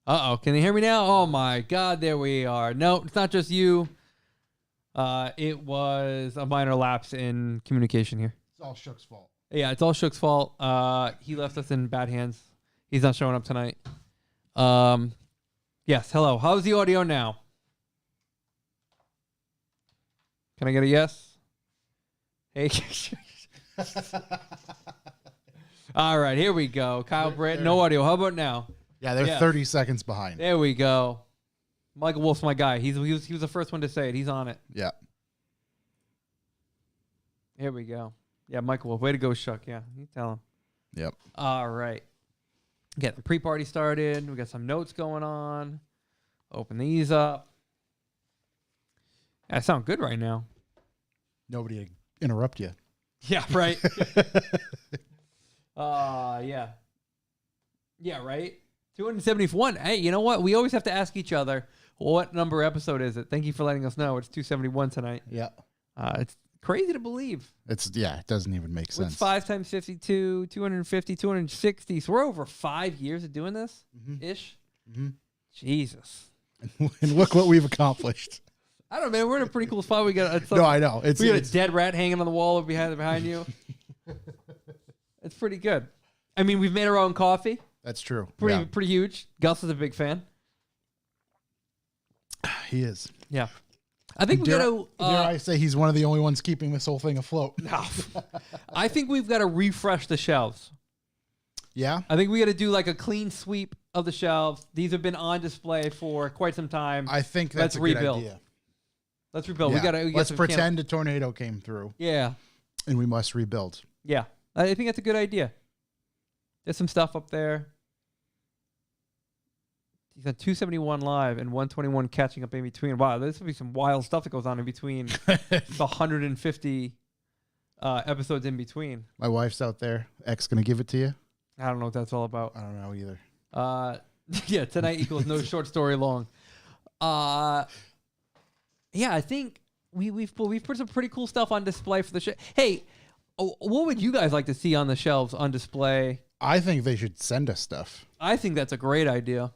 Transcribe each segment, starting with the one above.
Uh-oh. Can they hear me now? Oh, my God. There we are. No, it's not just you. It was a minor lapse in communication here. It's all Shook's fault. Yeah, it's all Shook's fault. He left us in bad hands. He's not showing up tonight. Yes, hello. How's the audio now? Can I get a yes? Hey. All right, here we go. Kyle Britt, no audio. How about now? Yeah, they're 30 seconds behind. There we go. Michael Wolf's my guy. He was the first one to say it. He's on it. Yeah. Here we go. Yeah, Michael Wolf. Way to go, Shuck. Yeah, you tell him. Yep. All right. Get the pre-party started. We got some notes going on. Open these up. I sound good right now. Nobody interrupt you. Yeah, right. Yeah. Yeah, right. 271. Hey, you know what? We always have to ask each other, what number episode is it? Thank you for letting us know. It's 271 tonight. Yeah. It's crazy to believe. It doesn't even make sense. What's 5 times 52, 250, 260. So we're over 5 years of doing this ish. Mm-hmm. Jesus. And look what we've accomplished. I don't know, man. We're in a pretty cool spot. We got no, I know. We got a dead rat hanging on the wall behind you. It's pretty good. I mean, we've made our own coffee. That's true. Pretty huge. Gus is a big fan. He is. Yeah. I think we got to... dare I say he's one of the only ones keeping this whole thing afloat. No. I think we've got to refresh the shelves. Yeah? I think we got to do like a clean sweep of the shelves. These have been on display for quite some time. I think that's a good idea. Let's rebuild. Yeah. Let's pretend a tornado came through. Yeah. And we must rebuild. Yeah. I think that's a good idea. There's some stuff up there. He's on 271 live and 121 catching up in between. Wow, there's going to be some wild stuff that goes on in between the 150 episodes in between. My wife's out there. X going to give it to you? I don't know what that's all about. I don't know either. Yeah, tonight equals no short story long. Yeah, I think we've put some pretty cool stuff on display for the show. Hey, what would you guys like to see on the shelves on display? I think they should send us stuff. I think that's a great idea.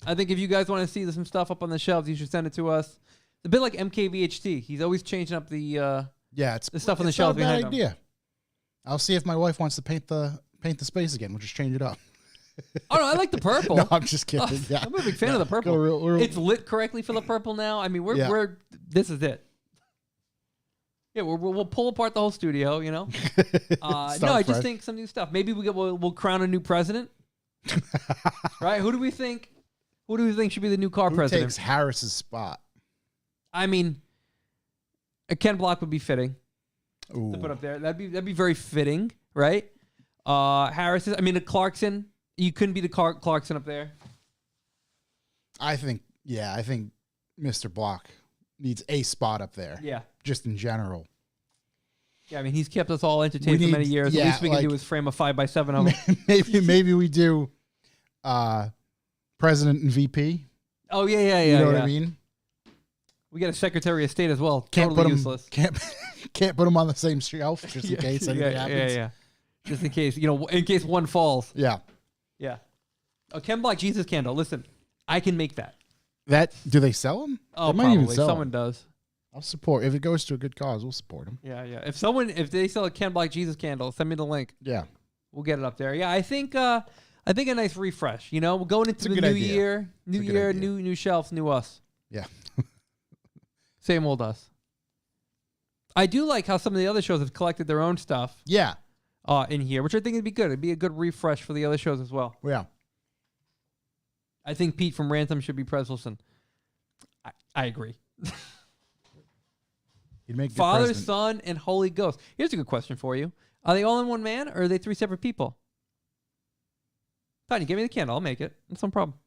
I think if you guys want to see some stuff up on the shelves, you should send it to us. It's a bit like MKVHT. He's always changing up the stuff on the shelves behind him. Idea. I'll see if my wife wants to paint the space again. We'll just change it up. Oh no, I like the purple. No, I'm just kidding. Yeah. I'm a big fan of the purple. It's lit correctly for the purple now. I mean, this is it. Yeah, we'll pull apart the whole studio, you know. No, I just think some new stuff. Maybe we'll crown a new president. Right? Who do we think? Who do we think should be the new car president? Who takes Harris's spot? I mean, a Ken Block would be fitting to put up there. That'd be very fitting, right? Harris is. I mean, a Clarkson. You couldn't be the Clarkson up there. I think Mr. Block needs a spot up there. Yeah. Just in general. Yeah, I mean, he's kept us all entertained for many years. The least we can do is frame a 5x7 of him. maybe we do President and VP. Oh, yeah. You know what I mean? We got a Secretary of State as well. Can't totally useless. Can't put them on the same shelf just in case anything happens. Yeah. Just in case, in case one falls. Yeah. Yeah. A Ken Block Jesus candle. Listen, I can make that. Do they sell them? Oh, they probably. Someone does. I'll support. If it goes to a good cause, we'll support them. Yeah. If they sell a Ken Block Jesus candle, send me the link. Yeah. We'll get it up there. Yeah, I think a nice refresh. We're going into the new year. New year, new shelves, new us. Yeah. Same old us. I do like how some of the other shows have collected their own stuff. Yeah. In here, which I think would be good. It'd be a good refresh for the other shows as well. Yeah. I think Pete from Ransom should be Preselson. I agree. He'd make Father, president. Son, and Holy Ghost. Here's a good question for you. Are they all in one man, or are they three separate people? Tiny, give me the candle. I'll make it. That's no problem.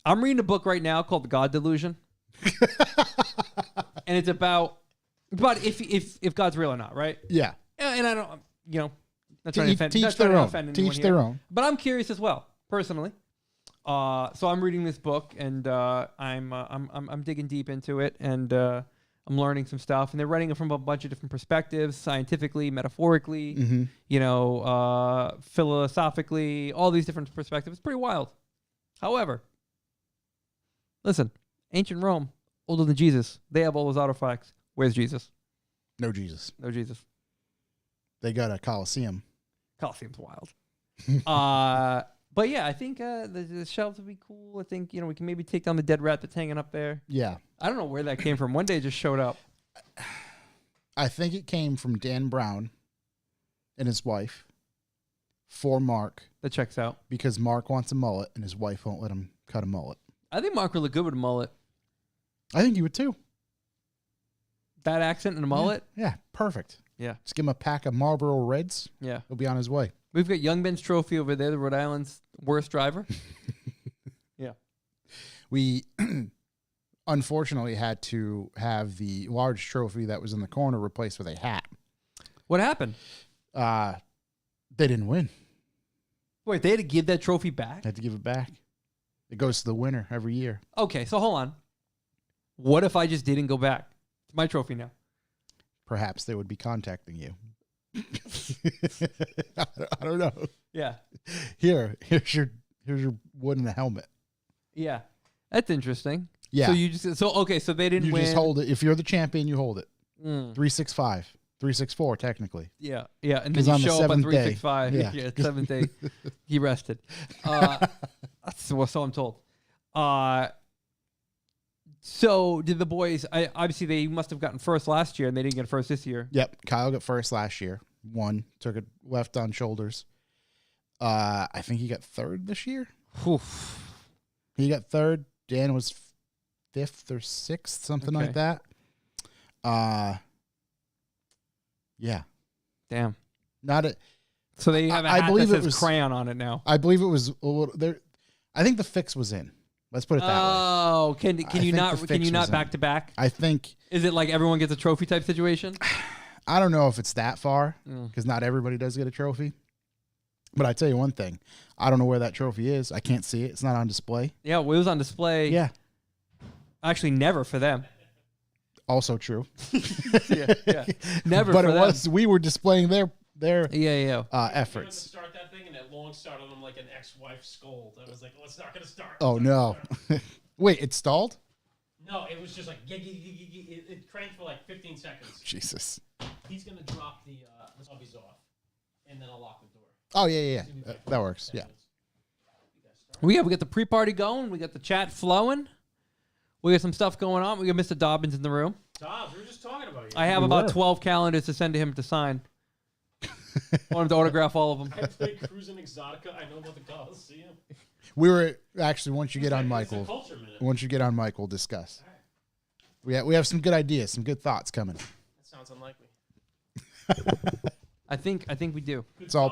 I'm reading a book right now called The God Delusion. And it's about if God's real or not, right? Yeah. And I don't, not trying to offend anyone Teach here. their own. But I'm curious as well, personally. So I'm reading this book, and I'm digging deep into it, and I'm learning some stuff. And they're writing it from a bunch of different perspectives, scientifically, metaphorically, philosophically, all these different perspectives. It's pretty wild. However, listen, ancient Rome, older than Jesus, they have all those artifacts. Where's Jesus? No Jesus. No Jesus. They got a Colosseum. Colosseum's wild. But yeah, I think the shelves would be cool. I think, we can maybe take down the dead rat that's hanging up there. Yeah. I don't know where that came from. One day it just showed up. I think it came from Dan Brown and his wife for Mark. That checks out. Because Mark wants a mullet and his wife won't let him cut a mullet. I think Mark would look good with a mullet. I think you would too. That accent and a mullet? Yeah, perfect. Yeah. Just give him a pack of Marlboro Reds. Yeah. He'll be on his way. We've got Young Ben's trophy over there, the Rhode Island's worst driver. Yeah. We unfortunately had to have the large trophy that was in the corner replaced with a hat. What happened? They didn't win. Wait, they had to give that trophy back? Had to give it back. It goes to the winner every year. Okay, so hold on. What if I just didn't go back? It's my trophy now. Perhaps they would be contacting you. I don't know. Yeah. Here's your wood and a helmet. Yeah. That's interesting. Yeah. So they didn't win. You just hold it. If you're the champion, you hold it. 365. 364 technically. Yeah. Yeah. And then you show up on 365. Yeah. Yeah, seventh day. He rested. So I'm told. So did the boys, obviously they must have gotten first last year and they didn't get first this year. Yep. Kyle got first last year. Won. Took it left on shoulders. I think he got third this year. Oof. He got third. Dan was fifth or sixth, something like that. Yeah. Damn. Not a. So they have a hat that says crayon on it now. I believe it was a little there. I think the fix was in. Let's put it that way. Oh, can you not back to back? I think. Is it like everyone gets a trophy type situation? I don't know if it's that far because not everybody does get a trophy. But I tell you one thing, I don't know where that trophy is. I can't see it. It's not on display. Yeah, well, it was on display. Yeah. Actually, never for them. Also true. yeah. Never. But for it them. was. We were displaying their To efforts. start that thing, and it long started on like an ex-wife scold. I was like, "Well, it's not gonna start." Oh no! Wait, it stalled? No, it was just like it cranked for like 15 seconds. Jesus. He's gonna drop the subbies off, and then I'll lock the door. Oh yeah. That works. Yeah. We got the pre-party going. We got the chat flowing. We got some stuff going on. We got Mr. Dobbins in the room. Dobbs, we were just talking about you. I have about 12 calendars to send to him to sign. I want him to autograph all of them. I played Cruising Exotica. I know about the Coliseum. We were actually once you get on Mike, we'll discuss. Right. We have some good ideas, some good thoughts coming. That sounds unlikely. I think we do. It's all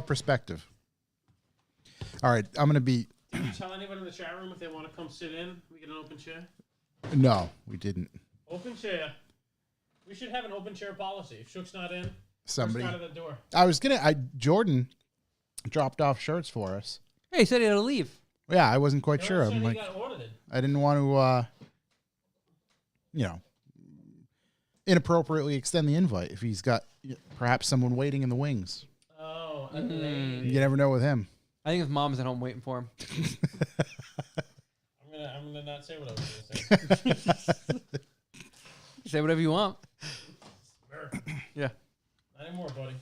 perspective. All right, I'm gonna be. Did you tell anyone in the chat room if they want to come sit in? We get an open chair. No, we didn't. Open chair. We should have an open chair policy. If Shook's not in, somebody out of the door. Jordan dropped off shirts for us. Hey, he said he had to leave. Yeah, I wasn't quite sure. I'm like, got audited. I didn't want to, inappropriately extend the invite if he's got perhaps someone waiting in the wings. Oh, you never know with him. I think his mom's at home waiting for him. I'm gonna not say what I was gonna say. Say whatever you want. Yeah. Not anymore, buddy.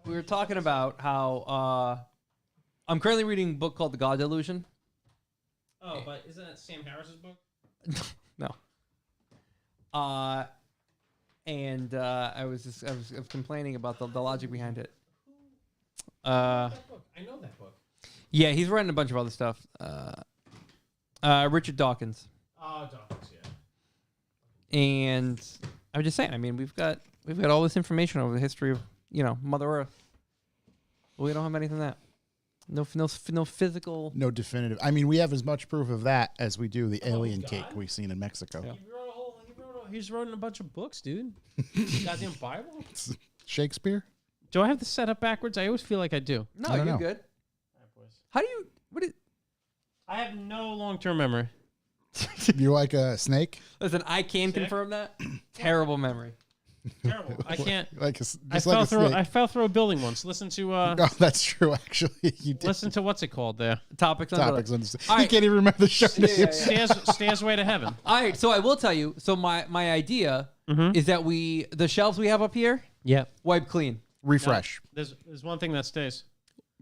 We were talking about how I'm currently reading a book called The God Delusion. Oh, but isn't that Sam Harris's book? No. And I was complaining about the logic behind it. That book. I know that book. Yeah, he's writing a bunch of other stuff. Richard Dawkins. Oh, Dawkins, yeah. And I was just saying, I mean, we've got all this information over the history of Mother Earth. But we don't have anything that. No physical. No definitive. I mean, we have as much proof of that as we do the alien cake we've seen in Mexico. Yeah. He's written a bunch of books, dude. Goddamn Bible. Shakespeare. Do I have this set up backwards? I always feel like I do. No, you're good. All right, boys. How do you? I have no long-term memory. You're like a snake. Listen, I can confirm that. Terrible memory. Terrible. I can't. I fell through a building once. Listen to. No, that's true. Actually, you did. Listen to what's it called there? Topics. Topics. All He right. can't even remember the show name. Stairs way to heaven. All right. So I will tell you. So my idea is that the shelves we have up here. Yeah. Wipe clean. Refresh. No, there's one thing that stays.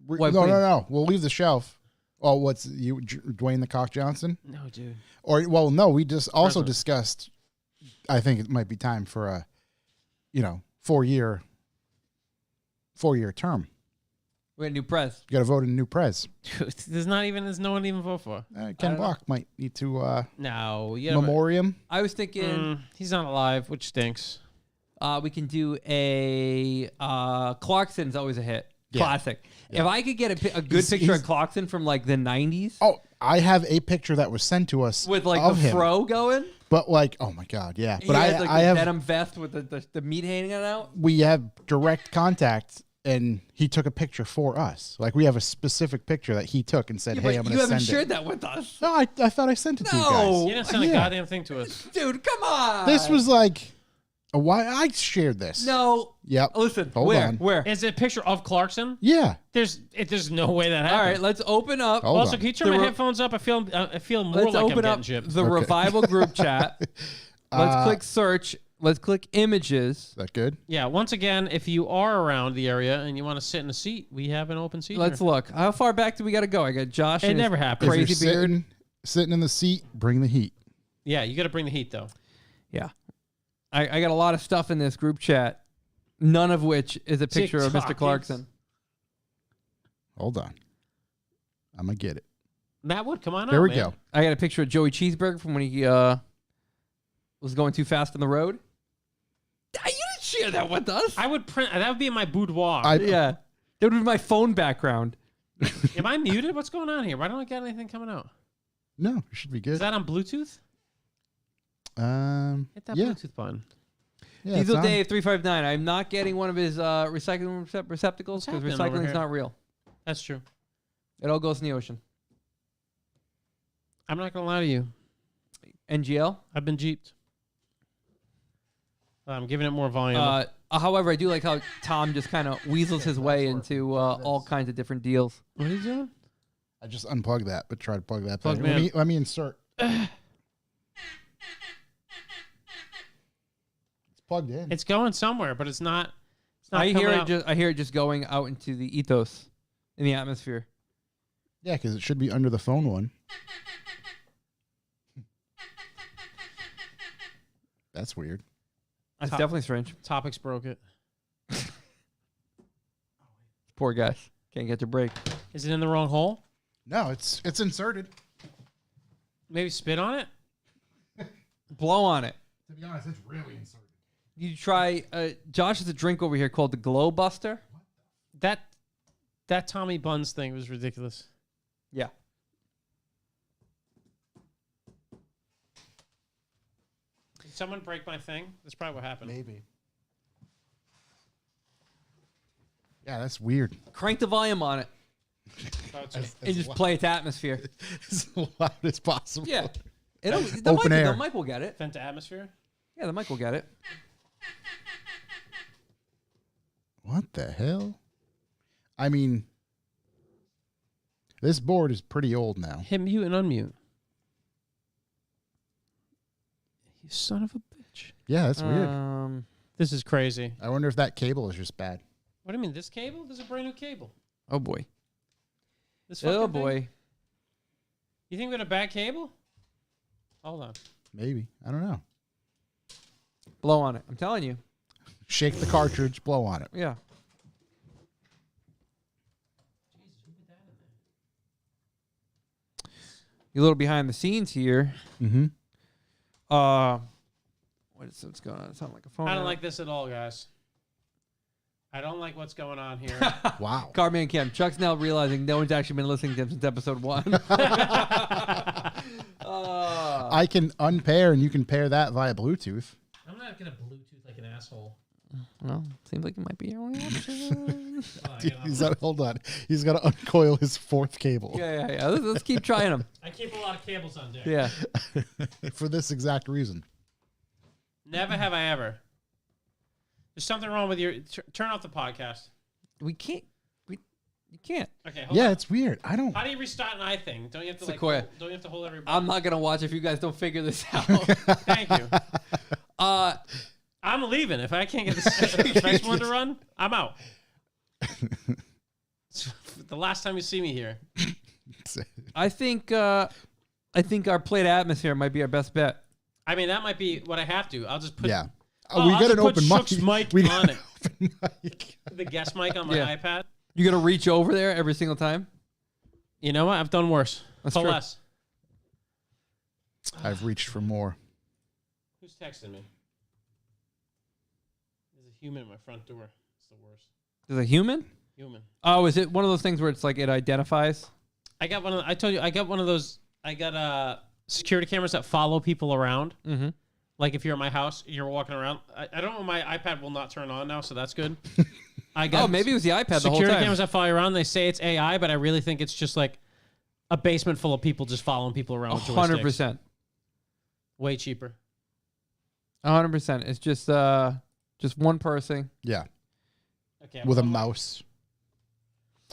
No. We'll leave the shelf. Oh, what's you, Dwayne the Cock Johnson? No, dude. Or no, we just also discussed. I think it might be time for a, 4-year term. We got a new press. You got to vote in a new prez. Dude, there's no one to even vote for. Ken Block might need to No, memoriam. I was thinking he's not alive, which stinks. we can do a Clarkson's always a hit. Yeah. Classic. Yeah. If I could get a good picture of Clarkson from like the 90s. Oh, I have a picture that was sent to us with like of the him. fro going. But oh my God, yeah. But had, I have denim vest with the meat hanging out. We have direct contact, and he took a picture for us. Like we have a specific picture that he took and said, "Hey, I'm going to send it." You haven't shared that with us. No, I thought I sent it to you guys. You didn't send a goddamn thing to us, dude. Come on. This was like why I shared this. No. Yep. Listen. Hold on. Where? Is it a picture of Clarkson? Yeah. There's no way that happened. All right, let's open up. Hold Also, on. can you turn my headphones up? I feel more let's like open I'm up getting gypped. the Revival group chat. Let's click search. Let's click images. Is that good? Yeah. Once again, if you are around the area and you want to sit in a seat, we have an open seat. Let's look. How far back do we got to go? I got Josh. It and never his happened. Crazy If you're beard. sitting in the seat, bring the heat. Yeah, you got to bring the heat though. Yeah. I got a lot of stuff in this group chat, none of which is a picture of Mr. Clarkson. Hold on. I'm going to get it. Matt Wood, come on There out, we man. go. I got a picture of Joey Cheeseburger from when he was going too fast on the road. You didn't share that with us. I would print. That would be in my boudoir. Yeah. That would be my phone background. Am I muted? What's going on here? Why don't I get anything coming out? No, it should be good. Is that on Bluetooth? Hit that yeah. Bluetooth button. Yeah, Diesel it's on. Dave 359. I'm not getting one of his recycling receptacles because What's happening recycling over is here? not real. That's true. It all goes in the ocean. I'm not gonna lie to you. NGL. I've been jeeped. I'm giving it more volume. However, I do like how Tom just kind of weasels his way into all kinds of different deals. What are you doing? I just unplugged that, but try to plug that Plug back. me in. Let me insert. It's plugged in. It's going somewhere, but it's not. It's not I coming hear it out. I hear it just going out into the ethos, in the atmosphere. Yeah, because it should be under the phone one. That's weird. That's definitely strange. Topics broke it. Poor guys. Can't get to break. Is it in the wrong hole? No, it's inserted. Maybe spit on it. Blow on it. To be honest, it's really inserted. You try. Josh has a drink over here called the Glow Buster. That Tommy Buns thing was ridiculous. Yeah. Did someone break my thing? That's probably what happened. Maybe. Yeah, that's weird. Crank the volume on it and just play its atmosphere. As loud as possible. Yeah. Open air. The mic will get it. Vent to atmosphere. Yeah, the mic will get it. What the hell? I mean, this board is pretty old now. Hit mute and unmute. You son of a bitch. Yeah, that's weird. This is crazy. I wonder if that cable is just bad. What do you mean? This cable? This is a brand new cable. Oh boy. This Oh fucking thing? boy. You think we got a bad cable? Hold on. Maybe. I don't know. Blow on it. I'm telling you. Shake the cartridge, blow on it. Yeah. You a little behind the scenes here. Mm-hmm. What's going on? It sounds like a phone. I don't like this at all, guys. I don't like what's going on here. Wow. Carman Kim. Chuck's now realizing no one's actually been listening to him since episode 1. I can unpair and you can pair that via Bluetooth. I'm not going to Bluetooth like an asshole. Well, seems like it might be your only option. Hold on. He's got to uncoil his fourth cable. Yeah. Let's keep trying them. I keep a lot of cables on deck. Yeah. For this exact reason. Never have I ever. There's something wrong with your. Turn off the podcast. We can't. You can't. Okay. Yeah, on. it's weird. I don't. How do you restart an iThing? Don't you have to Sequoia. Don't you have to hold everybody? I'm not gonna watch if you guys don't figure this out. Thank you. I'm leaving. If I can't get the next one to run, I'm out. The last time you see me here. I think our plate atmosphere might be our best bet. I mean, that might be what I have to. I'll just put. Yeah. We got an open mic on it. The guest mic on my iPad. You gonna reach over there every single time? You know what? I've done worse. That's true. Less. I've reached for more. Who's texting me? There's a human at my front door. It's the worst. There's a human? Human. Oh, is it one of those things where it's like it identifies? I got one of. I told you. I got one of those. I got security cameras that follow people around. Mm-hmm. Like if you're at my house, you're walking around. I don't know. My iPad will not turn on now, so that's good. I got maybe it was the iPad the whole time. Security cameras that follow you around. They say it's AI, but I really think it's just like a basement full of people just following people around. 100%. Way cheaper. 100%. It's just one person. Yeah. Okay. With a mouse.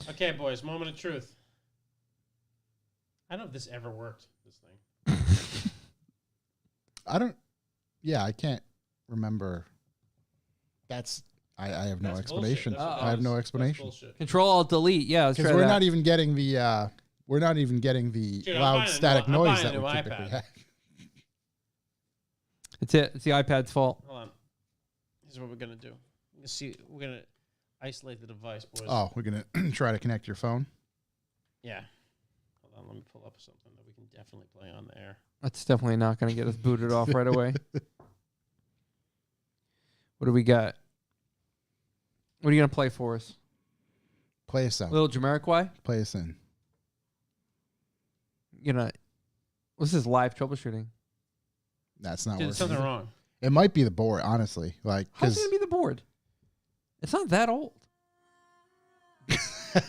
Okay, boys. Moment of truth. I don't know if this ever worked. This thing. I don't. Yeah, I can't remember. That's. I have no explanation. I have no explanation. Control Alt Delete. Yeah, because we're not even getting the. We're not even getting the loud static noise that we typically have. It's it. It's the iPad's fault. Hold on. Here's what we're gonna do. We're gonna isolate the device, boys. Oh, we're gonna try to connect your phone. Yeah. Hold on. Let me pull up something that we can definitely play on the air. That's definitely not going to get us booted off right away. What do we got? What are you going to play for us? Play us out. Little Jamiroquai? Play us in. What's this live troubleshooting? That's not There's something wrong. It might be the board, honestly. How's it going to be the board? It's not that old. I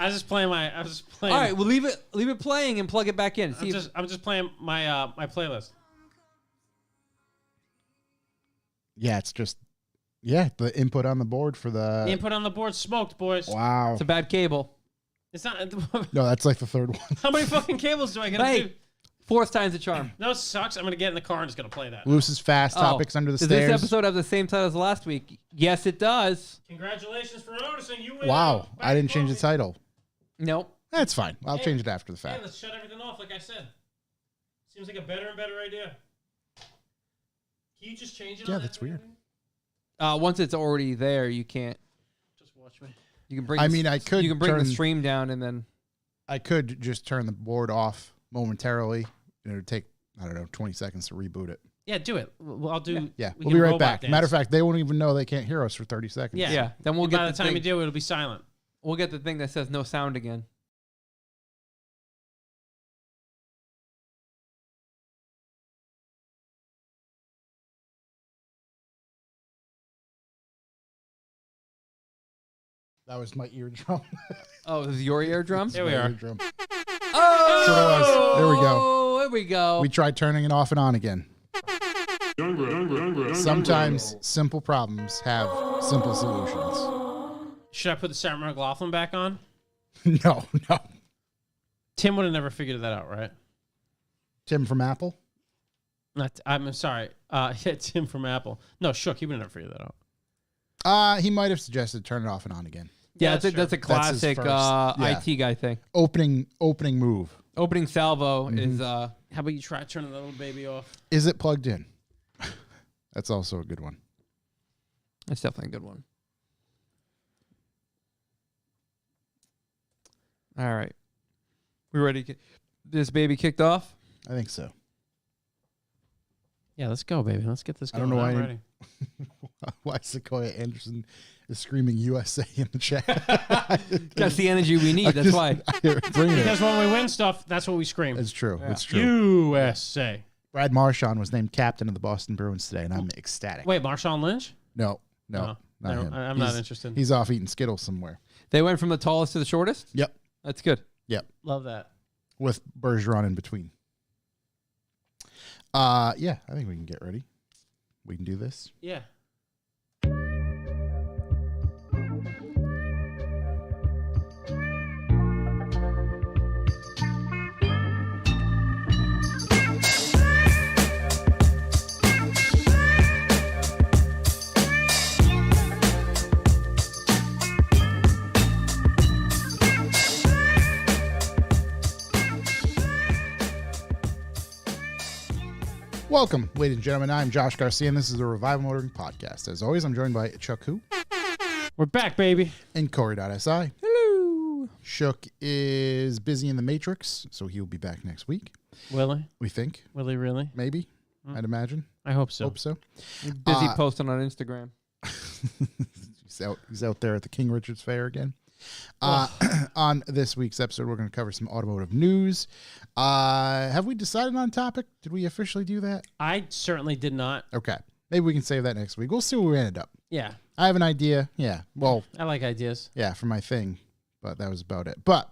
was just playing. All right, well leave it playing and plug it back in. I'm just playing my my playlist. Yeah, it's just the input on the board for the input on the board smoked, boys. Wow, it's a bad cable. It's not. No, that's like the third one. How many fucking cables do I gotta do? Fourth time's a charm. No, it sucks. I'm gonna get in the car and just gonna play that. Loose's Fast Topics Under the Stairs. Does this episode have the same title as last week? Yes, it does. Congratulations for noticing. You win. Wow, I didn't change the title. Nope. That's fine. I'll change it after the fact. Hey, let's shut everything off, like I said. Seems like a better and better idea. Can you just change it? Yeah, that's weird. Once it's already there, you can't. Just watch me. You can bring. I could. You can bring the stream down and then. I could just turn the board off momentarily. It would take 20 seconds to reboot it. Yeah, do it. I'll do. Yeah, we'll be right back. Matter of fact, they won't even know they can't hear us for 30 seconds. Yeah. Then we'll get by the time you do, it'll be silent. We'll get the thing that says no sound again. That was my eardrum. Oh, this is your eardrum? There we are. Eardrum. Oh! There we go. There we go. We tried turning it off and on again. Sometimes simple problems have simple solutions. Should I put the Sarah McLaughlin back on? No. Tim would have never figured that out, right? Tim from Apple? I'm sorry. Yeah, Tim from Apple. No, Shook. He would have never figured that out. He might have suggested turn it off and on again. Yeah, that's a classic IT guy thing. Opening move. Opening salvo is. How about you try turning the little baby off? Is it plugged in? That's also a good one. That's definitely a good one. All right, we ready to get this baby kicked off? I think so. Yeah, let's go, baby. Let's get this going. I don't know why Sequoia Anderson is screaming USA in the chat. That's the energy we need. That's why. Because when we win stuff, that's what we scream. It's true. Yeah. It's true. USA. Brad Marchand was named captain of the Boston Bruins today, and I'm ecstatic. Wait, Marshawn Lynch? No, not him. I'm not interested. He's off eating Skittles somewhere. They went from the tallest to the shortest? Yep. That's good. Yep. Love that. With Bergeron in between. Yeah, I think we can get ready. We can do this. Yeah. Welcome, ladies and gentlemen. I'm Josh Garcia, and this is the Revival Motoring Podcast. As always, I'm joined by Chuck Who. We're back, baby. And Corey.si. Hello. Shook is busy in the Matrix, so he'll be back next week. Will he? We think. Will he really? Maybe. I'd imagine. I hope so. Hope so. Busy posting on Instagram. He's out there at the King Richard's Fair again. On this week's episode, we're going to cover some automotive news. Have we decided on a topic? Did we officially do that? I certainly did not. Okay. Maybe we can save that next week. We'll see where we ended up. Yeah. I have an idea. Yeah. Well, I like ideas. yeah, for my thing. But that was about it. But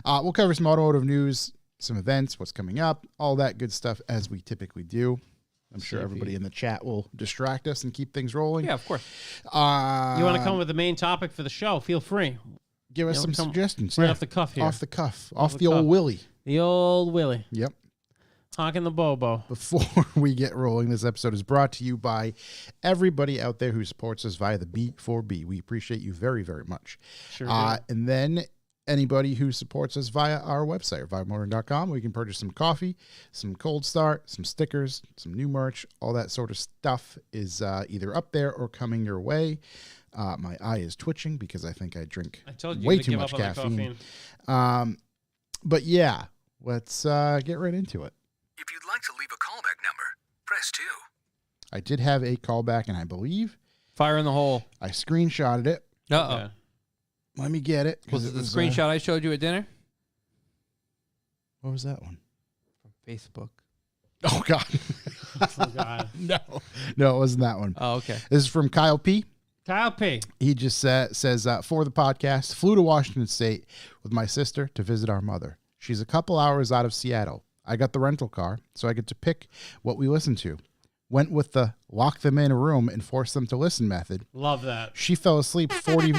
we'll cover some automotive news, some events, what's coming up, all that good stuff as we typically do. I'm sure everybody in the chat will distract us and keep things rolling. Yeah, of course. You want to come with the main topic for the show? Feel free. Give us some suggestions. Right off the cuff here. Off the cuff. Off the old Willie. The old Willie. Yep. Honking the Bobo. Before we get rolling, this episode is brought to you by everybody out there who supports us via the B4B. We appreciate you very, very much. Sure do. And then anybody who supports us via our website, revivalmotoring.com, we can purchase some coffee, some cold start, some stickers, some new merch. All that sort of stuff is either up there or coming your way. My eye is twitching because I think I drink way too much caffeine. But yeah, let's get right into it. If you'd like to leave a callback number, press 2. I did have a callback, and I believe Fire in the hole. I screenshotted it. Uh-oh. Okay. Let me get it. Was it the screenshot I showed you at dinner? What was that one? From Facebook. Oh, God. Oh, God. No, it wasn't that one. Oh, okay. This is from Kyle P. Kyle P. He just says, for the podcast, flew to Washington State with my sister to visit our mother. She's a couple hours out of Seattle. I got the rental car, so I get to pick what we listen to. Went with the lock them in a room and force them to listen method. Love that. She fell asleep 40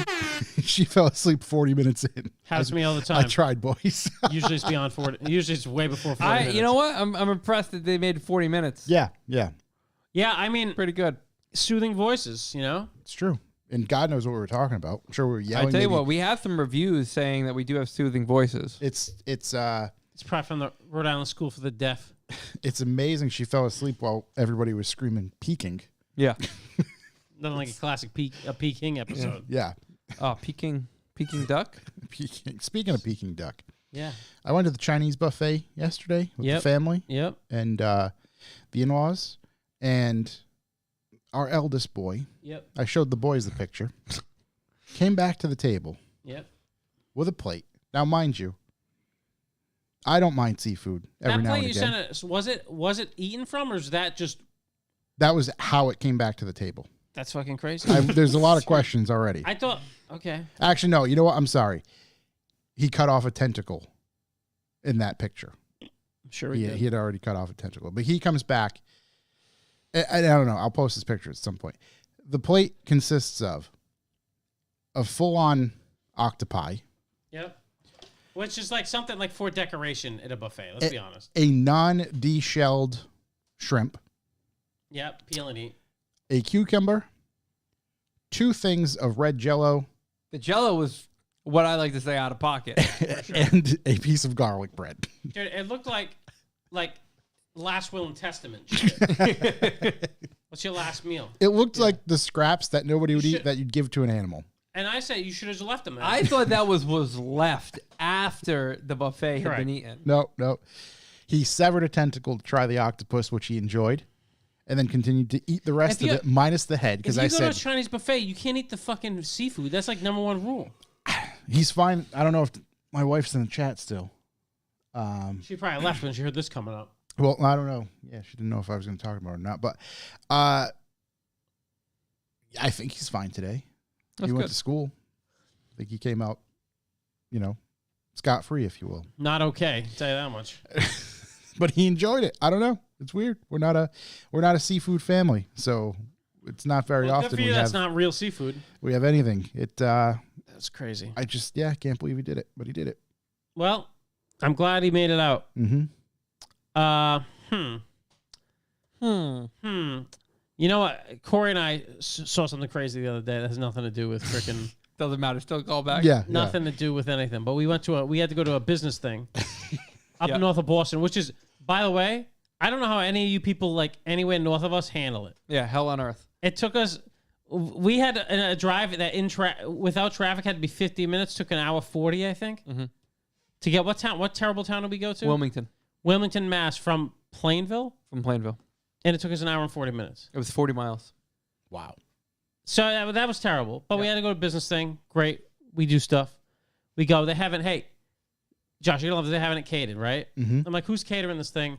She fell asleep 40 minutes in. Happens to me all the time. I tried, boys. Usually it's beyond 40. Usually it's way before 40 minutes. You know what? I'm impressed that they made 40 minutes. Yeah. Yeah, I mean, Pretty good. soothing voices, you know? It's true. And God knows what we were talking about. I'm sure we were yelling. I tell you what, we have some reviews saying that we do have soothing voices. It's It's probably from the Rhode Island School for the Deaf. It's amazing she fell asleep while everybody was screaming Peking. Yeah. Nothing like a classic Peking episode. Yeah. Oh, Peking duck? Peking. Speaking of Peking duck, Yeah. I went to the Chinese buffet yesterday with the family Yep. and the in-laws and our eldest boy. Yep. I showed the boys the picture. Came back to the table Yep. with a plate. Now, mind you, I don't mind seafood every That now plate and you again. sent us, was it eaten from, or is that just... That was how it came back to the table. That's fucking crazy. There's a lot of questions already. I thought, okay. Actually, no. You know what? I'm sorry. He cut off a tentacle in that picture. I'm sure he did. He had already cut off a tentacle. But he comes back. I don't know. I'll post this picture at some point. The plate consists of a full-on octopi. Yep. Which is like something like for decoration at a buffet, let's be honest. A non-deshelled shrimp. Yep, peel and eat. A cucumber. 2 things of red Jell-O. The Jell-O was what I like to say out of pocket. And a piece of garlic bread. Dude, it looked like Last Will and Testament shit. What's your last meal? It looked like the scraps that nobody would eat that you'd give to an animal. And I say you should have just left them there. I thought that was left after the buffet had been eaten. No. He severed a tentacle to try the octopus, which he enjoyed, and then continued to eat the rest of it, minus the head. Because if you go to a Chinese buffet, you can't eat the fucking seafood. That's like #1 rule. He's fine. I don't know if my wife's in the chat still. She probably left when she heard this coming up. Well, I don't know. Yeah, she didn't know if I was going to talk about it or not. But I think he's fine today. He went to school. I think he came out, scot-free, if you will. Not okay, I'll tell you that much. But he enjoyed it. I don't know. It's weird. We're not a seafood family, so it's not very often good for you, that's not real seafood. We have anything. That's crazy. I just can't believe he did it, but he did it. Well, I'm glad he made it out. Mm-hmm. You know what? Corey and I saw something crazy the other day that has nothing to do with freaking. Doesn't matter. Still call back. Yeah. Nothing to do with anything. But we had to go to a business thing up north of Boston, which is, by the way, I don't know how any of you people like anywhere north of us handle it. Yeah, hell on earth. It took us. We had a drive that without traffic had to be 50 minutes. Took an hour 40, I think, to get what town? What terrible town did we go to? Wilmington, Mass, from Plainville. And it took us an hour and 40 minutes. It was 40 miles. Wow. So that was terrible. But we had to go to a business thing. Great. We do stuff. We go. They haven't. Hey, Josh, you love it. They haven't catered, right? Mm-hmm. I'm like, who's catering this thing?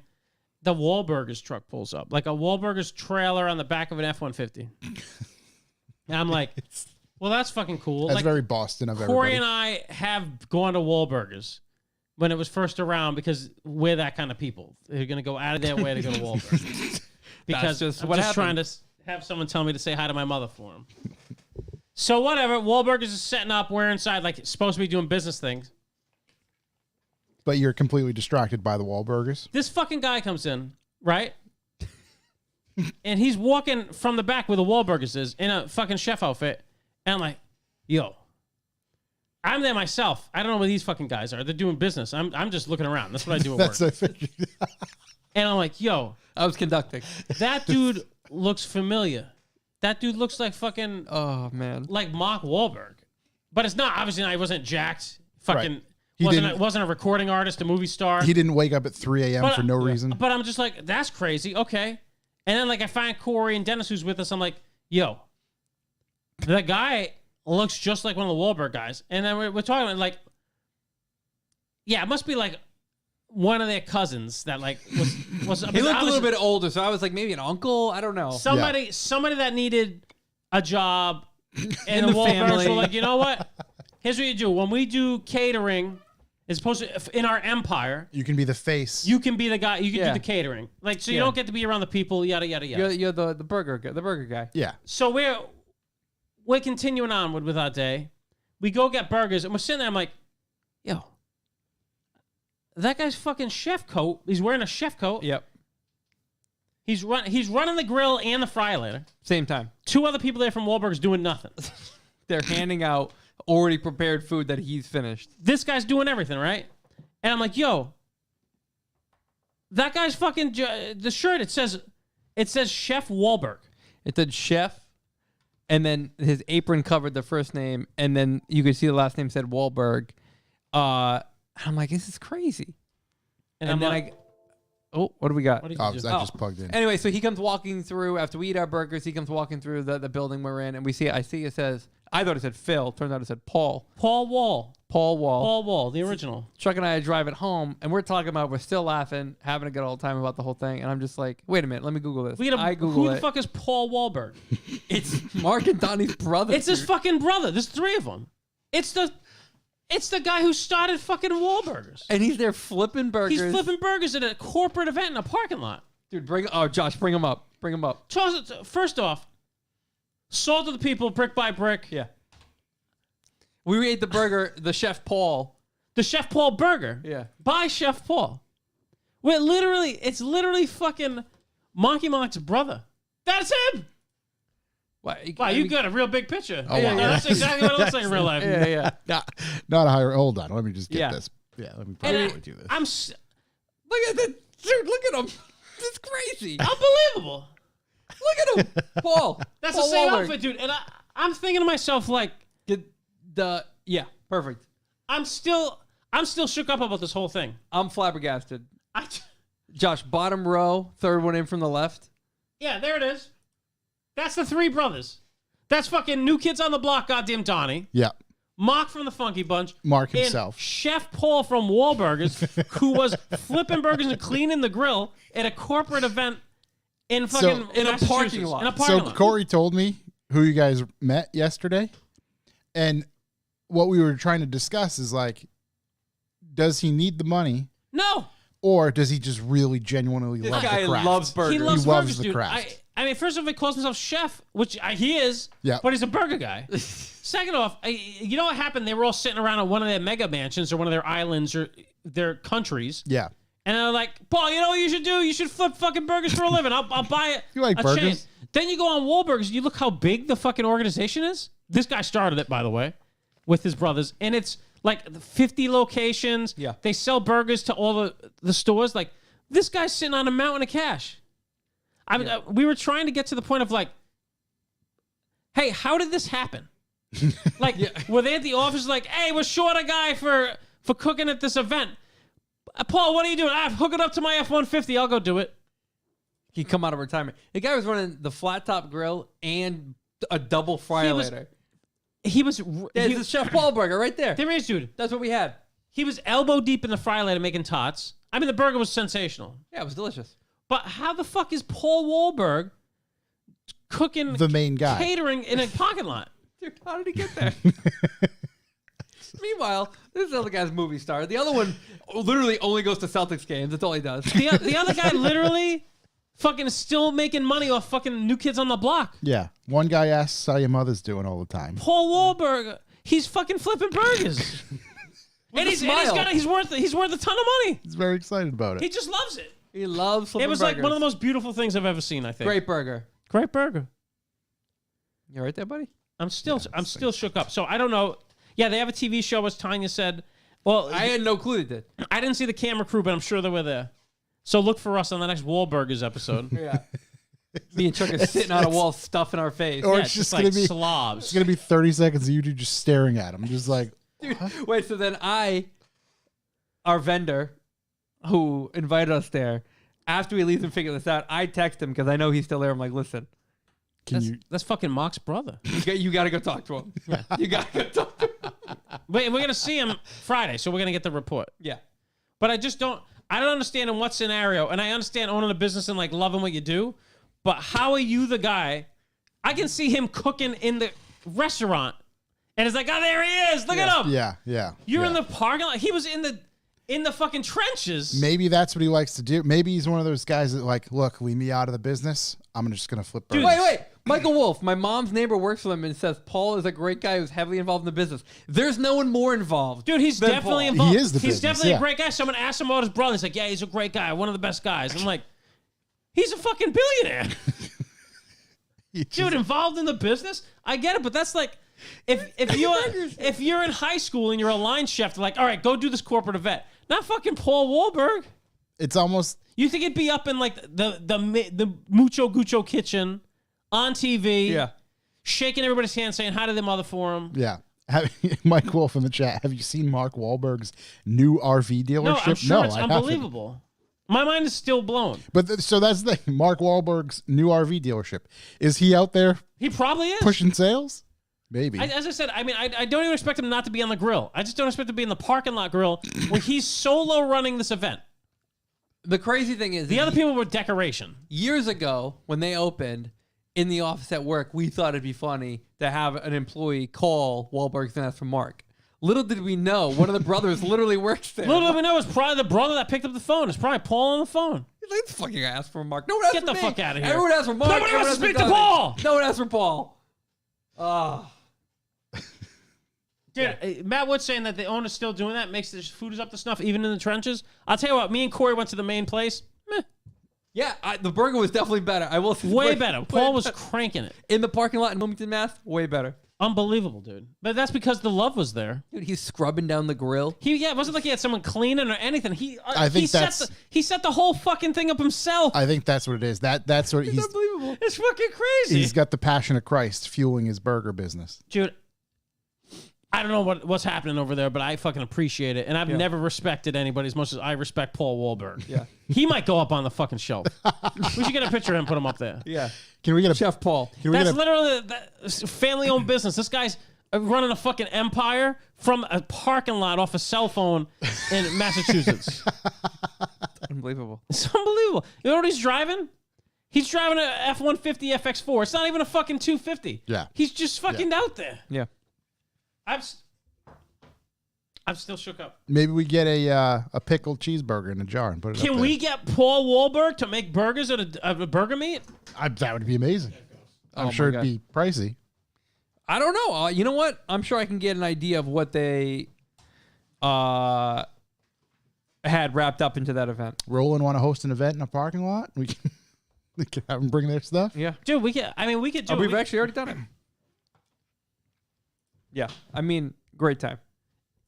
The Wahlburgers truck pulls up, like a Wahlburgers trailer on the back of an F-150. And I'm like, well, that's fucking cool. That's like, very Boston of everybody. Corey and I have gone to Wahlburgers when it was first around because we're that kind of people. They're going to go out of their way to go to Wahlburgers. Because I'm just trying to have someone tell me to say hi to my mother for him. So whatever, Wahlburgers is setting up. We're inside, like, supposed to be doing business things. But you're completely distracted by the Wahlburgers. This fucking guy comes in, right? And he's walking from the back where the Wahlburgers is in a fucking chef outfit. And I'm like, yo, I'm there myself. I don't know where these fucking guys are. They're doing business. I'm just looking around. That's what I do at work. And I'm like, yo. I was conducting. That dude looks familiar. That dude looks like fucking... Oh, man. Like Mark Wahlberg. But it's not. Obviously, he wasn't jacked. Fucking... Right. Wasn't a recording artist, a movie star. He didn't wake up at 3 a.m. for no reason. But I'm just like, that's crazy. Okay. And then like I find Corey and Dennis who's with us. I'm like, yo, that guy looks just like one of the Wahlberg guys. And then we're talking about like, yeah, it must be like one of their cousins that like was he looked a little bit older, so I was like maybe an uncle. I don't know. Somebody that needed a job in the family. Were like, you know what? Here's what you do. When we do catering, it's supposed to, in our empire, you can be the face. You can be the guy. You can do the catering. Like, so you don't get to be around the people. Yada yada yada. You're the burger guy. Yeah. So we're continuing on with our day. We go get burgers, and we're sitting there. I'm like, yo, that guy's fucking chef coat. He's wearing a chef coat. Yep. He's running the grill and the fryer later. Same time. 2 other people there from Wahlburgers doing nothing. They're handing out already prepared food that he's finished. This guy's doing everything, right? And I'm like, yo, that guy's fucking the shirt. It says Chef Wahlberg. It said chef, and then his apron covered the first name, and then you could see the last name said Wahlberg. I'm like, this is crazy. And then like, oh, what do we got? I just plugged in. Anyway, so he comes walking through after we eat our burgers. He comes walking through the building we're in, and I see it says. I thought it said Phil. Turns out it said Paul. Paul Wall, the original. Chuck and I drive it home, and we're talking about, we're still laughing, having a good old time about the whole thing. And I'm just like, wait a minute, let me Google this. Who the fuck is Paul Wahlberg? It's Mark and Donnie's brother. It's his fucking brother. There's 3 of them. It's the guy who started fucking Wahlburgers. And he's there flipping burgers. He's flipping burgers at a corporate event in a parking lot. Dude, Josh, bring him up. First off, sold to the people brick by brick. Yeah. We ate the burger, the Chef Paul. The Chef Paul burger. Yeah. By Chef Paul. It's literally fucking Monkey Monk's brother. That's him. Wow, you got a real big picture. Oh, wow. That's exactly what it looks like in real life. Yeah. Not a higher. Hold on. Let me just get this. Yeah, let me probably do this. Look at that. Dude, look at him. It's crazy. Unbelievable. Look at him. Paul. That's Paul the same Wahlberg. outfit, dude. And I'm thinking to myself, like, yeah, perfect. I'm still shook up about this whole thing. I'm flabbergasted. Josh, bottom row, third one in from the left. Yeah, there it is. That's the 3 brothers. That's fucking New Kids on the Block, goddamn Donnie. Yeah. Mark from the Funky Bunch. Mark himself. And Chef Paul from Wahlburgers, who was flipping burgers and cleaning the grill at a corporate event in fucking in a parking lot. So Corey told me who you guys met yesterday, and what we were trying to discuss is like, does he need the money? No. Or does he just really genuinely love the craft? This guy loves burgers. He loves burgers, the dude. craft. I mean, first of all, he calls himself chef, which he is, but he's a burger guy. Second off, you know what happened? They were all sitting around at one of their mega mansions or one of their islands or their countries. Yeah. And they're like, Paul, you know what you should do? You should flip fucking burgers for a living. I'll buy it. You like a burgers? chain. Then you go on Wahlburgers. You look how big the fucking organization is. This guy started it, by the way, with his brothers. And it's like 50 locations. Yeah. They sell burgers to all the stores. Like, This guy's sitting on a mountain of cash. I mean, we were trying to get to the point of like, hey, how did this happen? Like, were they at the office like, hey, we're short a guy for cooking at this event. Paul, what are you doing? Hook it up to my F-150. I'll go do it. He'd come out of retirement. The guy was running the flat top grill and a double fryer later. He was... There's the Chef Paul burger right there. There is, dude. That's what we had. He was elbow deep in the fryer later making tots. I mean, the burger was sensational. Yeah, it was delicious. But how the fuck is Paul Wahlberg cooking... The main guy. Catering in a parking lot? Dude, how did he get there? Meanwhile, this is the other guy's movie star. The other one literally only goes to Celtics games. That's all he does. The other guy literally fucking still making money off fucking New Kids on the Block. Yeah. One guy asks how your mother's doing all the time. Paul Wahlberg, he's fucking flipping burgers. and he's worth a ton of money. He's very excited about it. He just loves it. He loves flipping burgers. It was like one of the most beautiful things I've ever seen, I think. Great burger. Great burger. You right there, buddy? I'm still shook up. So I don't know. Yeah, they have a TV show, as Tanya said. Well, I had no clue they did. I didn't see the camera crew, but I'm sure they were there. So look for us on the next Wahlburgers episode. Yeah. Me and Chuck are sitting on a wall stuffing our face. Or Yeah, it's just like going to be slobs. It's going to be 30 seconds of you two just staring at him. Just like, Dude, wait, so then our vendor who invited us there, after we leave and figure this out, I text him because I know he's still there. I'm like, listen, that's fucking Mark's brother. you got to go talk to him. Yeah. You got to go talk to him. Wait, we're going to see him Friday, so we're going to get the report. Yeah. But I don't understand in what scenario, and I understand owning a business and like loving what you do, but how are you the guy? I can see him cooking in the restaurant, and it's like, oh, there he is. Look at him. Yeah. You're in the parking lot. He was in the fucking trenches. Maybe that's what he likes to do. Maybe he's one of those guys that like, look, leave me out of the business. I'm just going to flip burgers. Wait. Michael Wolf, my mom's neighbor, works for him and says Paul is a great guy who's heavily involved in the business. There's no one more involved. Dude, he's definitely Paul. involved. He is the He's business, definitely yeah. a great guy. Someone asked him about his brother. He's like, yeah, he's a great guy. One of the best guys. I'm like, he's a fucking billionaire. Dude, involved in the business? I get it, but that's like, if you're in high school and you're a line chef, they're like, all right, go do this corporate event. Not fucking Paul Wahlberg. It's almost... You think it'd be up in like the Mucho Gucho kitchen on TV, shaking everybody's hand, saying hi to their mother for him. Yeah. Mike Wolf in the chat. Have you seen Mark Wahlberg's new RV dealership? No, I'm sure it's I unbelievable. haven't. My mind is still blown. But so that's the thing. Mark Wahlberg's new RV dealership. Is he out there He probably is. pushing sales? Maybe. As I said, I mean, I don't even expect him not to be on the grill. I just don't expect him to be in the parking lot grill when he's solo running this event. The crazy thing is, The other people were decoration. years ago when they opened in the office at work, we thought it'd be funny to have an employee call Wahlberg's and ask for Mark. Little did we know, one of the brothers literally works there. Little did we know, it's probably the brother that picked up the phone. It's probably Paul on the phone. Let's fucking ask for Mark. No one asked Get for the me. fuck out of here. Everyone asked for Mark. Nobody wants to speak to Donovan. Paul. No one asked for Paul. Dude, Matt Wood's saying that the owner's still doing that, makes the food is up to snuff, even in the trenches. I'll tell you what, me and Corey went to the main place. Meh. Yeah, the burger was definitely better. I will say. Way better. Paul was cranking it. in the parking lot in Wilmington, Mass. Way better. Unbelievable, dude. But that's because the love was there. Dude, he's scrubbing down the grill. It wasn't like he had someone cleaning or anything. I think he set the whole fucking thing up himself. I think that's what it is. That's what It's unbelievable. It's fucking crazy. he's got the passion of Christ fueling his burger business. Dude, I don't know what's happening over there, but I fucking appreciate it. And I've never respected anybody as much as I respect Paul Wahlberg. Yeah. He might go up on the fucking shelf. We should get a picture of him and put him up there. Yeah. Can we get a Chef Paul. That's literally family-owned business. This guy's running a fucking empire from a parking lot off a cell phone in Massachusetts. Unbelievable. It's unbelievable. You know what he's driving? He's driving a F-150 FX4. It's not even a fucking 250. Yeah. He's just fucking out there. Yeah. I'm still shook up. Maybe we get a pickled cheeseburger in a jar and put it up Can there. we get Paul Wahlberg to make burgers at a burger meat? That would be amazing. I'm my sure it'd God. be pricey. I don't know. You know what? I'm sure I can get an idea of what they had wrapped up into that event. Roland want to host an event in a parking lot? We can have them bring their stuff? Yeah. Dude, we could do We've actually already done it. Yeah. I mean, great time.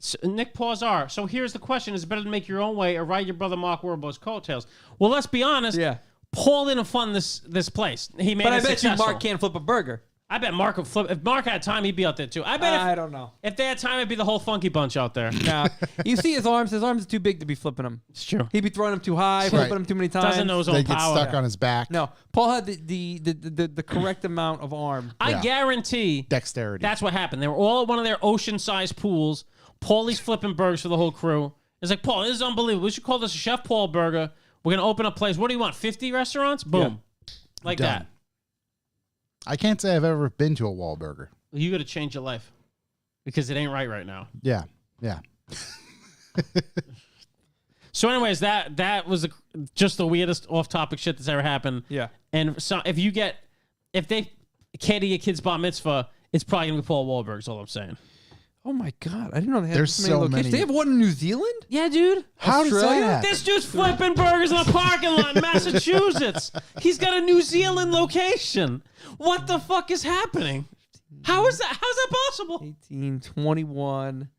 So, Nick Pausar. So here's the question: is it better to make your own way or ride your brother Mark Warbo's coattails? Well, let's be honest. Yeah. Paul didn't fund this place. He made But it I bet successful. you Mark can't flip a burger. I bet Mark would flip. If Mark had time, he'd be out there too. I bet. I don't know. If they had time, it'd be the whole Funky Bunch out there. Nah. You see his arms. His arms are too big to be flipping them. It's true. He'd be throwing them too high, flipping them too many times. Doesn't know his own They get power. stuck on his back. No, Paul had the correct amount of arm. I guarantee Dexterity. that's what happened. They were all at one of their ocean-sized pools. Paulie's flipping burgers for the whole crew. It's like, Paul, this is unbelievable. We should call this a Chef Paul burger. We're going to open up place. What do you want, 50 restaurants? Boom. Like Done. that. I can't say I've ever been to a Wahlburger. Well, you got to change your life because it ain't right now. Yeah. So anyways, that was just the weirdest off-topic shit that's ever happened. Yeah. And so if they cater your kid's bar mitzvah, it's probably going to be Paul Wahlberg's, all I'm saying. Oh my God! I didn't know they had There's so many so locations. many. They have one in New Zealand. Yeah, dude. How does Australia? that happen? This dude's flipping burgers in a parking lot in Massachusetts. He's got a New Zealand location. What the fuck is happening? How is that? How's that possible? 18, 21,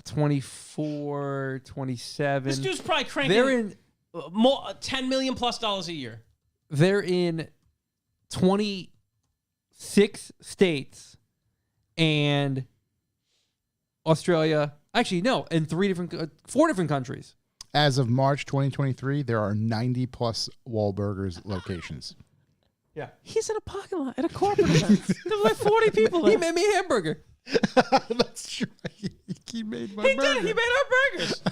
24, 27. This dude's probably cranking They're in. more $10 million plus a year. They're in 26 states and Australia. Actually, no, in 4 different countries. As of March 2023, there are 90 plus Wahlburgers locations. Yeah, He's in a parking lot at a corporate event. There were like 40 people there. he made me a hamburger. That's true. He made my He burger. did. He made our burgers.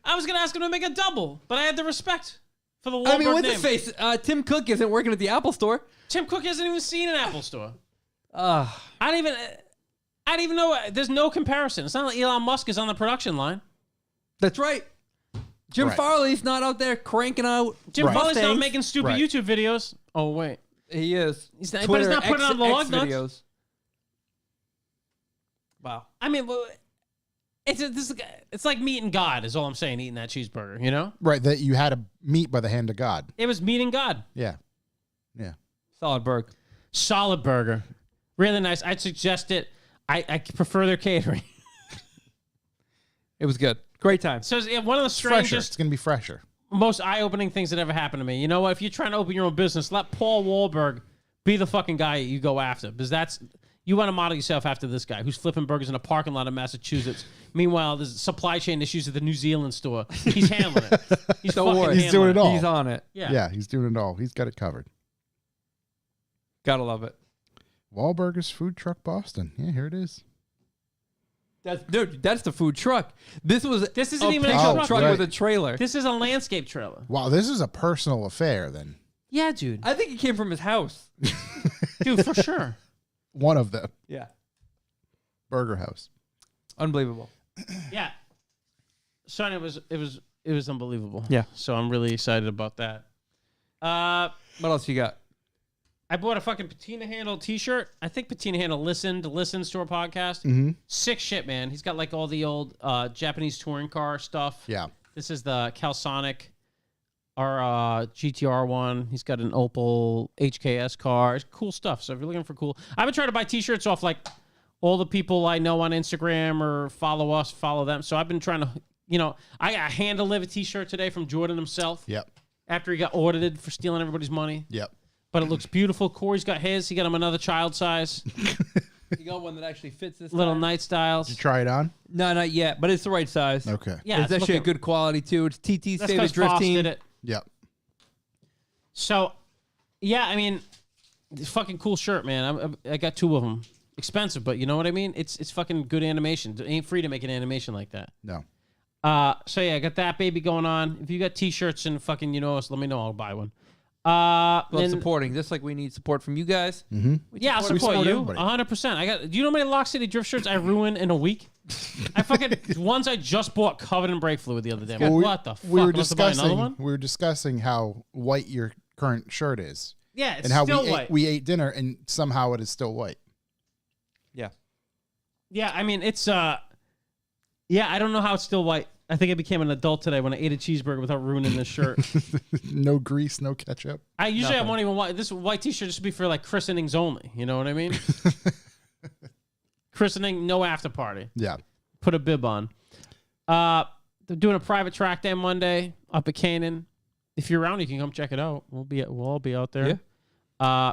I was going to ask him to make a double, but I had the respect for the Wahlberg I mean, what's name. his face? Tim Cook isn't working at the Apple Store. Tim Cook hasn't even seen an Apple Store. Uh, I don't even know. There's no comparison. It's not like Elon Musk is on the production line. that's right. Jim Right. Farley's not out there cranking out. Jim Right. Farley's not Mustangs. making stupid Right. YouTube videos. Oh, wait. He is. He's not- but he's not putting on the lug nuts. videos. Wow. I mean, it's like meeting God is all I'm saying, eating that cheeseburger, you know? Right, that you had to meet by the hand of God. It was meeting God. Yeah. Solid burger. Solid burger. Really nice. I'd suggest it. I prefer their catering. It was good. Great time. So yeah, one of the Fresher. strangest, It's going to be fresher. most eye-opening things that ever happened to me. You know what? If you're trying to open your own business, let Paul Wahlberg be the fucking guy you go after. Because you want to model yourself after this guy who's flipping burgers in a parking lot in Massachusetts. Meanwhile, there's supply chain issues at the New Zealand store. He's handling it. He's Don't fucking worry. He's doing handling it all. He's on it. Yeah. He's doing it all. He's got it covered. Gotta love it. Wahlburgers Food Truck Boston. Yeah, here it is. That's the food truck. This This isn't a even a pickup truck. truck Right. with a trailer. This is a landscape trailer. Wow, this is a personal affair then. Yeah, dude. I think it came from his house. Dude, for sure. One of them. Yeah. Burger House. Unbelievable. Yeah. So it was unbelievable. Yeah. So I'm really excited about that. What else you got? I bought a fucking Patina Handle t-shirt. I think Patina Handle listens to our podcast. Mm-hmm. Sick shit, man. He's got like all the old Japanese touring car stuff. Yeah. This is the Calsonic, our GTR one. He's got an Opel HKS car. It's cool stuff. So if you're looking for cool, I've been trying to buy t-shirts off like all the people I know on Instagram or follow us, follow them. So I've been trying to, I got a hand-delivered t-shirt today from Jordan himself. Yep. After he got audited for stealing everybody's money. Yep. But it looks beautiful. Corey's got his. He got him another child size. You got one that actually fits this Little time? night styles. Did you try it on? No, not yet, but it's the right size. Okay. Yeah, it's actually a looking- good quality too. It's TT That's State because Drift Foss Team. did it. Yep. So, yeah, I mean, it's fucking cool shirt, man. I got 2 of them. Expensive, but you know what I mean? It's fucking good animation. It ain't free to make an animation like that. No. So yeah, I got that baby going on. If you got t-shirts and fucking us, let me know. I'll buy one. Well, And- supporting, just like we need support from you guys. Mm-hmm. yeah, I'll We support support you everybody. 100%. Do you know how many Lock City Drift shirts I ruined in a week? I fucking ones I just bought covered in brake fluid the other day. I'm like, what the fuck? We were Must have bought another discussing. one? We were discussing how white your current shirt is, Yeah, it's and how still white. we ate dinner, and somehow it is still white. Yeah. Yeah, I mean it's I don't know how it's still white. I think I became an adult today when I ate a cheeseburger without ruining this shirt. No grease, no ketchup. I won't even white. This white t-shirt just be for like christenings only. You know what I mean? Christening, no after party. Yeah. put a bib on. They're doing a private track day Monday up at Canaan. If you're around, you can come check it out. We'll all be out there. Yeah.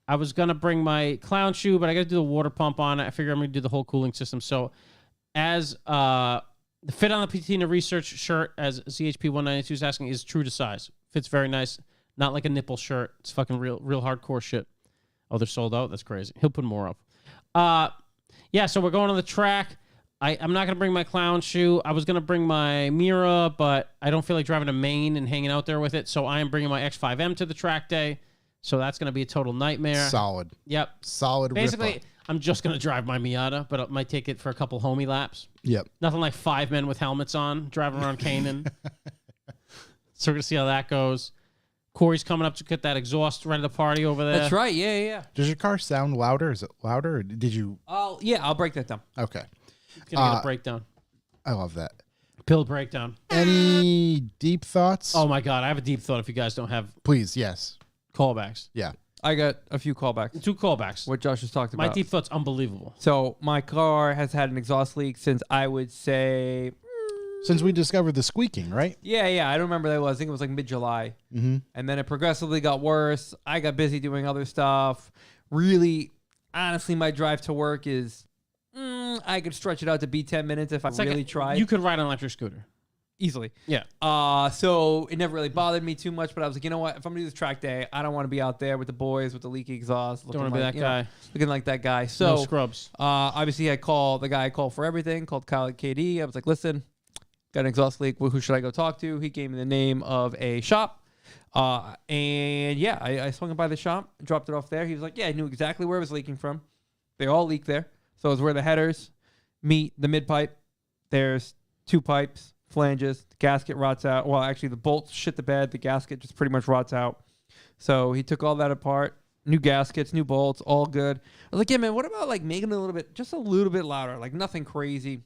I was gonna bring my clown shoe, but I got to do the water pump on it. I figure I'm gonna do the whole cooling system. So, as the fit on the Patina Research shirt, as ZHP 192 is asking, is true to size. Fits very nice. Not like a nipple shirt. It's fucking real hardcore shit. Oh, they're sold out. That's crazy. He'll put more up. Yeah. So we're going on the track. I'm not going to bring my clown shoe. I was going to bring my Mira, but I don't feel like driving to Maine and hanging out there with it. So I am bringing my X5M to the track day. So that's going to be a total nightmare. Solid. Yep. Solid. Basically, rip-up. I'm just going to drive my Miata, but I might take it for a couple homie laps. Yep. Nothing like 5 men with helmets on driving around Canaan. So we're going to see how that goes. Corey's coming up to get that exhaust ready to party over there. That's right. Yeah. Does your car sound louder? Is it louder? Or did you? I'll break that down. Okay. Gonna get a breakdown. I love that. Pill breakdown. Any deep thoughts? Oh my God, I have a deep thought. If you guys don't have Please, yes. callbacks, Yeah. I got a few callbacks. 2 callbacks. What Josh just talked about. My deep thought's unbelievable. So my car has had an exhaust leak since I would say. Since we discovered the squeaking, right? Yeah. I don't remember that was. I think it was like mid-July. Mm-hmm. And then it progressively got worse. I got busy doing other stuff. Really, honestly, my drive to work is, I could stretch it out to be 10 minutes if I really tried. You could ride an electric scooter. Easily. Yeah. So it never really bothered me too much, but I was like, you know what? If I'm going to do this track day, I don't want to be out there with the boys with the leaky exhaust. Don't want to be that guy. Looking like that guy. So, no scrubs. Obviously, I called the guy I called for everything, called Kyle at KD. I was like, listen, got an exhaust leak. Who should I go talk to? He gave me the name of a shop. And yeah, I swung by the shop, dropped it off there. He was like, yeah, I knew exactly where it was leaking from. They all leak there. So it was where the headers meet the mid pipe. There's 2 pipes, flanges, the gasket rots out. Well, actually, the bolts shit the bed. The gasket just pretty much rots out. So he took all that apart. New gaskets, new bolts, all good. I was like, yeah, man, what about like making it just a little bit louder? Like nothing crazy.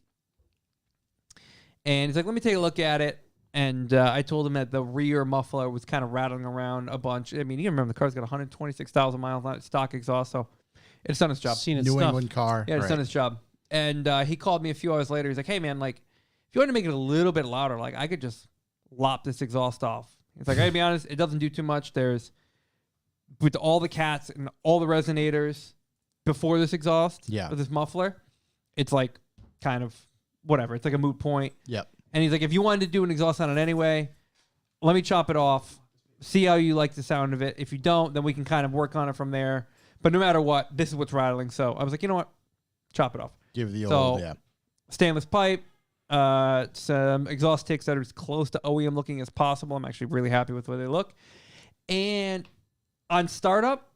And he's like, let me take a look at it. And I told him that the rear muffler was kind of rattling around a bunch. I mean, you remember the car's got 126,000 miles on it, stock exhaust, so it's done its job. Seen its New stuff. England car. Yeah, it's done its job. And he called me a few hours later. He's like, hey, man, like, if you want to make it a little bit louder, like, I could just lop this exhaust off. He's like, I gotta be honest, it doesn't do too much. There's, with all the cats and all the resonators before this exhaust, with this muffler, it's like kind of whatever. It's like a moot point. Yep. And he's like, if you wanted to do an exhaust on it anyway, let me chop it off, see how you like the sound of it. If you don't, then we can kind of work on it from there. But no matter what, this is what's rattling. So I was like, you know what? Chop it off. Give the old, Stainless pipe, some exhaust ticks that are as close to OEM looking as possible. I'm actually really happy with the way they look. And on startup,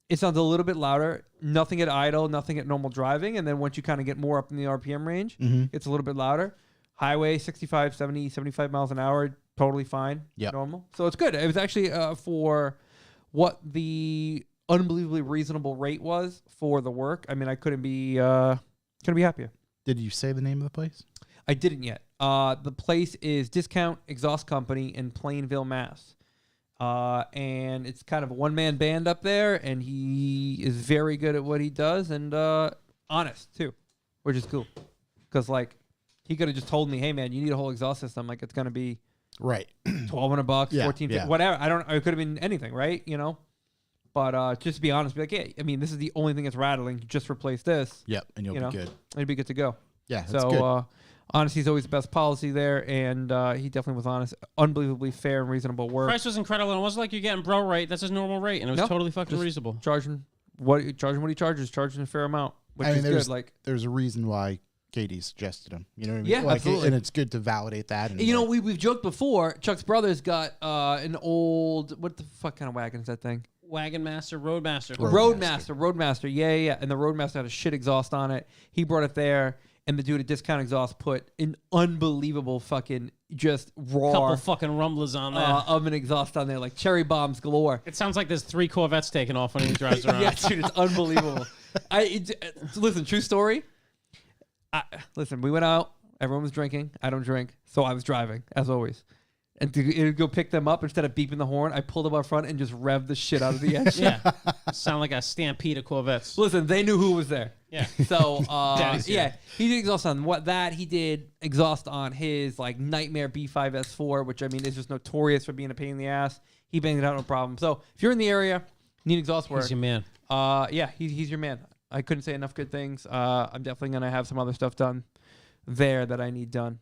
it sounds a little bit louder. Nothing at idle, nothing at normal driving. And then once you kind of get more up in the RPM range, it's a little bit louder. Highway, 65, 70, 75 miles an hour, totally fine, normal. So it's good. It was actually for what the unbelievably reasonable rate was for the work. I mean, I couldn't be happier. Did you say the name of the place? I didn't yet. The place is Discount Exhaust Company in Plainville, Mass. And it's kind of a one-man band up there, and he is very good at what he does and honest, too, which is cool. Because, like, he could have just told me, hey, man, you need a whole exhaust system. Like, it's going to be $1,200, $1,450, whatever. It could have been anything, right? You know? But just to be honest, be like, yeah, I mean, this is the only thing that's rattling. Just replace this. Yep, and you'll be good. It'd be good to go. Yeah, that's good. Honesty is always the best policy there, and he definitely was honest. Unbelievably fair and reasonable work. Price was incredible, and it wasn't like you're getting bro rate. That's his normal rate, and it was totally fucking reasonable. Charging what he charges, charging a fair amount, which is good. Like, there's a reason why Katie suggested him. You know what I mean? Yeah, absolutely. And it's good to validate that. And you know, we've joked before. Chuck's brother's got an old, what the fuck kind of wagon is that thing? Wagon Master, Roadmaster. Roadmaster. Yeah. And the Roadmaster had a shit exhaust on it. He brought it there, and the dude at Discount Exhaust put an unbelievable fucking just raw couple fucking rumblers on there of an exhaust on there, like cherry bombs galore. It sounds like there's 3 Corvettes taking off when he drives around. Yeah, dude, it's unbelievable. Listen, true story. Listen, we went out. Everyone was drinking. I don't drink, so I was driving as always. and to go pick them up, instead of beeping the horn, I pulled them up front and just revved the shit out of the engine. Yeah. Sound like a stampede of Corvettes. Listen, they knew who was there. Yeah. So, yeah, he did exhaust on he did exhaust on his like Nightmare B5 S4, which I mean is just notorious for being a pain in the ass. He banged it out, no problem. So if you're in the area, need exhaust work. He's your man. Yeah, he's your man. I couldn't say enough good things. I'm definitely gonna have some other stuff done there that I need done.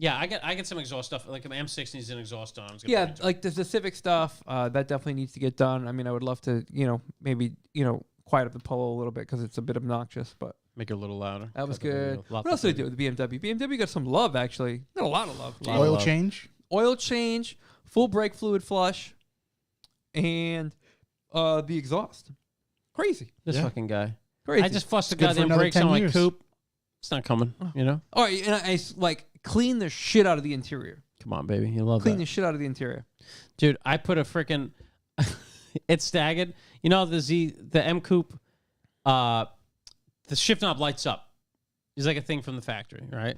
Yeah, I get some exhaust stuff. Like an M6 needs an exhaust on. Yeah, like the Civic stuff, that definitely needs to get done. I mean, I would love to, maybe, quiet up the Polo a little bit because it's a bit obnoxious, but make it a little louder. that was good. What else did I do with the BMW? BMW got some love, actually. Got a lot of love. Oil change? Oil change, full brake fluid flush, and the exhaust. Crazy. This fucking guy. Crazy. I just flushed the goddamn brakes on my coupe. It's not coming, Oh, and I clean the shit out of the interior. Come on, baby. You love Clean that. the shit out of the interior. Dude, I put a freaking... it's staggered. You know, the M Coupe, the shift knob lights up. It's like a thing from the factory, right?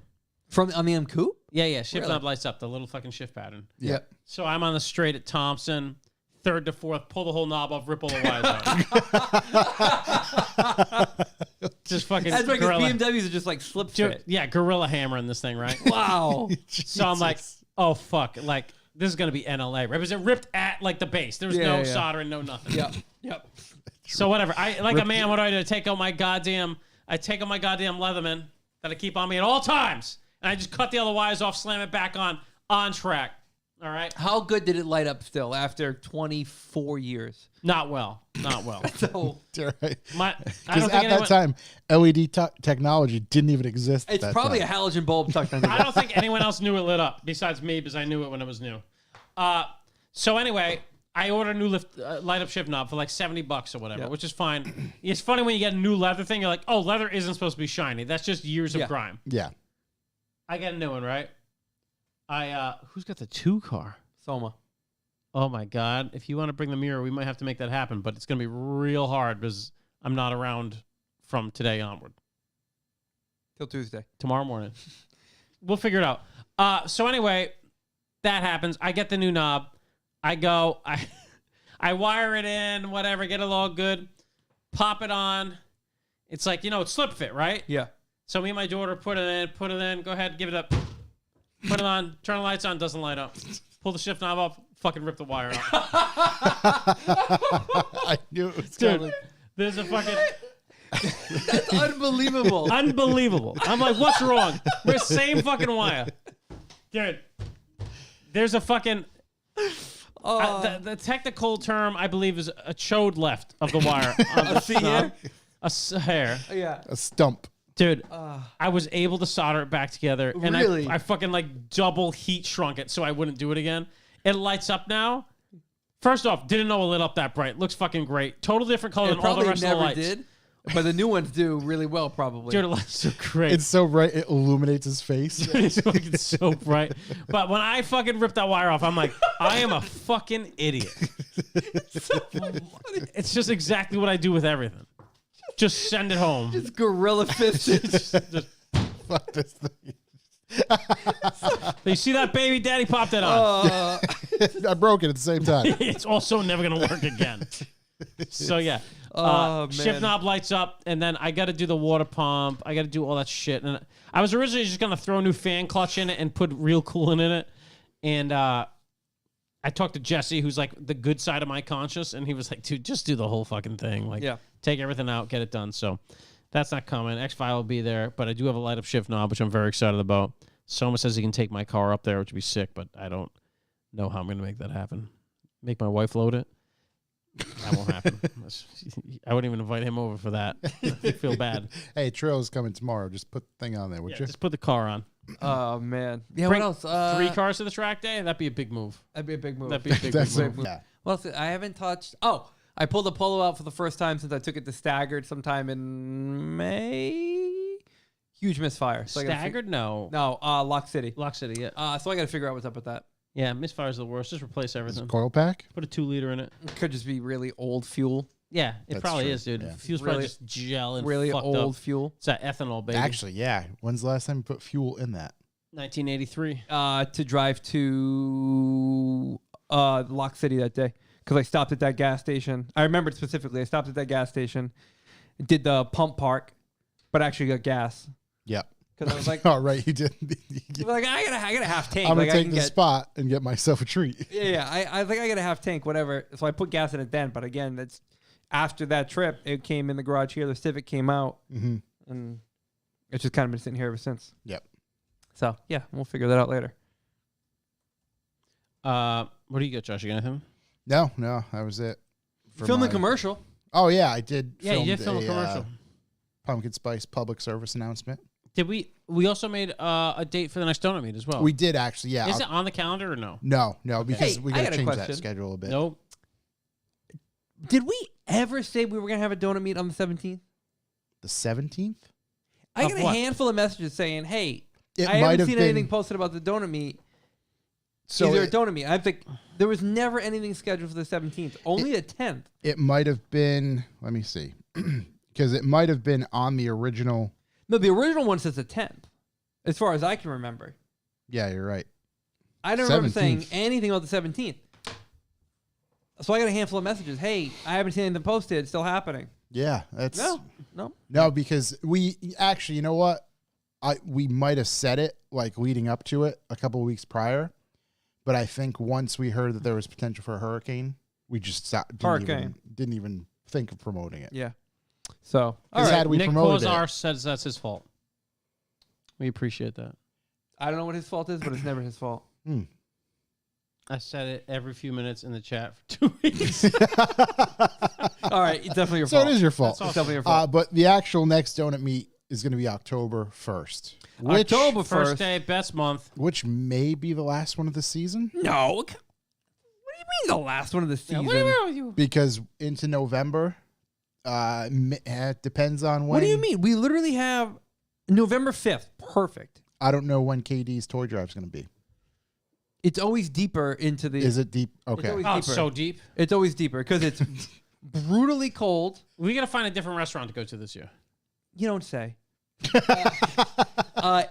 On the M Coupe? Yeah. Shift knob lights up. The little fucking shift pattern. Yeah. So I'm on the straight at Thompson, 3rd to 4th, pull the whole knob off, rip all the wires out. Just fucking That's right, because gorilla. BMWs are just like slip fit. Yeah, gorilla hammering this thing, right? Wow. So I'm like, oh, fuck. Like, this is going to be NLA, right? Because it ripped at, like, the base. There's no soldering, no nothing. Yep. So whatever. What do I do? I take out my goddamn Leatherman that I keep on me at all times. And I just cut the other wires off, slam it back on track. All right. How good did it light up still after 24 years? Not well. So Right. Because at that time, LED technology didn't even exist. it's probably a halogen bulb tucked under. I don't think anyone else knew it lit up besides me, because I knew it when it was new. So anyway, I ordered a new light up shift knob for like $70 or whatever, which is fine. It's funny when you get a new leather thing, you're like, oh, leather isn't supposed to be shiny. That's just years of grime. Yeah. I get a new one, right? Who's got the 2 car? Soma. Oh my God. If you want to bring the mirror, we might have to make that happen, but it's going to be real hard because I'm not around from today onward. Till Tuesday. Tomorrow morning. We'll figure it out. So anyway, that happens. I get the new knob. I go, I wire it in, whatever, get it all good, pop it on. It's like, it's slip fit, right? Yeah. So me and my daughter put it in, go ahead, give it up. Put it on, turn the lights on, doesn't light up. Pull the shift knob off, fucking rip the wire out. I knew it was Dude, there's a fucking... That's unbelievable. Unbelievable. I'm like, what's wrong? We're same fucking wire. Dude, there's a fucking... the technical term, I believe, is a chode left of the wire. On the a hair. Yeah. a stump. Dude, I was able to solder it back together. And really? I fucking like double heat shrunk it so I wouldn't do it again. It lights up now. First off, didn't know it lit up that bright. Looks fucking great. Total different color than all the rest of the lights. Did, but the new ones do really well, probably. Dude, it lights so great. It's so bright, it illuminates his face. It's fucking so bright. But when I fucking ripped that wire off, I'm like, I am a fucking idiot. It's just exactly what I do with everything. Just send it home. Just gorilla fisted. just Fuck this thing. you see that, baby? Daddy popped it on. I broke it at the same time. It's also never going to work again. So, yeah. Man. Shift knob lights up, and then I got to do the water pump. I got to do all that shit. And I was originally just going to throw a new fan clutch in it and put real coolant in it. And I talked to Jesse, who's like the good side of my conscience, and he was like, dude, just do the whole fucking thing. Like, take everything out, get it done. So that's not coming. X-File will be there, but I do have a light-up shift knob, which I'm very excited about. Soma says he can take my car up there, which would be sick, but I don't know how I'm going to make that happen. Make my wife load it? That won't happen. I wouldn't even invite him over for that. I feel bad. Hey, Trail's coming tomorrow. Just put the thing on there, would you? Just put the car on. Oh, man. Yeah, Bring what else? 3 cars to the track day? That'd be a big move. That'd be a big move. That'd be a big, That's big move. yeah. Well, I haven't touched... Oh, I pulled the Polo out for the first time since I took it to Staggered sometime in May. Huge misfire. So Staggered? No. No, Lock City. Lock City, yeah. So I got to figure out what's up with that. Yeah, misfire's the worst. Just replace everything. Coil pack? Put a 2-liter in it. It could just be really old fuel. Yeah, it That's probably true. is, dude. Yeah. Fuel's Really- probably just gel and Really fucked old up. fuel. It's that ethanol, baby. Actually, yeah. When's the last time you put fuel in that? 1983. To drive to Lock City that day because I stopped at that gas station. I remembered specifically. I stopped at that gas station, did the pump park, but actually got gas. Yep. Because I was like, "Oh right, you did." Like I got a half tank. I'm gonna like, take the spot and get myself a treat. Yeah. I think I got a half tank, whatever. So I put gas in it then. But again, that's after that trip. It came in the garage here. The Civic came out, and it's just kind of been sitting here ever since. Yep. So yeah, we'll figure that out later. What do you get, Josh? You got anything? No, that was it. Film a commercial. Oh yeah, I did. Yeah, you did film a commercial. Pumpkin Spice public service announcement. Did we? We also made a date for the next donut meet as well. We did actually. Yeah. Is it on the calendar or no? No, because we got to change that question. schedule a bit. Nope. Did we ever say we were gonna have a donut meet on the 17th? The 17th. I got a what? handful of messages saying, "Hey, It I might haven't have seen been- anything posted about the donut meet. So Is there a donut meet?" I think there was never anything scheduled for the 17th. Only the 10th. It might have been. Let me see, because it might have been on the original. No, the original one says the 10th, as far as I can remember. Yeah, you're right. I don't remember saying 17th. anything about the 17th. So I got a handful of messages. Hey, I haven't seen anything posted. It's still happening. Yeah, that's No. because we actually, you know what? We might have said it like leading up to it a couple of weeks prior, but I think once we heard that there was potential for a hurricane, we just stopped, didn't even think of promoting it. Yeah. So, all Because right. had we Nick promoted Kozar it, says that's his fault. We appreciate that. I don't know what his fault is, but it's never his fault. I said it every few minutes in the chat for 2 weeks. All right. It's definitely your so fault. it is your fault. It's definitely your fault. But the actual next donut meet is going to be October 1st, which, October 1st. First day, best month. which may be the last one of the season. No. What do you mean the last one of the season? What do you mean with you? Because into November, it depends on when. What do you mean? We literally have November 5th. Perfect. I don't know when KD's toy drive is going to be. It's always deeper into the. Is it deep? Okay. always- Oh, it's Deeper. so deep. It's always deeper because it's brutally cold. We got to find a different restaurant to go to this year. You don't say.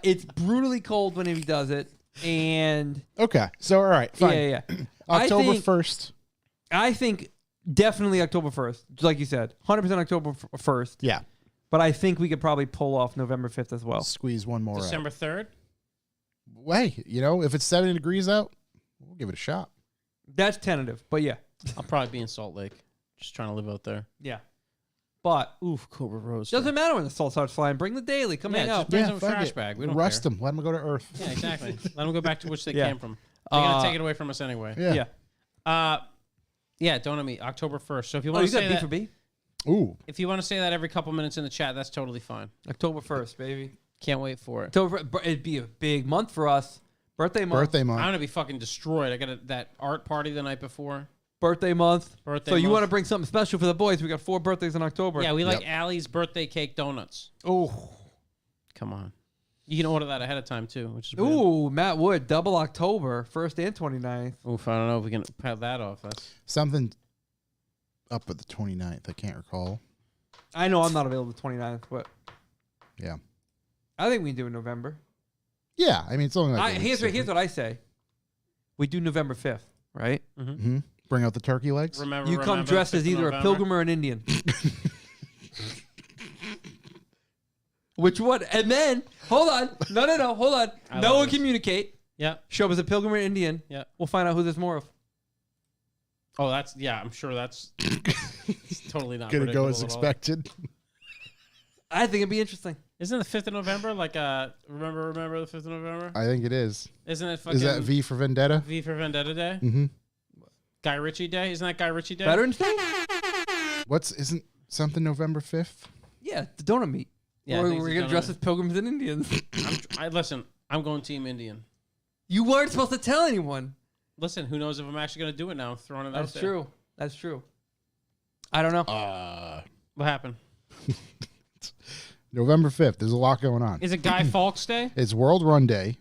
It's brutally cold when he does it, and Okay. So all right. Fine. yeah. October 1st. I think definitely October 1st, like you said, 100% October 1st. Yeah. But I think we could probably pull off November 5th as well. Squeeze one more December 3rd. out. Hey, if it's 70 degrees out, we'll give it a shot. That's tentative, but yeah, I'll probably be in Salt Lake. Just trying to live out there. yeah. But Oof, Cobra Rose. doesn't matter when the salt starts flying. Bring the daily. Come hang out. just bring Yeah, them a fuck trash it. bag. We don't Rust care. them. Let them go to Earth. Yeah, exactly. Let them go back to which they Yeah. came from. They're going to take it away from us anyway. Yeah. Yeah. Yeah, donut meet, October 1st. So if you Oh, want you to got say B that, for B? Ooh. if you want to say that every couple minutes in the chat, that's totally fine. October 1st, baby. Can't wait for it. It'd be a big month for us. Birthday month. Birthday month. I'm going to be fucking destroyed. I got that art party the night before. Birthday month. Birthday So you month. want to bring something special for the boys? We got 4 birthdays in October. Yeah, we like Yep. Allie's birthday cake donuts. Oh. Come on. You can order that ahead of time, too, which is weird. Ooh, Matt Wood, double October, 1st and 29th. Oof, I don't know if we can pad that off. That's Something up at the 29th. I can't recall. I know I'm not available the 29th, but Yeah. I think we can do it in November. Yeah. I mean, it's only like a week's Here's what I say. We do November 5th, right? Mm-hmm. Bring out the turkey legs. remember. You come dressed as either a pilgrim or an Indian. Which one? And then, hold on. No, hold on. I No love one this. communicate. Yeah. Show up as a pilgrim or Indian. Yeah. We'll find out who there's more of. Oh, I'm sure that's totally not Gonna go as predictable at all. expected. I think it'd be interesting. Isn't the 5th of November like remember the 5th of November? I think it is. Isn't it fucking Is that V for Vendetta? V for Vendetta Day? Mm-hmm. Guy Ritchie Day? Isn't that Guy Ritchie Day? Veterans Day? Isn't something November 5th? Yeah, the donut meet. Yeah, I Or think we're it's going to donut dress meet. as pilgrims and Indians. Listen, I'm going Team Indian. You weren't supposed to tell anyone. Listen, who knows if I'm actually going to do it now? I'm throwing it out That's there. true. That's true. I don't know. What happened? November 5th. There's a lot going on. Is it Guy Fawkes Day? It's World Run Day,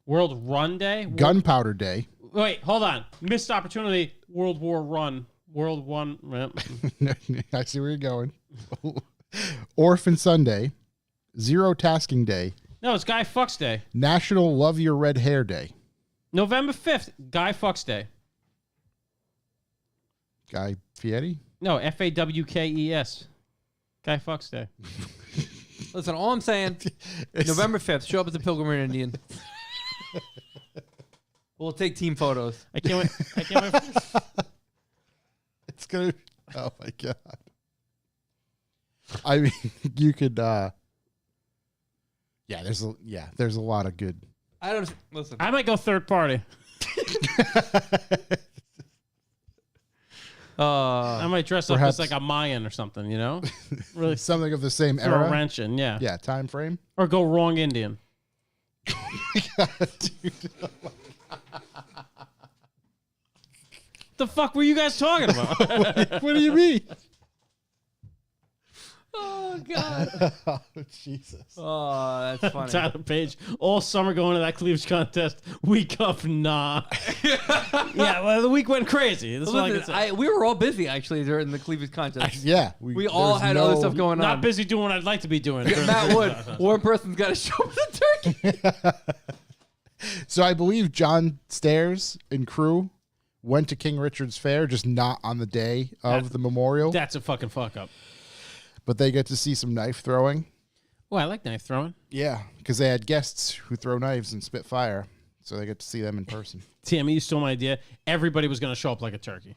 World Run Day? Gunpowder Day. Wait, hold on. Missed opportunity. World War Run. World One. I see where you're going. Orphan Sunday, Zero Tasking Day, No, it's Guy Fucks Day. National Love Your Red Hair Day. November 5th, Guy Fucks Day. Guy Fieri? No, Fawkes. Guy Fucks Day. Listen, all I'm saying, November 5th, show up as a Pilgrim and Indian. We'll take team photos. I can't wait. It's going to... Oh, my God. I mean, you could... there's a lot of good... I don't... Listen. I might go third party. I might dress up as like a Mayan or something, you know? Really, something of the same throw era. A wrench in, yeah. Yeah, time frame. Or go wrong Indian. Dude. The fuck were you guys talking about? What do you mean? Oh, God. Oh, Jesus. Oh, that's funny. Tyler Page, all summer going to that cleavage contest. Week up, nah. Yeah, well, the week went crazy. That's all I can say. We were all busy, actually, during the cleavage contest. Yeah. We all had other stuff going on. Not busy doing what I'd like to be doing. Matt Wood, one person's got to show up the turkey. So I believe John Stairs and crew went to King Richard's Fair, just not on the day of the memorial. That's a fucking fuck up. But they get to see some knife throwing. Well, I like knife throwing. Yeah, because they had guests who throw knives and spit fire, so they get to see them in person. Tammy, you stole my idea. Everybody was going to show up like a turkey.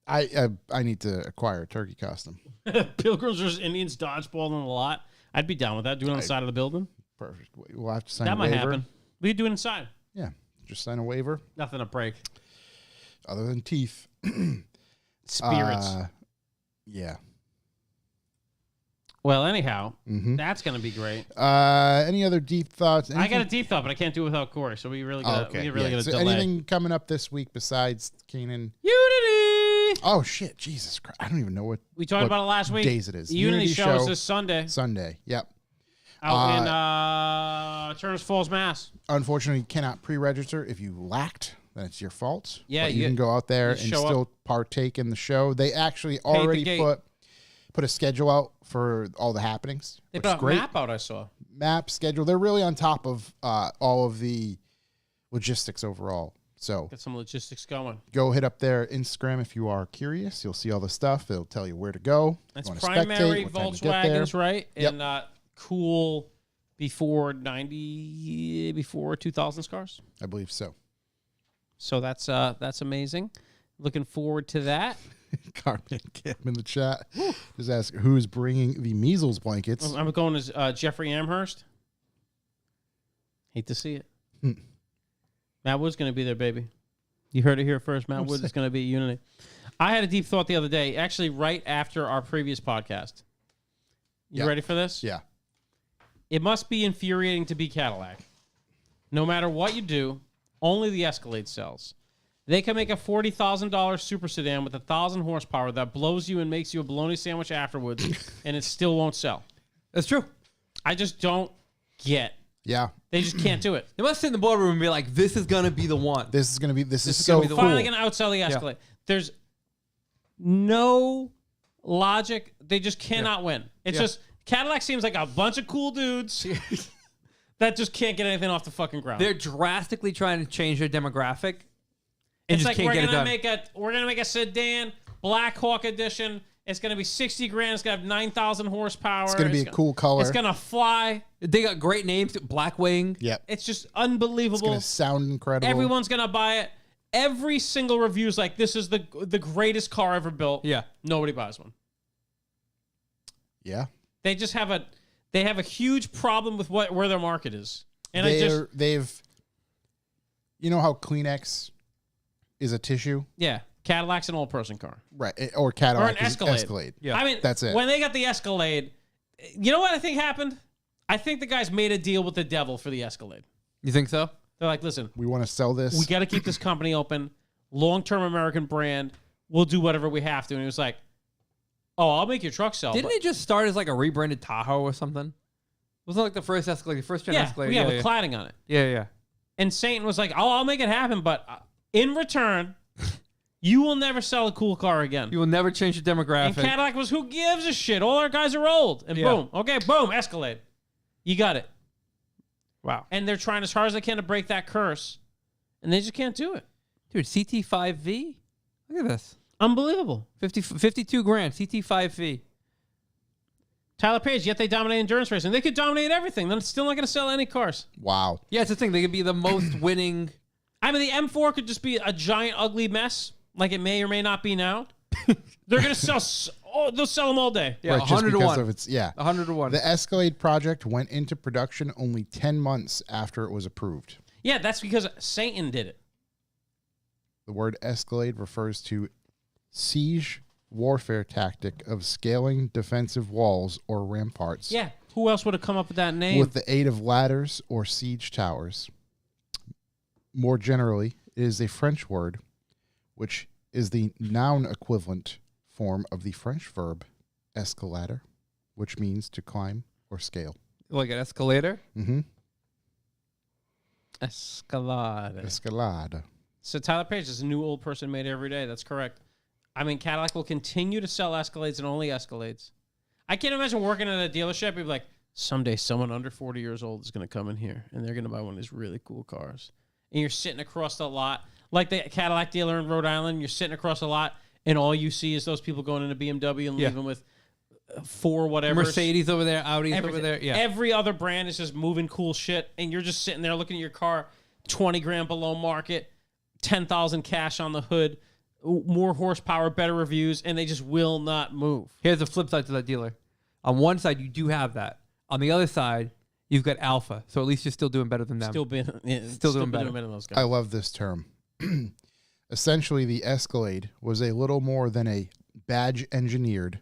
I need to acquire a turkey costume. Pilgrims versus Indians dodgeball in a lot. I'd be down with that. Do it on the side of the building. Perfect. We'll have to sign that a might waiver. happen. We could do it inside. Yeah, just sign a waiver. Nothing to break. Other than teeth. Spirits. Yeah. Well, anyhow, that's going to be great. Any other deep thoughts? Anything? I got a deep thought, but I can't do it without Corey, so we really got to So delay. anything coming up this week besides Keenan? Unity! Oh, shit. Jesus Christ. I don't even know what We talked about it last week. days it is. Unity show is this Sunday. Sunday. Yep. Out in Turner's Falls, Mass. Unfortunately, you cannot pre-register. If you lacked, then it's your fault. Yeah, but you can go out there and still partake in the show. They actually already put a schedule out for all the happenings. They put a map out, I saw. Map, schedule. They're really on top of all of the logistics overall. So Get some logistics going. go hit up their Instagram if you are curious. You'll see all the stuff. It'll tell you where to go. It's primary Volkswagens, right? Yep. And cool before 2000 cars. I believe so. So that's amazing. Looking forward to that. Carmen Cam in the chat. Just ask who's bringing the measles blankets. I'm going as Jeffrey Amherst. Hate to see it. Matt Wood's going to be there, baby. You heard it here first. Matt Wood is going to be at Unity. I had a deep thought the other day, actually right after our previous podcast. You ready for this? Yeah. It must be infuriating to be Cadillac. No matter what you do, only the Escalade sells. They can make a $40,000 super sedan with 1,000 horsepower that blows you and makes you a bologna sandwich afterwards, and it still won't sell. That's true. I just don't get. Yeah. They just can't do it. They must sit in the boardroom and be like, "This is gonna be the one. This is so gonna be the cool. Finally going to outsell the Escalade. Yeah. There's no logic. They just cannot win. It's just Cadillac seems like a bunch of cool dudes that just can't get anything off the fucking ground. They're drastically trying to change their demographic. It's like we're gonna make a sedan, Black Hawk edition. It's gonna be $60,000. It's gonna have 9,000 horsepower. It's gonna be a cool color. It's gonna fly. They got great names. Blackwing. Yep. It's just unbelievable. It's gonna sound incredible. Everyone's gonna buy it. Every single review is like, "This is the greatest car ever built." Yeah. Nobody buys one. Yeah. They just have a huge problem with where their market is. And they've you know how Kleenex is a tissue? Yeah. Cadillac's an old person car. Right. Or Cadillac or an Escalade. Yeah. I mean, that's it. When they got the Escalade, you know what I think happened? I think the guys made a deal with the devil for the Escalade. You think so? They're like, listen, we want to sell this. we got to keep this company open. Long-term American brand. We'll do whatever we have to. And he was like, oh, I'll make your truck sell. Didn't it just start as like a rebranded Tahoe or something? Wasn't it like the first Escalade, the first gen Escalade? Yeah, with cladding on it. Yeah. And Satan was like, oh, I'll make it happen, but in return, you will never sell a cool car again. You will never change the demographic. And Cadillac was, who gives a shit? All our guys are old. And boom. Okay, boom, Escalade. You got it. Wow. And they're trying as hard as they can to break that curse, and they just can't do it. Dude, CT5V? Look at this. Unbelievable. 52 grand, CT5V. Tyler Page, yet they dominate endurance racing. They could dominate everything. They're still not going to sell any cars. Wow. Yeah, it's the thing. They could be the most winning. I mean, the M4 could just be a giant, ugly mess, like it may or may not be now. They're going to sell. They'll sell them all day. Yeah, right, 100 to 1. 100 to 1. The Escalade project went into production only 10 months after it was approved. Yeah, that's because Satan did it. The word Escalade refers to siege warfare tactic of scaling defensive walls or ramparts. Yeah. Who else would have come up with that name? With the aid of ladders or siege towers. More generally, it is a French word, which is the noun equivalent form of the French verb escalader, which means to climb or scale. Like an escalator? Mm-hmm. Escalade. Escalade. So Tyler Page is a new old person made every day. That's correct. I mean, Cadillac will continue to sell Escalades and only Escalades. I can't imagine working at a dealership. You'd be like, someday someone under 40 years old is going to come in here and they're going to buy one of these really cool cars. And you're sitting across the lot, like the Cadillac dealer in Rhode Island. You're sitting across the lot and all you see is those people going into BMW and leaving with 4 whatever. Mercedes over there, Audis over there. Yeah. Every other brand is just moving cool shit. And you're just sitting there looking at your car, 20 grand below market, 10,000 cash on the hood. More horsepower, better reviews, and they just will not move. Here's the flip side to that dealer. On one side, you do have that. On the other side, you've got Alpha. So at least you're still doing better than them. Still doing better than those guys. I love this term. Essentially, the Escalade was a little more than a badge-engineered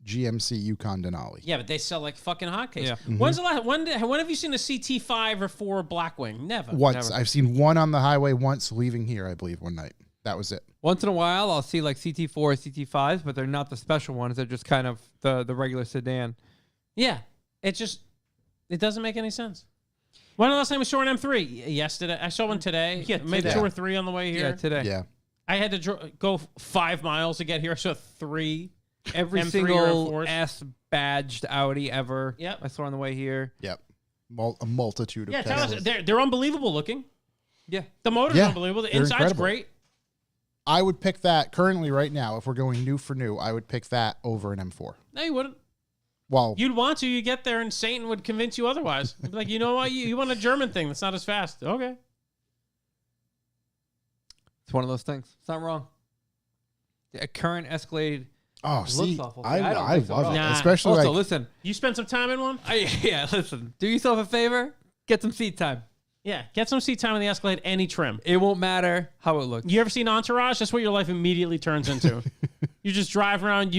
GMC Yukon Denali. Yeah, but they sell like fucking hotcakes. Yeah. Mm-hmm. When's the last? When have you seen a CT5 or 4 Blackwing? Never. Once. Never. I've seen one on the highway once leaving here, I believe, one night. That was it. Once in a while, I'll see like CT4 or CT5s, but they're not the special ones. They're just kind of the regular sedan. Yeah. It doesn't make any sense. When the last time we saw an M3? Yesterday. I saw one today. Yeah, maybe 2 or 3 on the way here. Yeah, today. Yeah. I had to go 5 miles to get here. I saw 3. Every M3 single S-badged Audi ever. Yep. I saw on the way here. Yep. A multitude of Teslas. They're unbelievable looking. Yeah. The motor's unbelievable. The inside's incredible. great. I would pick that currently right now. If we're going new for new, I would pick that over an M4. No, you wouldn't. Well, You'd want to. You get there and Satan would convince you otherwise. You'd be like, you know what? You want a German thing that's not as fast. Okay. It's one of those things. It's not wrong. A current Escalade looks awful. I don't love it. Nah. Especially Also, like, listen. You spend some time in one? Listen. Do yourself a favor. Get some seat time. Yeah. Get some seat time in the Escalade, any trim. It won't matter how it looks. You ever seen Entourage? That's what your life immediately turns into. You just drive around,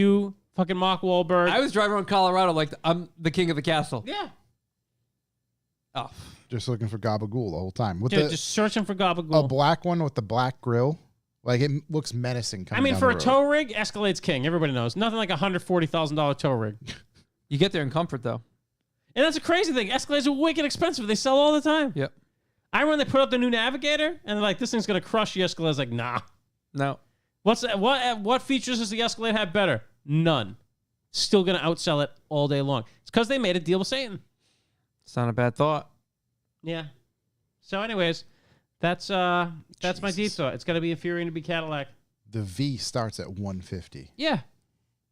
fucking Mark Wahlberg. I was driving around Colorado like I'm the king of the castle. Yeah. Oh. just looking for gabagool the whole time. With Dude, just searching for gabagool. a black one with the black grill. Like, it looks menacing. I mean, down for the a road. tow rig, Escalade's king. Everybody knows. Nothing like a $140,000 tow rig. You get there in comfort, though. And that's a crazy thing. Escalades are wicked expensive. They sell all the time. Yep. I remember when they put out the new Navigator, and they're like, this thing's going to crush the Escalade's like, nah. No. What features does the Escalade have better? None. Still going to outsell it all day long. It's because they made a deal with Satan. It's not a bad thought. Yeah. So anyways, that's my deep thought. It's going to be infuriating to be Cadillac. The V starts at 150. Yeah.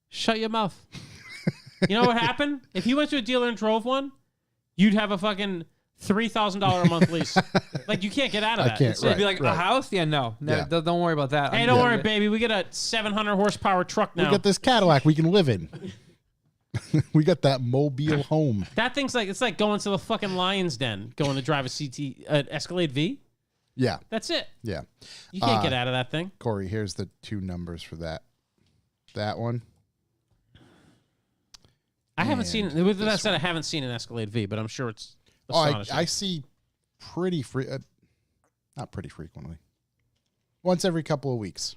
Shut your mouth. You know what happened? If you went to a dealer and drove one, you'd have a fucking $3,000 a month lease. Like, you can't get out of that. can't, It'd be like a house? Yeah, no. Yeah. Don't worry about that. Hey, don't worry, baby. We get a 700 horsepower truck now. We got this Cadillac we can live in. We got that mobile home. That thing's like, it's like going to the fucking Lion's Den, going to drive a Escalade V. Yeah. That's it. Yeah. You can't get out of that thing. Corey, here's the 2 numbers for that. That one. I haven't seen, with that said, I haven't seen an Escalade V, but I'm sure it's astonishing. I see not pretty frequently. Once every couple of weeks.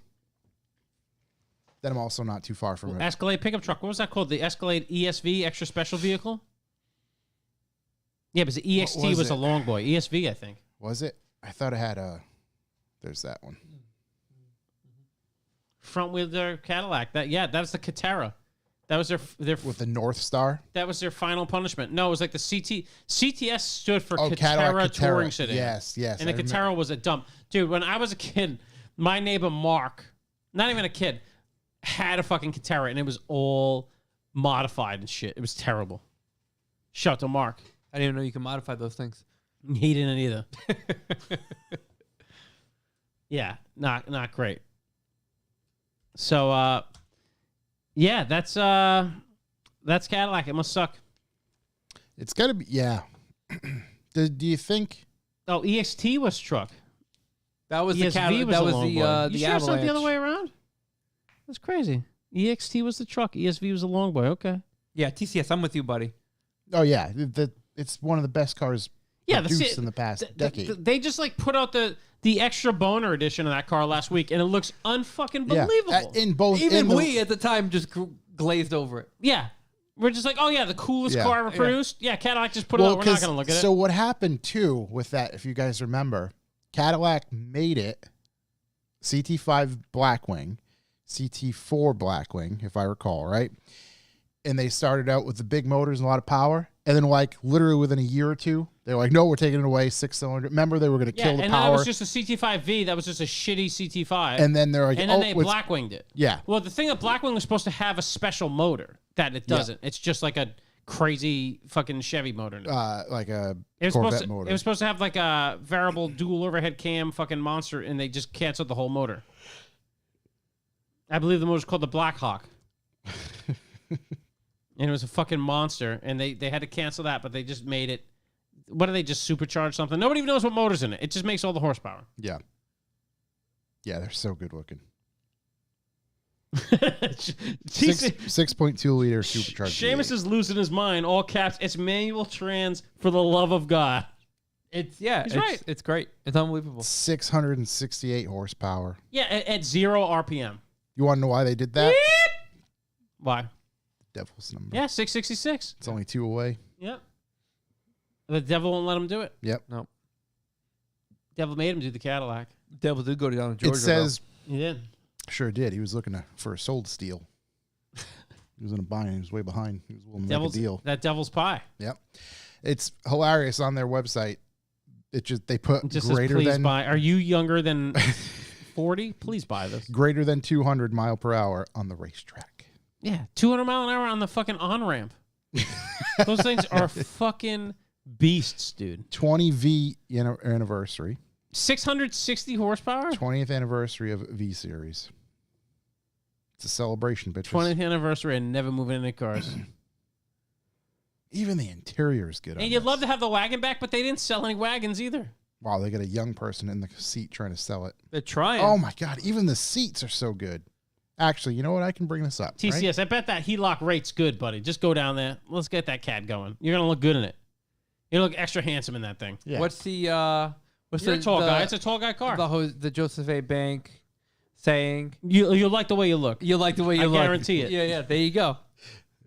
Then I'm also not too far from it. Escalade pickup truck. What was that called? The Escalade ESV, extra special vehicle? Yeah, but the EXT was a long boy. ESV, I think. Was it? I thought it had there's that one. Front wheel drive Cadillac. That's the Catera. That was their with the North Star. That was their final punishment. No, it was like the CTS stood for Cadillac touring sedan. Yes. And the Catera was a dump. Dude, when I was a kid, my neighbor Mark, not even a kid, had a fucking Catera, and it was all modified and shit. It was terrible. Shout out to Mark. I didn't even know you could modify those things. He didn't either. Yeah, not great. So, yeah, that's Cadillac. It must suck. It's got to be, yeah. Do you think? Oh, EXT was truck. That was the Cadillac. That was the Avalanche. You sure it's not the other way around? That's crazy. EXT was the truck. ESV was the long boy. Okay. Yeah, TCS. I'm with you, buddy. Oh yeah, it's one of the best cars produced in the past decade. They just like put out the extra boner edition of that car last week, and it looks unfucking believable. In both, even we at the time just glazed over it. Yeah, we're just like, oh yeah, the coolest car ever produced. Yeah, Cadillac just put it out. We're not gonna look at it. So what happened too with that? If you guys remember, Cadillac made it CT5 Blackwing, CT4 Blackwing, if I recall right. And they started out with the big motors and a lot of power. And then, like, literally within a year or two, they were like, no, we're taking it away, 6-cylinder. Remember, they were going to kill the and power. And that was just a CT5V. That was just a shitty CT5. And then they're like, and then they Blackwinged it. Yeah. Well, the thing that Blackwing was supposed to have a special motor that it doesn't. Yeah. It's just like a crazy fucking Chevy motor. Like a Corvette motor. It was supposed to have like a variable dual overhead cam fucking monster, and they just canceled the whole motor. I believe the motor's called the Blackhawk. And it was a fucking monster, and they had to cancel that, but they just made it. What do they just supercharge something? Nobody even knows what motor's in it. It just makes all the horsepower. Yeah. Yeah, they're so good looking. 6.2 liter supercharged. Seamus is losing his mind. All caps. It's manual trans for the love of God. He's right. It's great. It's unbelievable. 668 horsepower. Yeah, at 0 RPM. You want to know why they did that? Why? Devil's number. Yeah, 666. It's only 2 away. Yep. The devil won't let him do it. Yep. No. Devil made him do the Cadillac. Devil did go down to Georgia. It says he did. Sure did. He was looking for a soul to steal. He was in a bind. He was way behind. He was willing to make a deal. That devil's pie. Yep. It's hilarious on their website. They put just greater says, than. Buy. Are you younger than 40? Please buy this. Greater than 200 mile per hour on the racetrack. Yeah, 200 mile an hour on the fucking on-ramp. Those things are fucking beasts, dude. 20V anniversary. 660 horsepower? 20th anniversary of V Series. It's a celebration, bitches. 20th anniversary and never moving any cars. Even the interior is good. And you'd love to have the wagon back, but they didn't sell any wagons either. Wow, they got a young person in the seat trying to sell it. They're trying. Oh, my God. Even the seats are so good. Actually, you know what? I can bring this up. TCS, right? I bet that HELOC rate's good, buddy. Just go down there. Let's get that CAD going. You're going to look good in it. You look extra handsome in that thing. Yeah. What's the... You're a tall guy. It's a tall guy car. The Joseph A. Bank saying... You like the way you look. You like the way you look. I guarantee it. Yeah. There you go.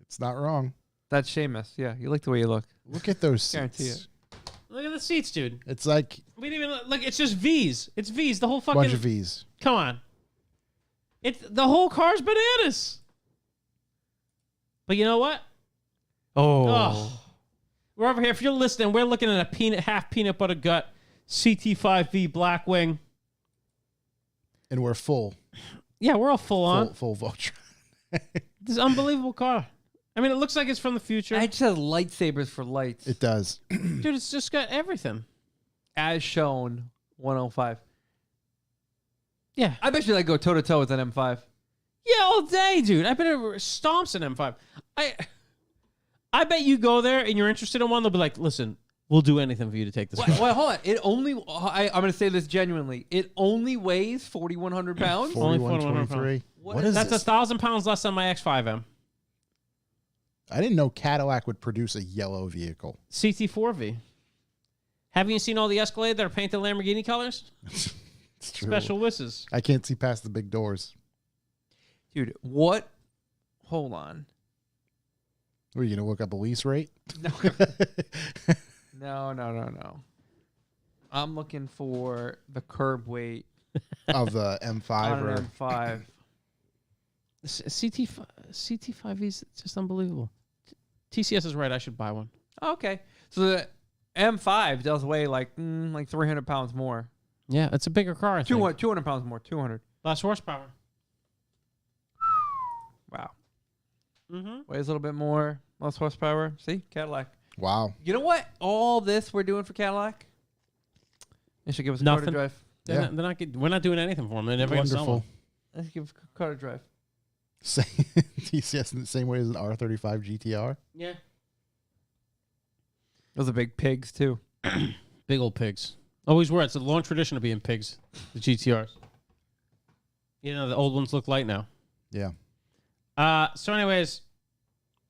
It's not wrong. That's Seamus. Yeah, you like the way you look. Look at those seats. Guarantee it. Look at the seats, dude. It's like... We didn't even... Like, it's just V's. It's V's. The whole fucking... Bunch of V's. Come on. The whole car's bananas. But you know what? Oh. We're over here. If you're listening, we're looking at a half peanut butter gut CT5V Blackwing. And we're full. Yeah, we're all full on. Full Voltron. This is an unbelievable car. I mean, it looks like it's from the future. It just has lightsabers for lights. It does. Dude, it's just got everything. As shown, 105. Yeah. I bet you I'd go toe-to-toe with an M5. Yeah, all day, dude. I bet it stomps an M5. I bet you go there and you're interested in one, they'll be like, listen, we'll do anything for you to take this car. Well, hold on. I'm going to say this genuinely. It only weighs 4,100 pounds? 4,123. What is That's this? 1,000 pounds less than my X5M. I didn't know Cadillac would produce a yellow vehicle. CT4V. Haven't you seen all the Escalade that are painted Lamborghini colors? It's true. Special wishes. I can't see past the big doors. Dude, what? Hold on. Are you going to look up a lease rate? No. I'm looking for the curb weight of the M5 on or an M5. CT5 is just unbelievable. TCS is right. I should buy one. Oh, okay. So the M5 does weigh like 300 pounds more. Yeah, it's a bigger car. I think. 200 pounds more. 200. Less horsepower. Wow. Mm-hmm. Weighs a little bit more. Less horsepower. See? Cadillac. Wow. You know what? All this we're doing for Cadillac? They should give us a car to drive. We're not doing anything for them. They're never going to sell Wonderful. them. Let's give a car to drive. TCS in the same way as an R35 GTR. Yeah. Those are big pigs, too. Big old pigs. Always were. It's a long tradition of being pigs, the GTRs. You know, the old ones look light now. Yeah. So anyways,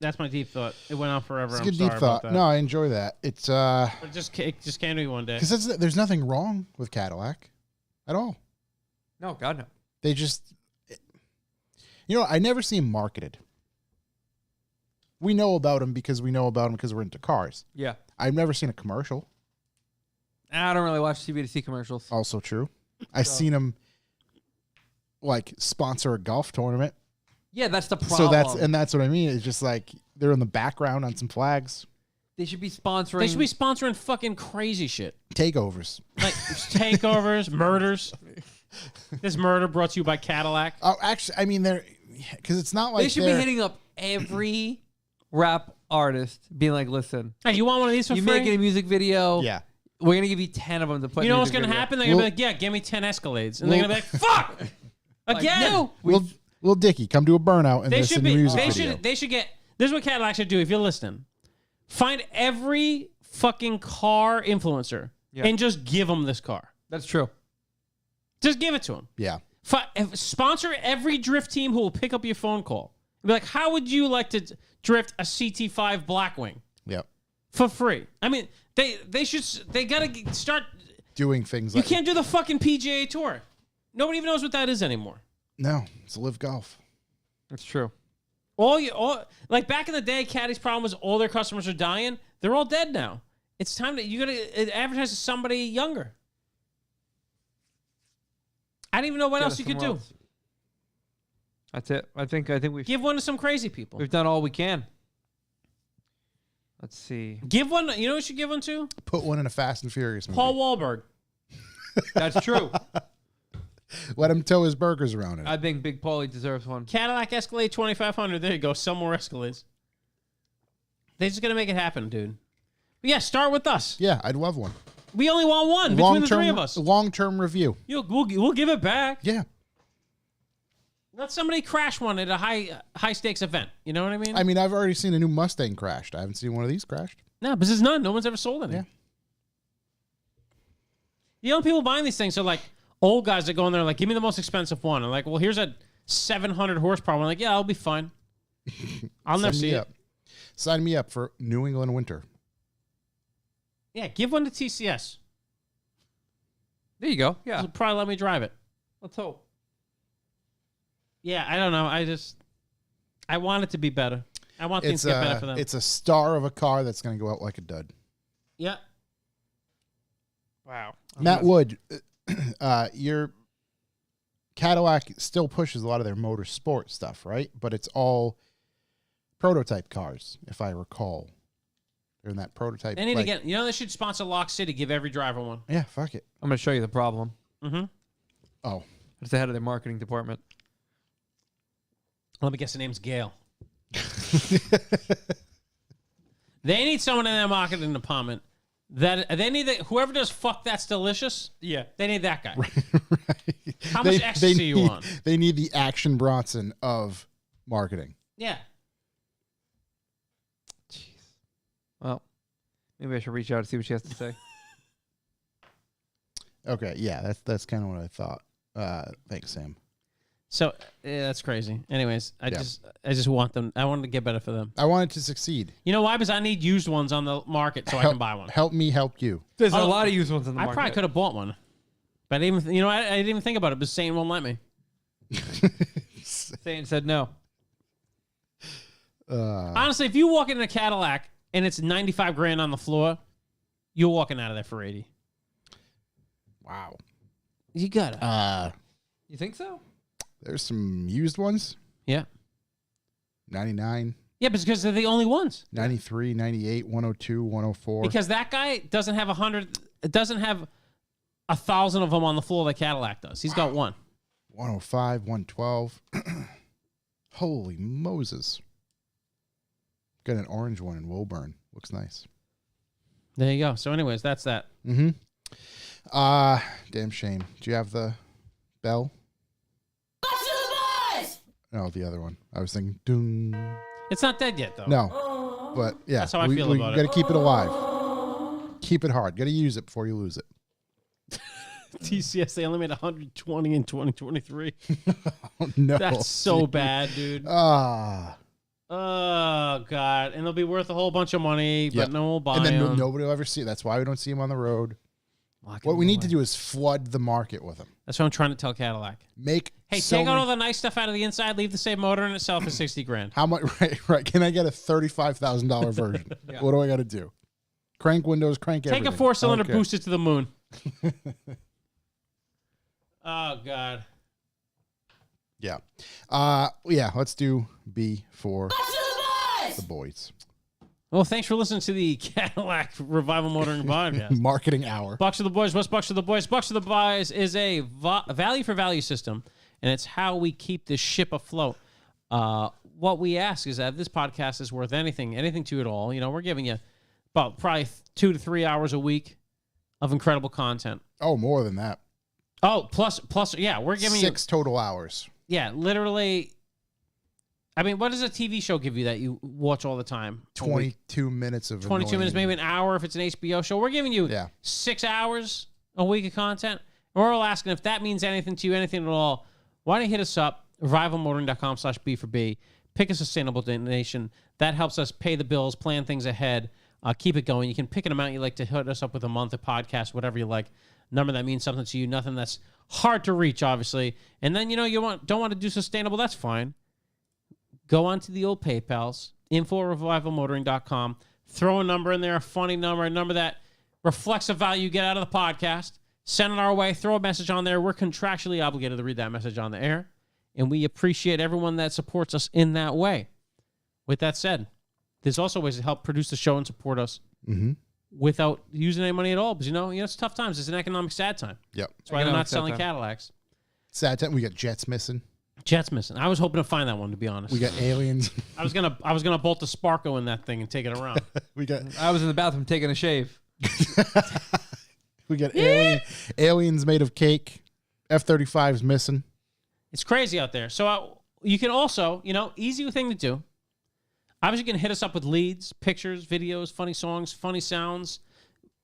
that's my deep thought. It went on forever. It's a I'm good sorry deep thought. about that. No, I enjoy that. It's But it just came to me one day. because there's nothing wrong with Cadillac at all. No, God, no. They just, I never see them marketed. We know about them because we're into cars. Yeah. I've never seen a commercial. I don't really watch CBDC commercials. Also true. I've seen them like sponsor a golf tournament. Yeah, that's the problem. So that's what I mean. It's just like they're in the background on some flags. They should be sponsoring. They should be sponsoring fucking crazy shit. Takeovers. Like takeovers, murders. This murder brought to you by Cadillac. Oh, actually, I mean, because it's not like They should be hitting up every rap artist, being like, "Listen, Hey, you want one of these for you free? making a music video? Yeah. We're gonna give you 10 of them to put. You in know a what's music gonna video." happen? They're gonna be like, "Yeah, give me 10 Escalades," and they're gonna be like, "Fuck again." no. Little Dicky, come to a burnout and They this should in the be. music They video. should. They should get. This is what Cadillac should do. If you're listening, find every fucking car influencer and just give them this car. That's true. Just give it to them. Yeah. Sponsor every drift team who will pick up your phone call. Be like, how would you like to drift a CT5 Blackwing Yep. for free? I mean, they should. They gotta start Doing things You like can't do the fucking PGA Tour. Nobody even knows what that is anymore. No, it's Live Golf. That's true. Like back in the day, Caddy's problem was all their customers are dying. They're all dead now. It's time that you gotta advertise to somebody younger. I don't even know what else you could do. That's it. I think we've Give one to some crazy people. we've done all we can. Let's see. Give one. You know what you should give one to? Put one in a Fast and Furious movie. Paul Wahlberg. That's true. Let him tow his burgers around it. I think Big Paulie deserves one. Cadillac Escalade 2500. There you go. Sell more Escalades. They're just gonna make it happen, dude. But yeah, start with us. Yeah, I'd love one. We only want one between the three of us. Long-term review. We'll give it back. Yeah. Let somebody crash one at a high stakes event. You know what I mean? I mean, I've already seen a new Mustang crashed. I haven't seen one of these crashed. No, but there's none. No one's ever sold any. Yeah. The only people buying these things are like old guys that go in there like, give me the most expensive one. And like, well, here's a 700 horsepower one. Like, yeah, I'll be fine. I'll never see it. Sign me up for New England winter. Yeah, give one to TCS. There you go. Yeah. They'll probably let me drive it. Let's hope. Yeah, I don't know. I want it to be better. I want things to get better for them. It's a star of a car that's going to go out like a dud. Yeah. Wow. Matt Wood, your Cadillac still pushes a lot of their motorsport stuff, right? But it's all prototype cars, if I recall. They're in that prototype. They need to get. You know, they should sponsor Lock City. Give every driver one. Yeah, fuck it. I'm going to show you the problem. Mm-hmm. Oh. It's the head of their marketing department. Let me guess. The name's Gail. They need someone in their marketing department that they need. Whoever does fuck that's delicious. Yeah. They need that guy. Right. How much ecstasy you want? They need the Action Bronson of marketing. Yeah. Jeez. Well, maybe I should reach out and see what she has to say. Okay, yeah, that's kind of what I thought. Thanks, Sam. So yeah, that's crazy. Anyways, I just want them. I want to get better for them. I want it to sucdeed. You know why? Because I need used ones on the market so I can buy one. Help me help you. There's a lot of used ones in the I market. probably could have bought one, but I didn't even. I didn't even think about it. But Satan won't let me. Satan said no. Honestly, if you walk in a Cadillac and it's 95 grand on the floor, you're walking out of there for 80. Wow. You gotta. You think so? There's some used ones. Yeah. 99. Yeah, but it's because they're the only ones. 93, 98, 102, 104. Because that guy doesn't have 100. It doesn't have 1,000 of them on the floor like Cadillac does. He's got one. 105, 112. Holy Moses. Got an orange one in Woburn. Looks nice. There you go. So, anyways, that's that. Mm-hmm. Damn shame. Do you have the bell? No, the other one. I was thinking, doom. It's not dead yet, though. No. But, yeah. That's how I feel about it. Got to keep it alive. Keep it hard. Got to use it before you lose it. TCS, they only made 120 in 2023. Oh, no. That's so bad, dude. Oh, God. And they'll be worth a whole bunch of money, but no one will buy them. And then nobody will ever see it. That's why we don't see them on the road. What we need to do is flood the market with them. That's what I'm trying to tell Cadillac. Take out all the nice stuff out of the inside, leave the same motor in itself for $60,000. How much? Right. Can I get a $35,000 version? Yeah. What do I got to do? Crank windows, crank everything. Take a 4-cylinder, boost it to the moon. Oh, God. Yeah. Let's do B for the boys. Well, thanks for listening to the Cadillac Revival Motoring Podcast. Marketing hour. Bucks for the boys. What's Bucks for the boys? Bucks for the boys is a value for value system, and it's how we keep this ship afloat. What we ask is that if this podcast is worth anything to you at all, we're giving you about probably 2 to 3 hours a week of incredible content. Oh, more than that. Oh, plus, yeah, we're giving 6 total hours. Yeah, literally. I mean, what does a TV show give you that you watch all the time? 22 minutes of 22 minutes, maybe an hour if it's an HBO show. We're giving you 6 hours a week of content. And we're all asking if that means anything to you, anything at all. Why don't you hit us up, revivalmotoring.com/B for B. Pick a sustainable donation. That helps us pay the bills, plan things ahead, keep it going. You can pick an amount you like to hit us up with a month, a podcast, whatever you like. Number that means something to you, nothing that's hard to reach, obviously. And then, you don't want to do sustainable, that's fine. Go on to the old PayPals, info@revivalmotoring.com. Throw a number in there, a funny number, a number that reflects the value you get out of the podcast. Send it our way. Throw a message on there. We're contractually obligated to read that message on the air, and we appreciate everyone that supports us in that way. With that said, there's also ways to help produce the show and support us without using any money at all. Because, it's tough times. It's an economic sad time. Yep. That's why they're not selling Cadillacs. Sad time. We got jets missing. Jet's missing. I was hoping to find that one, to be honest. We got aliens. I was gonna bolt the Sparko in that thing and take it around. I was in the bathroom taking a shave. We got aliens made of cake. F-35's missing. It's crazy out there. So you can also, easy thing to do. Obviously, you can hit us up with leads, pictures, videos, funny songs, funny sounds,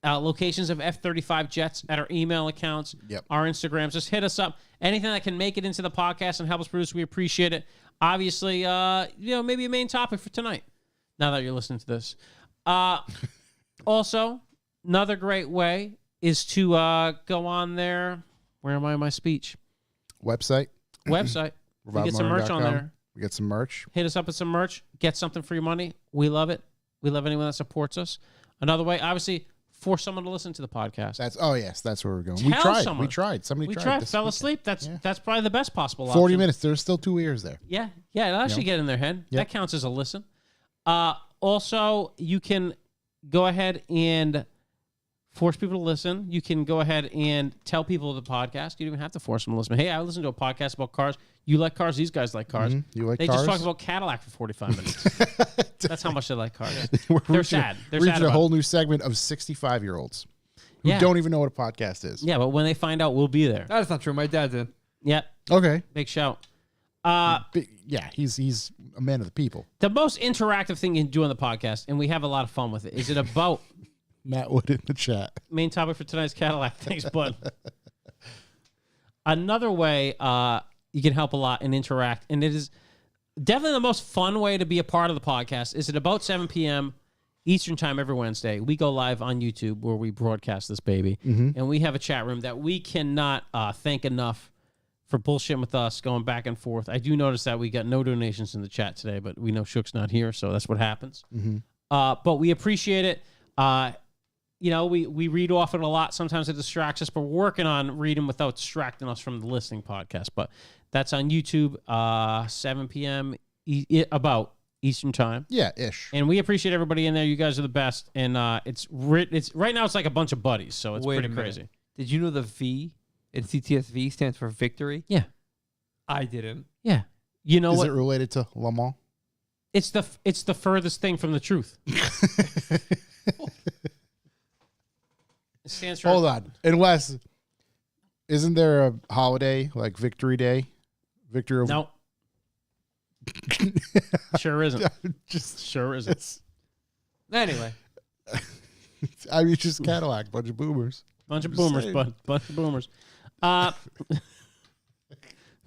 locations of F-35 jets at our email accounts, our Instagrams. Just hit us up. Anything that can make it into the podcast and help us produce, we appreciate it. Obviously, maybe a main topic for tonight, now that you're listening to this. Also, another great way is to go on there. Where am I in my speech? Website. We get some merch on there. We get some merch. Hit us up with some merch. Get something for your money. We love it. We love anyone that supports us. Another way, obviously, force someone to listen to the podcast. That's where we're going. Tell We tried. Somebody tried. We tried. Fell asleep. That's probably the best possible 40 option. minutes. There's still 2 ears there. Yeah. It'll actually get in their head. That counts as a listen. Also, you can go ahead and force people to listen. You can go ahead and tell people the podcast. You don't even have to force them to listen. Hey, I listened to a podcast about cars. You like cars. These guys like cars. You like they cars? just talked about Cadillac for 45 minutes. That's how much they like cars. They're sad. They're reaching sad a whole new segment of 65-year-olds who don't even know what a podcast is. Yeah, but when they find out, we'll be there. That's not true. My dad's in. Yep. Okay. Big shout. He's a man of the people. The most interactive thing you can do on the podcast, and we have a lot of fun with it, is it about... Matt Wood in the chat. Main topic for tonight's Cadillac. Thanks, bud. Another way you can help a lot and interact, and it is definitely the most fun way to be a part of the podcast, is at about 7 p.m. Eastern time every Wednesday. We go live on YouTube where we broadcast this baby, and we have a chat room that we cannot thank enough for bullshitting with us, going back and forth. I do notice that we got no donations in the chat today, but we know Shook's not here, so that's what happens. But we appreciate it. we read off it a lot. Sometimes it distracts us, but we're working on reading without distracting us from the listening podcast. But that's on YouTube, 7 p.m. About Eastern time. Yeah, ish. And we appreciate everybody in there. You guys are the best. And it's right now it's like a bunch of buddies, so it's pretty crazy. Did you know the V in CTSV stands for victory? Yeah. I didn't. Yeah. You know what? Is it related to Le Mans? It's the furthest thing from the truth. It stands for... Hold on. Unless, isn't there a holiday like Victory Day? Victory of... No. Sure isn't. Sure isn't. Anyway. I mean, just Cadillac, bunch of boomers. Bunch of boomers, bud. Bunch of boomers.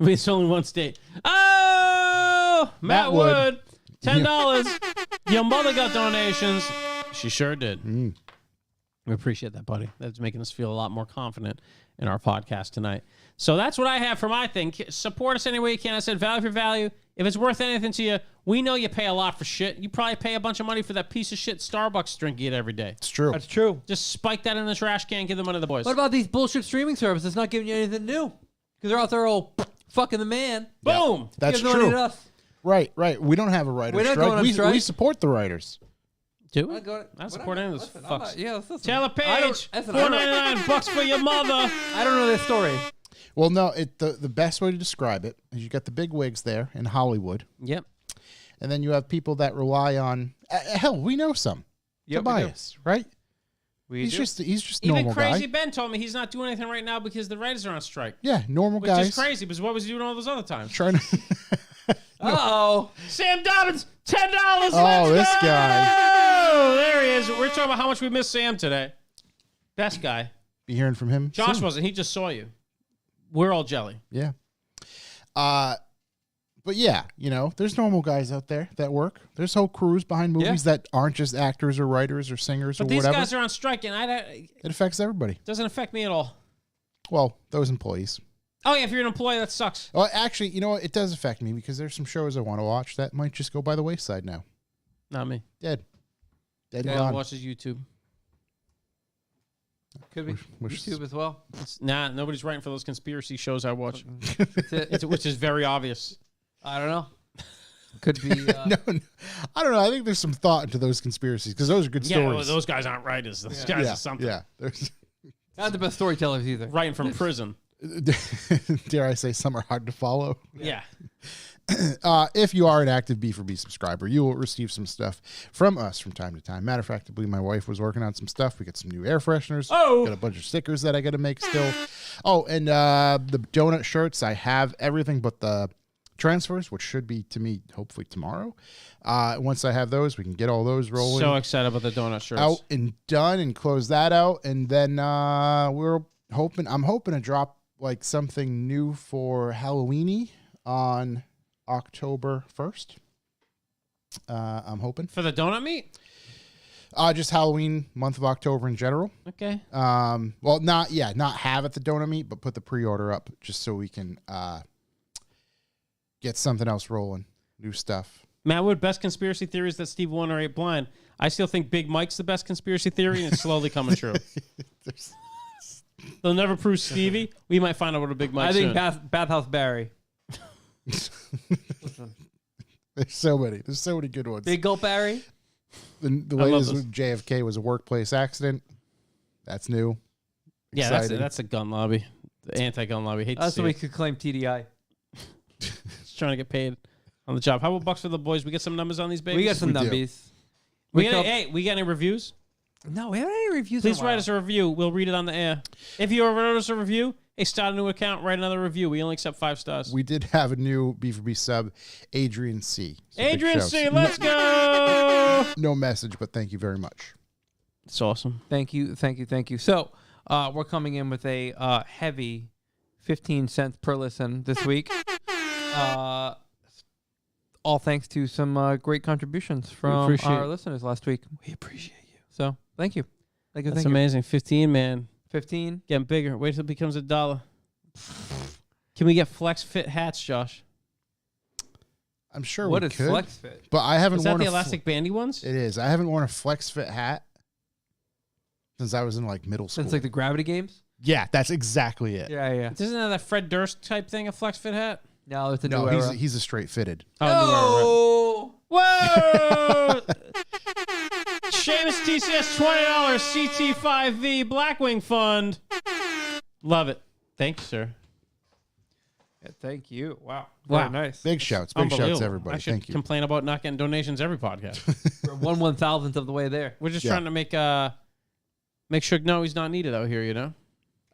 It's only one state. Oh! Matt Wood. $10. Your mother got donations. She sure did. We appreciate that, buddy. That's making us feel a lot more confident in our podcast tonight. So that's what I have for my thing. Support us any way you can. I said value for value. If it's worth anything to you, we know you pay a lot for shit. You probably pay a bunch of money for that piece of shit Starbucks drink you get every day. It's true. That's true. Just spike that in the trash can, give the money to the boys. What about these bullshit streaming services not giving you anything new? Because they're out there all fucking the man. Boom! That's no true. us. Right. We don't have a writer's strike. We support the writers. Do we? I support any of those fucks. Listen. Taylor Page, $4.99 for your mother. I don't know this story. Well, no, the best way to describe it is you got the big wigs there in Hollywood. Yep. And then you have people that rely on hell, we know some. Tobias, right? He's just Even normal Crazy guy. Ben told me he's not doing anything right now because the writers are on strike. Yeah, normal Which guys. is crazy because what was he doing all those other times? Trying to Uh-oh. Sam Dobbins, $10. Oh, this guy. Oh, there he is. We're talking about how much we miss Sam today. Best guy. Be hearing from him. Josh soon. wasn't. He just saw you. We're all jelly. Yeah. But yeah, there's normal guys out there that work. There's whole crews behind movies that aren't just actors or writers or singers but or these whatever. guys are on strike, and it affects everybody. Doesn't affect me at all. Well, those employees. Oh, yeah, if you're an employee, that sucks. Well, actually, you know what? It does affect me because there's some shows I want to watch that might just go by the wayside now. Not me. Dead and Yeah, gone. watches YouTube. Could be. YouTube as well. Nobody's writing for those conspiracy shows I watch. That's it. Which is very obvious. I don't know. Could be. No, I don't know. I think there's some thought into those conspiracies because those are good stories. Yeah, well, those guys aren't writers. Those guys are something. Yeah. Not the best storytellers either. Writing from prison. Dare I say some are hard to follow. Yeah. If you are an active B4B subscriber, you will receive some stuff from us from time to time. Matter of fact, I believe my wife was working on some stuff. We got some new air fresheners. Oh! Got a bunch of stickers that I got to make still. Oh, and the donut shirts, I have everything but the transfers, which should be to me hopefully tomorrow. Once I have those, we can get all those rolling. So excited about the donut shirts. Out and done and close that out. And then I'm hoping to drop like something new for Halloweeny on October 1st. I'm hoping for the donut meat. Just Halloween month of October in general. Okay. Well, not have at the donut meat, but put the pre-order up just so we can get something else rolling, new stuff. Matt Wood, best conspiracy theories that Steve Warner ain't blind. I still think Big Mike's the best conspiracy theory, and it's slowly coming true. They'll never prove Stevie. We might find out what a Big Mike. I think Bathhouse Barry. There's so many good ones. Big Gulp Barry. The latest with JFK was a workplace accident. That's new. Yeah, that's a gun lobby. The anti-gun lobby. Hate that's to see so we it. could claim TDI. Just trying to get paid on the job. How about bucks for the boys? We get some numbers on these babies. We got some numbies. We got any reviews? No, we haven't any reviews. Please write us a review. We'll read it on the air. If you ever wrote us a review, hey, start a new account, write another review. We only accept 5 stars. We did have a new B4B sub, Adrian C. So Adrian C, let's go! No message, but thank you very much. It's awesome. Thank you. So we're coming in with a heavy 15 cents per listen this week. All thanks to some great contributions from our listeners last week. We appreciate you. So thank you. That's amazing. 15, man. 15. Getting bigger. Wait till it becomes $1. Can we get Flex Fit hats, Josh? I'm sure what we is could. Flex Fit? But I haven't worn the elastic bandy ones? It is. I haven't worn a Flex Fit hat since I was in like middle school. Since like the Gravity games? Yeah, that's exactly it. Yeah. Isn't that Fred Durst type thing, a flex fit hat? No, it's a new era. He's a straight fitted. Oh, new era. Whoa! Seamus TCS $20 CT5V Blackwing Fund. Love it. Thank you, sir. Yeah, thank you. Wow. Wow. Very nice. Big shouts. Big shouts to everybody. I should Thank you. complain about not getting donations every podcast. We're 1/1000th of the way there. We're just trying to make sure he's not needed out here, you know?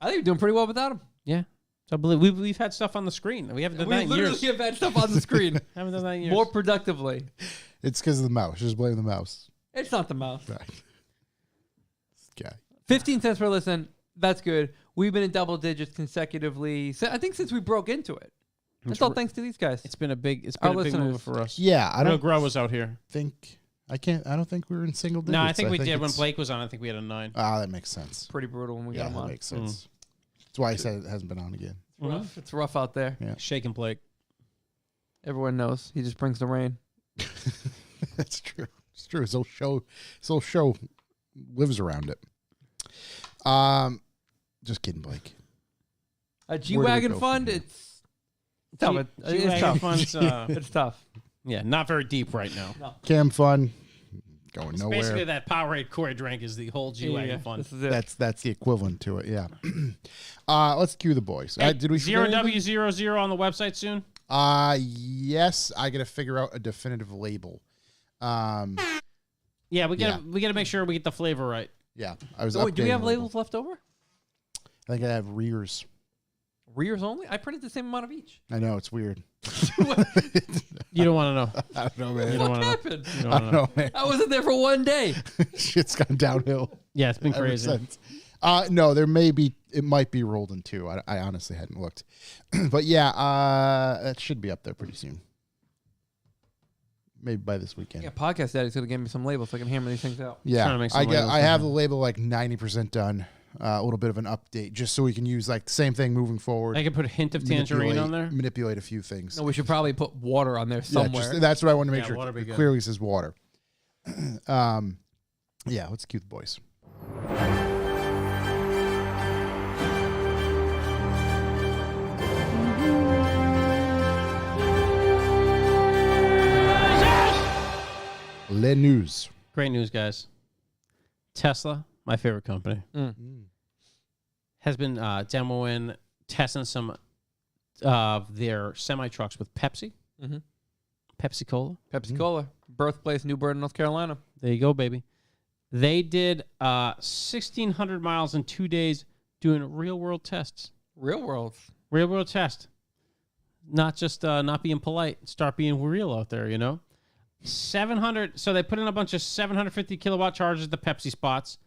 I think you're doing pretty well without him. Yeah. So I believe we've had stuff on the screen. We haven't done that in years. We literally have had stuff on the screen. Haven't done that in years. More productively. It's because of the mouse. Just blame the mouse. It's not the mouse. Right. This guy. 15 cents per listen. That's good. We've been in double digits consecutively. I think since we broke into it. That's all thanks to these guys. It's been a big listeners. move for us. Yeah, I Real don't growers out here. think I don't think we were in single digits. No, I think we did when it's- Blake was on. I think we had a 9. that makes sense. Pretty brutal when we Yeah, got him that on. makes sense. That's why I said it hasn't been on again. Rough. It's rough out there. Yeah. Shaking Blake. Everyone knows. He just brings the rain. That's true. It's true. His whole show lives around it. Just kidding, Blake. A G-Wagon go fund, from here? it's tough. It's tough. Funds, It's tough. yeah, not very deep right now. Cam Fun going It's nowhere. basically that Powerade Corey drank is the whole G-Wagon fund. This is it. That's the equivalent to it. Yeah. Let's cue the boys. Hey, Did we forget anything? 0W00 on the website soon? Yes. I got to figure out a definitive label. Yeah, we gotta make sure we get the flavor right. Yeah. I was. Wait, do we updating have the labels left over? I think I have rears. Rears only? I printed the same amount of each. I know it's weird. You don't want to know. I don't know, man. What happened? You don't I wanna don't know, man. I wasn't there for one day. Shit's gone downhill. Yeah, it's been ever crazy. since. No, it might be rolled in two. I honestly hadn't looked. But yeah, that should be up there pretty soon. Maybe by this weekend. Yeah, Podcast Daddy's going to give me some labels so I can hammer these things out. Yeah, Trying to make some labels I have now. the label like 90% done. A little bit of an update just so we can use like the same thing moving forward. I could put a hint of tangerine on there. Manipulate a few things. No, we should probably put water on there somewhere. That's what I want to make Yeah, sure. water be It good. clearly says water. Yeah, let's cue the boys. Les news. Great news, guys. Tesla, my favorite company, has been demoing, testing some of their semi-trucks with Pepsi. Mhm. Pepsi Cola. Pepsi Cola, birthplace, New Bern, North Carolina. There you go, baby. They did 1,600 miles in 2 days doing real-world tests. Real world. Real-world test. Not just not being polite. Start being real out there, you know? 700. So they put in a bunch of 750 kilowatt chargers at the Pepsi spots.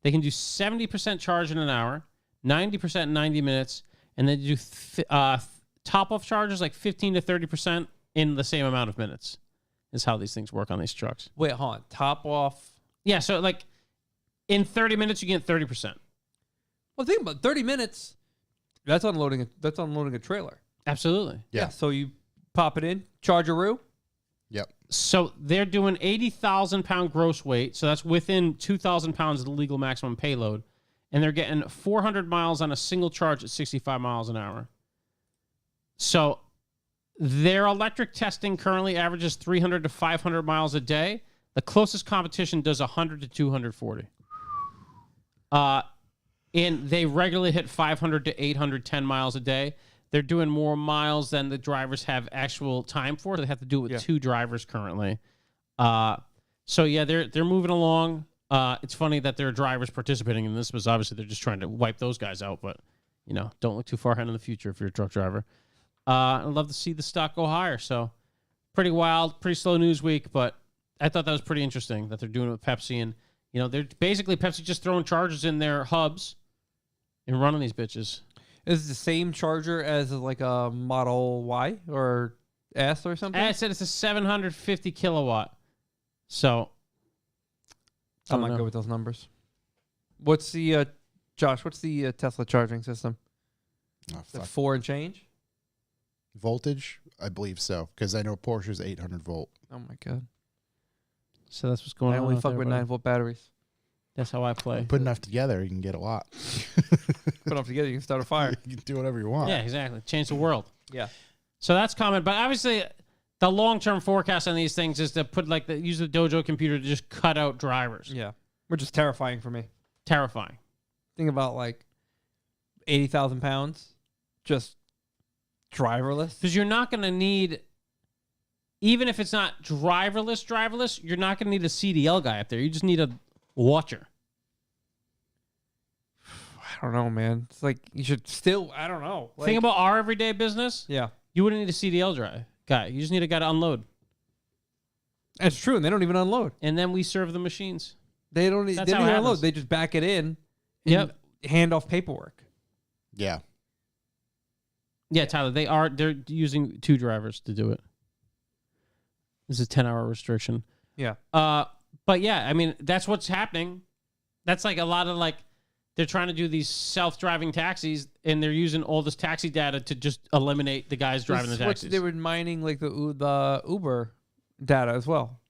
They can do 70% charge in an hour, 90% in 90 minutes, and they do top-off charges like 15 to 30% in the same amount of minutes is how these things work on these trucks. Wait, hold on. Top off. Yeah, so like in 30 minutes, you get 30%. Well, think about it. 30 minutes. That's unloading a trailer. Absolutely. Yeah. So you pop it in, charge-a-roo. Yep. So they're doing 80,000 pound gross weight. So that's within 2,000 pounds of the legal maximum payload. And they're getting 400 miles on a single charge at 65 miles an hour. So their electric testing currently averages 300 to 500 miles a day. The closest competition does 100 to 240. And they regularly hit 500 to 810 miles a day. They're doing more miles than the drivers have actual time for. They have to do it with 2 drivers currently. So yeah, they're moving along. It's funny that there are drivers participating in this, because obviously they're just trying to wipe those guys out. But you know, don't look too far ahead in the future if you're a truck driver. I'd love to see the stock go higher. So pretty wild, pretty slow news week, but I thought that was pretty interesting that they're doing it with Pepsi. And you know, they're basically Pepsi just throwing chargers in their hubs and running these bitches. Is it the same charger as like a Model Y or S or something? I said it's a 750 kilowatt. So I'm not good with those numbers. What's the Josh? What's the Tesla charging system? Oh, The fuck. 4 and change? Voltage? I believe so, because I know Porsche's 800 volt. Oh my god! So that's what's going I on. only out fuck there, with buddy. 9-volt batteries. That's how I play. Put enough together, you can get a lot. Put them together, you can start a fire. You can do whatever you want. Yeah, exactly. Change the world. Yeah. So that's common, but obviously the long-term forecast on these things is to use the Dojo computer to just cut out drivers. Yeah. We're just terrifying for me. Terrifying. Think about like 80,000 pounds, just driverless. Because you're not going to need, even if it's not driverless, you're not going to need a CDL guy up there. You just need a watcher. I don't know, man. It's like you should still, I don't know. Like, Think about our everyday business. Yeah. You wouldn't need a CDL guy. You just need a guy to unload. That's true, and they don't even unload. And then we serve the machines. They don't even unload. They just back it in and hand off paperwork. Yeah. Yeah, Tyler, they're using 2 drivers to do it. This is a 10-hour restriction. Yeah. But yeah, I mean, that's what's happening. That's like a lot of like, they're trying to do these self-driving taxis, and they're using all this taxi data to just eliminate the guys driving the taxis. They were mining like the Uber data as well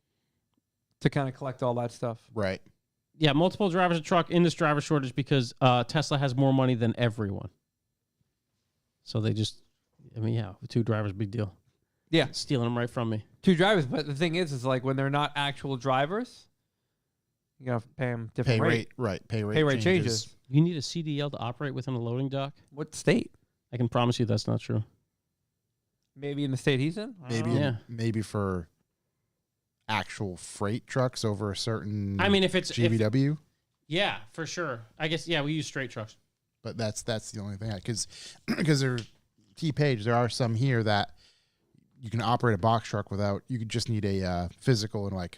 to kind of collect all that stuff. Right. Yeah, multiple drivers a truck in this driver shortage because Tesla has more money than everyone. So they just, 2 drivers, big deal. Yeah. Stealing them right from me. 2 drivers, but the thing is like when they're not actual drivers, you gotta pay them different rate. Right. Pay rate changes. You need a CDL to operate within a loading dock? What state? I can promise you that's not true. Maybe in the state he's in? Maybe for actual freight trucks over a certain if it's GVW. Yeah, for sure. I guess, we use straight trucks. But that's the only thing. Because there T-Page, there are some here that you can operate a box truck without, you could just need a physical and like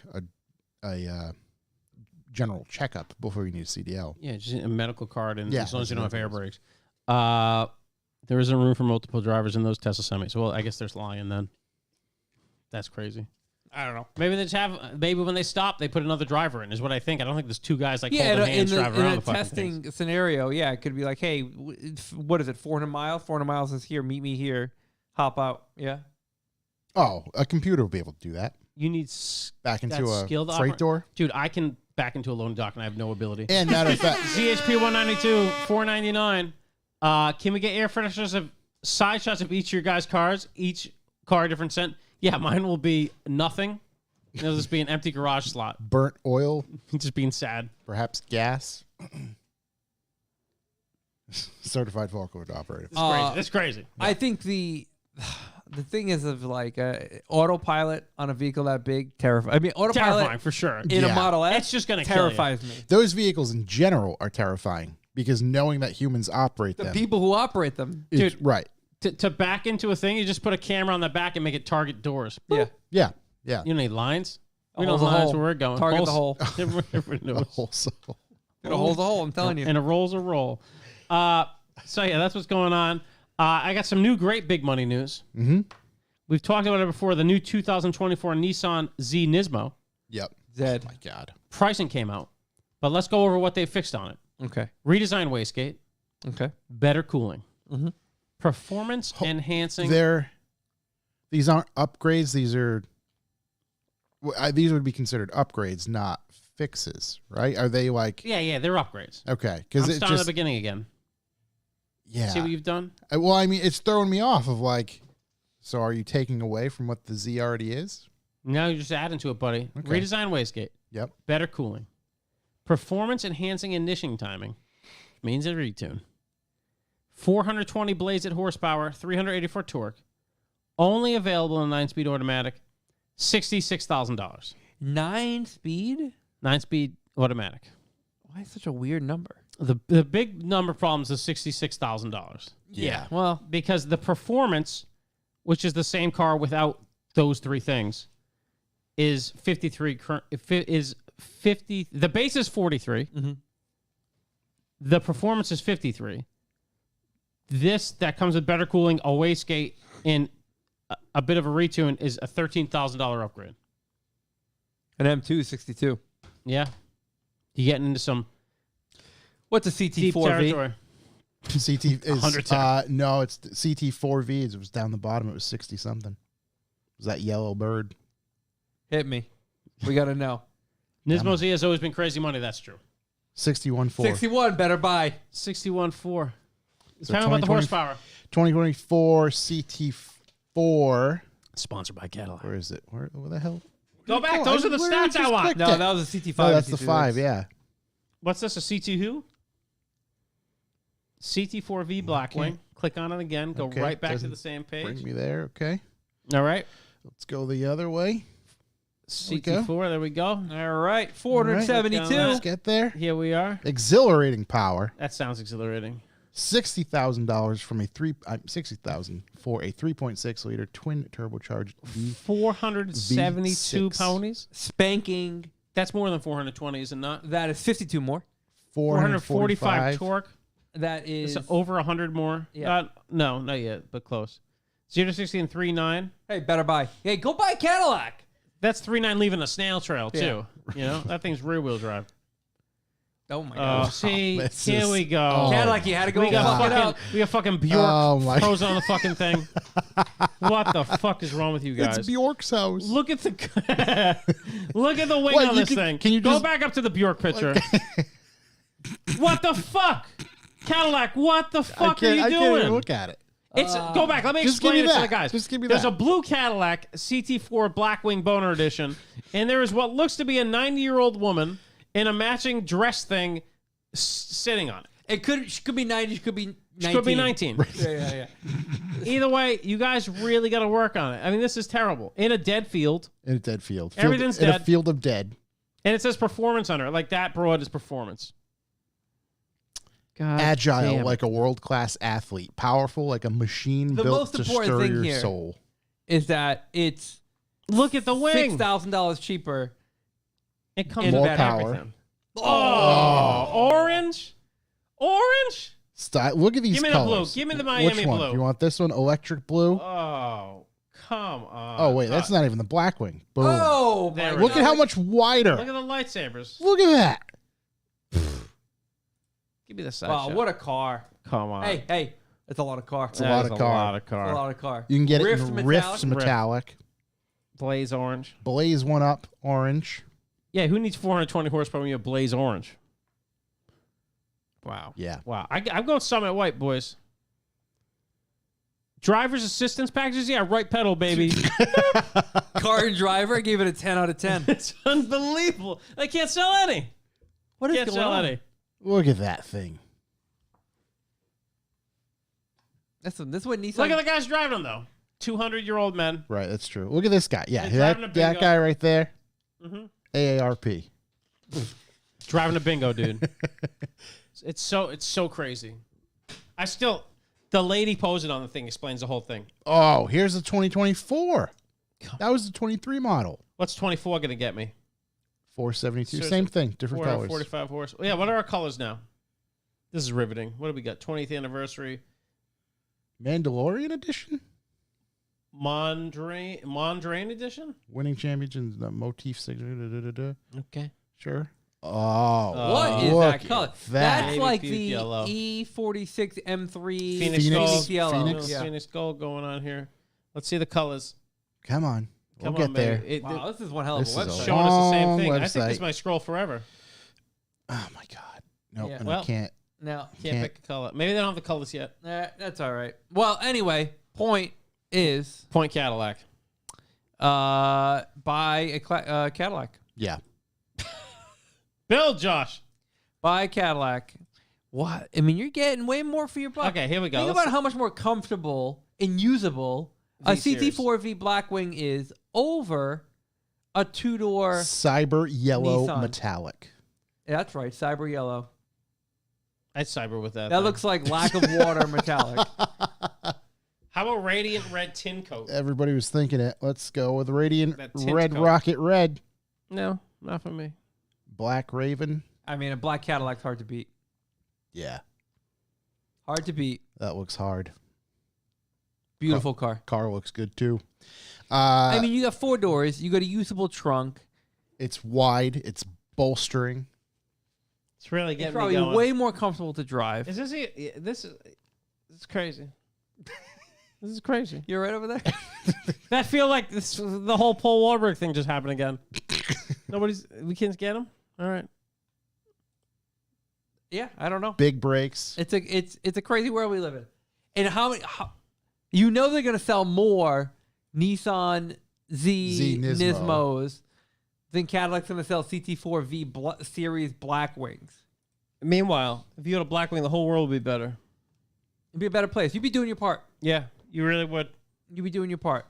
a general checkup before you need a CDL. Yeah, just a medical card, and as long as you don't have air brakes. There isn't room for multiple drivers in those Tesla semis. Well, I guess there's lying then. That's crazy. I don't know. Maybe they just have. Maybe when they stop, they put another driver in. Is what I think. I don't think there's 2 guys like holding hands driving around the fucking testing things. scenario. Yeah, it could be like, hey, what is it? 400 miles. 400 miles is here. Meet me here. Hop out. Yeah. Oh, a computer will be able to do that. You need back into a freight door, dude. I can back into a loading dock, and I have no ability. And matter of fact, ZHP 192 $499. Can we get air fresheners of side shots of each of your guys' cars? Each car a different scent. Yeah, mine will be nothing. It'll just be an empty garage slot. Burnt oil. Just being sad. Perhaps gas. Certified forklift operator. It's crazy. It's crazy. Yeah. I think the thing is of like autopilot on a vehicle that big, terrifying. I mean, autopilot terrifying for sure. In a Model S, it's just going to terrifies me. Those vehicles in general are terrifying because knowing that humans operate them. The people who operate them. Dude, right. To back into a thing, you just put a camera on the back and make it target doors. Yeah. Yeah. You don't need lines. We know lines where we're going. Target the hole. Everyone knows. A hole's a hole, I'm telling you. And a roll's a roll. So, yeah, that's what's going on. I got some new great big money news. Mm-hmm. We've talked about it before. The new 2024 Nissan Z Nismo. Yep. Zed. Oh, my God. Pricing came out. But let's go over what they fixed on it. Okay. Redesigned wastegate. Okay. Better cooling. Mm-hmm. Performance enhancing. These aren't upgrades. These would be considered upgrades, not fixes, right? Are they like? Yeah, they're upgrades. Okay, because I'm starting at the beginning again. Yeah. See what you've done? Well, I mean, it's throwing me off of like, so are you taking away from what the Z already is? No, you're just adding to it, buddy. Okay. Redesigned wastegate. Yep. Better cooling. Performance enhancing ignition timing. Means a retune. 420 blades at horsepower, 384 torque. Only available in 9-speed automatic. $66,000. 9-speed? 9-speed automatic. Why such a weird number? The big number problems is $66,000. Yeah. Well, because the performance, which is the same car without those 3 things, is 53. Is 50. The base is 43. Mm-hmm. The performance is 53. This that comes with better cooling, a wastegate, and a bit of a retune is a $13,000 upgrade. An M2 is 62. Yeah, you're getting into some. What's a CT4V? CT is 110. No, it's CT4V. It was down the bottom. It was 60 something. It was that yellow bird? Hit me. We got to know. Nismo Z has always been crazy money. That's true. 61.4. 61, better buy. 61.4. So Tell me about the horsepower. 2024 CT4. Sponsored by Cadillac. Where is it? Where the hell? Go back. Those are the stats I want. No, that was a CT5. Oh, that's the 5, yeah. What's this? A CT who? CT4V Blackwing. Click on it again. Go right back to the same page. Bring me there, okay. All right. Let's go the other way. CT4, there we go. All right, 472. All right. Let's get there. Here we are. Exhilarating power. That sounds exhilarating. $60,000 from $60,000 for a 3.6 liter twin turbocharged 472 V6. ponies. Spanking. That's more than 420, is it not? That is 52 more. 445 torque. That is It's over 100 more. Yeah. No, not yet, but close. 0 to 60 in 3.9. Hey, better buy. Hey, go buy a Cadillac. That's 3.9 leaving a snail trail too. Yeah. You know that thing's rear wheel drive. Oh my Oh, god. see, this here is- we go. Cadillac, you had to go We got fuck it fucking, out. we got fucking Bjork Oh, my frozen on the fucking thing. What the fuck is wrong with you guys? It's Bjork's house. Look at the look at the wing What, on you this can- thing. can you go just- back up to the Bjork picture? What the fuck, Cadillac? What the fuck are you I can't doing? even look at it. It's go back. Let me Just give explain me it to that. the guys. Just give me There's that. a blue Cadillac CT4 Blackwing Boner Edition, and there is what looks to be a 90-year-old woman in a matching dress thing sitting on it. It could be 90, could be 19. Could be 19. Yeah. Either way, you guys really got to work on it. I mean, this is terrible. In a dead field, In a dead field. Everything's in dead. a field of dead. and it says performance under it. Like that broad is performance. God Agile damn. like a world-class athlete. Powerful like a machine The built most to important stir thing your here soul. Is that it's Look at the wing. $6,000 cheaper. It comes More with power. everything. Oh, orange. Look at these Give me the colors. blue. Give me the Which Miami one? blue. You want this one? Electric blue? Oh, come on. Oh, wait. That's not even the Blackwing. Boom. Oh, my There we God. Look at how much wider. Look at the lightsabers. Look at that. Give me the side Wow, shot. what a car. Come on. Hey, that's a lot of car. a lot of car. A lot of That's car. a lot of car. You can get Rift it in metallic? Rift's metallic. Blaze orange. Blaze one up orange. Yeah, who needs 420 horsepower when you have blaze orange? Wow. Yeah. Wow. I'm going Summit White, boys. Driver's assistance packages? Yeah, right pedal, baby. Car and driver, I gave it a 10 out of 10. It's unbelievable. I can't sell any. What is Can't going sell on? any. Look at that thing. This is what Nissan. Look at the guys driving them, though. 200-year-old men. Right, that's true. Look at this guy. Yeah, They're driving a that bingo. guy right there. Mhm. AARP. Driving a bingo, dude. It's so crazy. The lady posing on the thing explains the whole thing. Oh, here's the 2024. That was the 23 model. What's 24 going to get me? 472. Seriously. Same thing, different colors. 445 horse. Yeah, what are our colors now? This is riveting. What do we got? 20th anniversary. Mandalorian edition? Mondrain edition? Winning champions, the motif signature. Okay. Sure. Oh, What is look that color? at That's Navy like puke the yellow. E46 M3 Phoenix Phoenix yellow. Phoenix. Yeah. Phoenix gold going on here. Let's see the colors. Come on. We'll Come get on, there. baby. Wow, this is one hell of a This is a website. Showing us the same long thing. I think website. this might scroll forever. Oh, my God. Nope, Yeah. and Well, I can't. No, Can't pick a color. Maybe they don't have the colors yet. that's all right. Well, anyway, point is Point Cadillac. buy a Cadillac. Yeah. Build, Josh. Buy a Cadillac. What? I mean, you're getting way more for your buck. Okay, here we go. Think Let's- about how much more comfortable and usable a V-Series. CT4V Blackwing is over a two-door. Cyber yellow Nissan. metallic. That's right, cyber yellow. I'd cyber with that. That thing. looks like lack of water metallic. How about radiant red tin coat? Everybody was thinking it. Let's go with Radiant That tint Red coat. Rocket Red. No, not for me. Black Raven. I mean, a black Cadillac's hard to beat. Yeah. Hard to beat. That looks hard. Beautiful car. Car looks good too. I mean, you got 4 doors. You got a usable trunk. It's wide. It's bolstering. It's really It's getting probably me going. way more comfortable to drive. Is this this is crazy? This is crazy. You're right over there. That feel like this the whole Paul Warburg thing just happened again. We can't get him. All right. Yeah, I don't know. Big brakes. It's a crazy world we live in. And how you know they're going to sell more Nissan Z Nismos than Cadillac's going to sell CT4V Series Blackwings. Meanwhile, if you had a Blackwing, the whole world would be better. It'd be a better place. You'd be doing your part. Yeah, you really would. You'd be doing your part.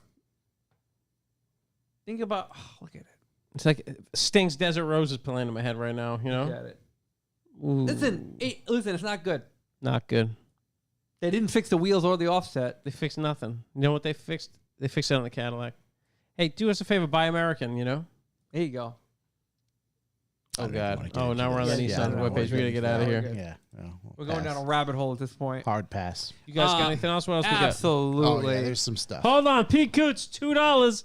Think about, look at it. It's like Sting's Desert Roses playing in my head right now, you know? Look at it. Listen, it's not good. Not good. They didn't fix the wheels or the offset. They fixed nothing. You know what they fixed? They fixed it on the Cadillac. Hey, do us a favor, buy American, you know? There you go. Oh, God. Oh, now we're on the Nissan webpage. We got to get out of here. Yeah. We're going down a rabbit hole at this point. Hard pass. You guys got anything else? What else we got? Absolutely. Oh, yeah, there's some stuff. Hold on. Pete Coots, $2.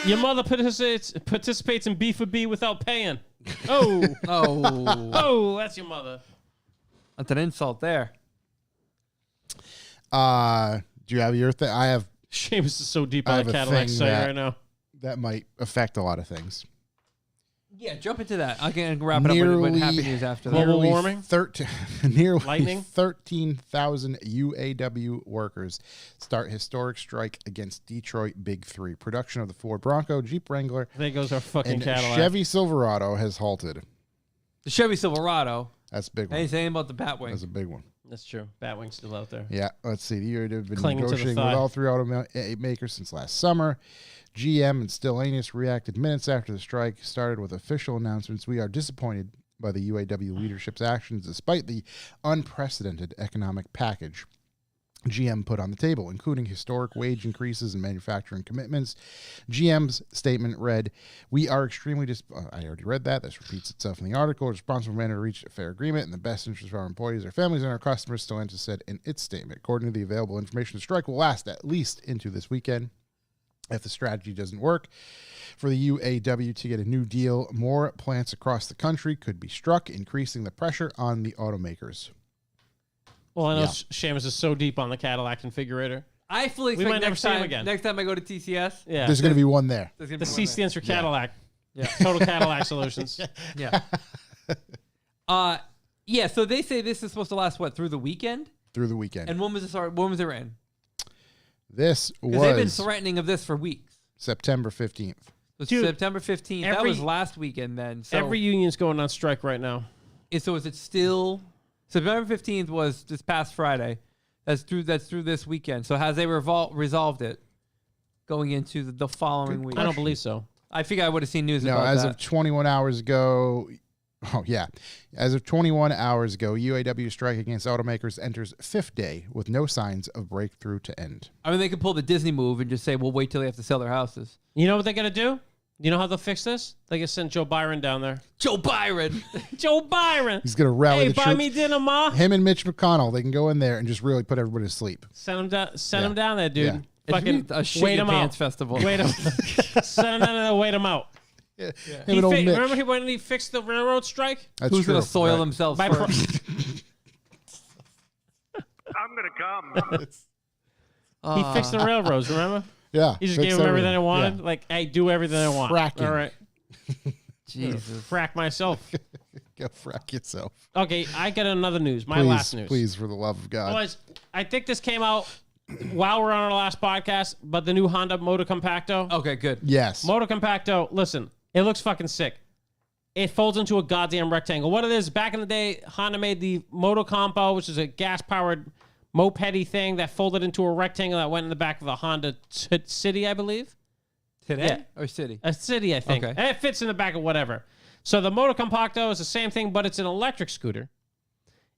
Your mother participates in B for B without paying. Oh. Oh, that's your mother. That's an insult there. Do you have your thing? I have. Seamus is so deep on the Cadillac site right now. That might affect a lot of things. Yeah, jump into that. I can wrap it up with happy news after that. Global warming? Nearly Lightning? 13,000 UAW workers start historic strike against Detroit Big Three. Production of the Ford Bronco, Jeep Wrangler, there goes our fucking and Cadillac. Chevy Silverado has halted. The Chevy Silverado. That's a big one. I ain't saying about the Batwing. That's a big one. That's true. Batwing's still out there. Yeah, let's see. The UAW have been Clinging to the negotiating with all three automakers since last summer. GM and Stellantis reacted minutes after the strike started with official announcements. We are disappointed by the UAW leadership's actions despite the unprecedented economic package GM put on the table, including historic wage increases and manufacturing commitments. GM's statement read, "We are extremely I already read that. This repeats itself in the article. A responsible manner to reach a fair agreement in the best interest of our employees, our families, and our customers," Stellantis said in its statement. According to the available information, the strike will last at least into this weekend. If the strategy doesn't work for the UAW to get a new deal, more plants across the country could be struck, increasing the pressure on the automakers. Well, I know Seamus is so deep on the Cadillac configurator. I fully expect we might never see him again. Next time I go to TCS, there's going to be one there. The C stands for Cadillac. Yeah. Total Cadillac Solutions. Yeah. So they say this is supposed to last through the weekend? Through the weekend. And when was it in? This was. They've been threatening of this for weeks. September 15th. Dude, September 15th. That was last weekend then. So every union's going on strike right now. So is it still September 15th was this past Friday. That's through this weekend. So has they resolved it going into the following week? I don't believe so. I figure I would have seen news about that. No, as of 21 hours ago. Oh, yeah. As of 21 hours ago, UAW strike against automakers enters fifth day with no signs of breakthrough to end. I mean, they could pull the Disney move and just say, we'll wait till they have to sell their houses. You know what they're going to do? You know how they'll fix this? They can send Joe Byron down there. Joe Byron! Joe Byron! He's going to rally the troops. Hey, buy me dinner, Ma. Him and Mitch McConnell, they can go in there and just really put everybody to sleep. Send him down there, dude. Yeah. Fucking a wait him out festival. Wait him. Send him down there, wait him out. Yeah. Remember when he fixed the railroad strike? That's Who's going to soil right. themselves first? I'm going to come. He fixed the railroads, remember? Yeah. He just gave them everything they wanted. Yeah. Like, hey, do everything I want. Fracking. All right. Jesus. Frack myself. Go frack yourself. Okay, I got another news. My Please, last news. Please, for the love of God. Boys, I think this came out while we're on our last podcast, but the new Honda Moto Compacto. Okay, good. Yes. Moto Compacto, listen, it looks fucking sick. It folds into a goddamn rectangle. What it is, back in the day, Honda made the Moto Compo, which is a gas-powered mopedy thing that folded into a rectangle that went in the back of a Honda City, I believe. Today or City? A City, I think. Okay. And it fits in the back of whatever. So the Moto Compacto is the same thing, but it's an electric scooter.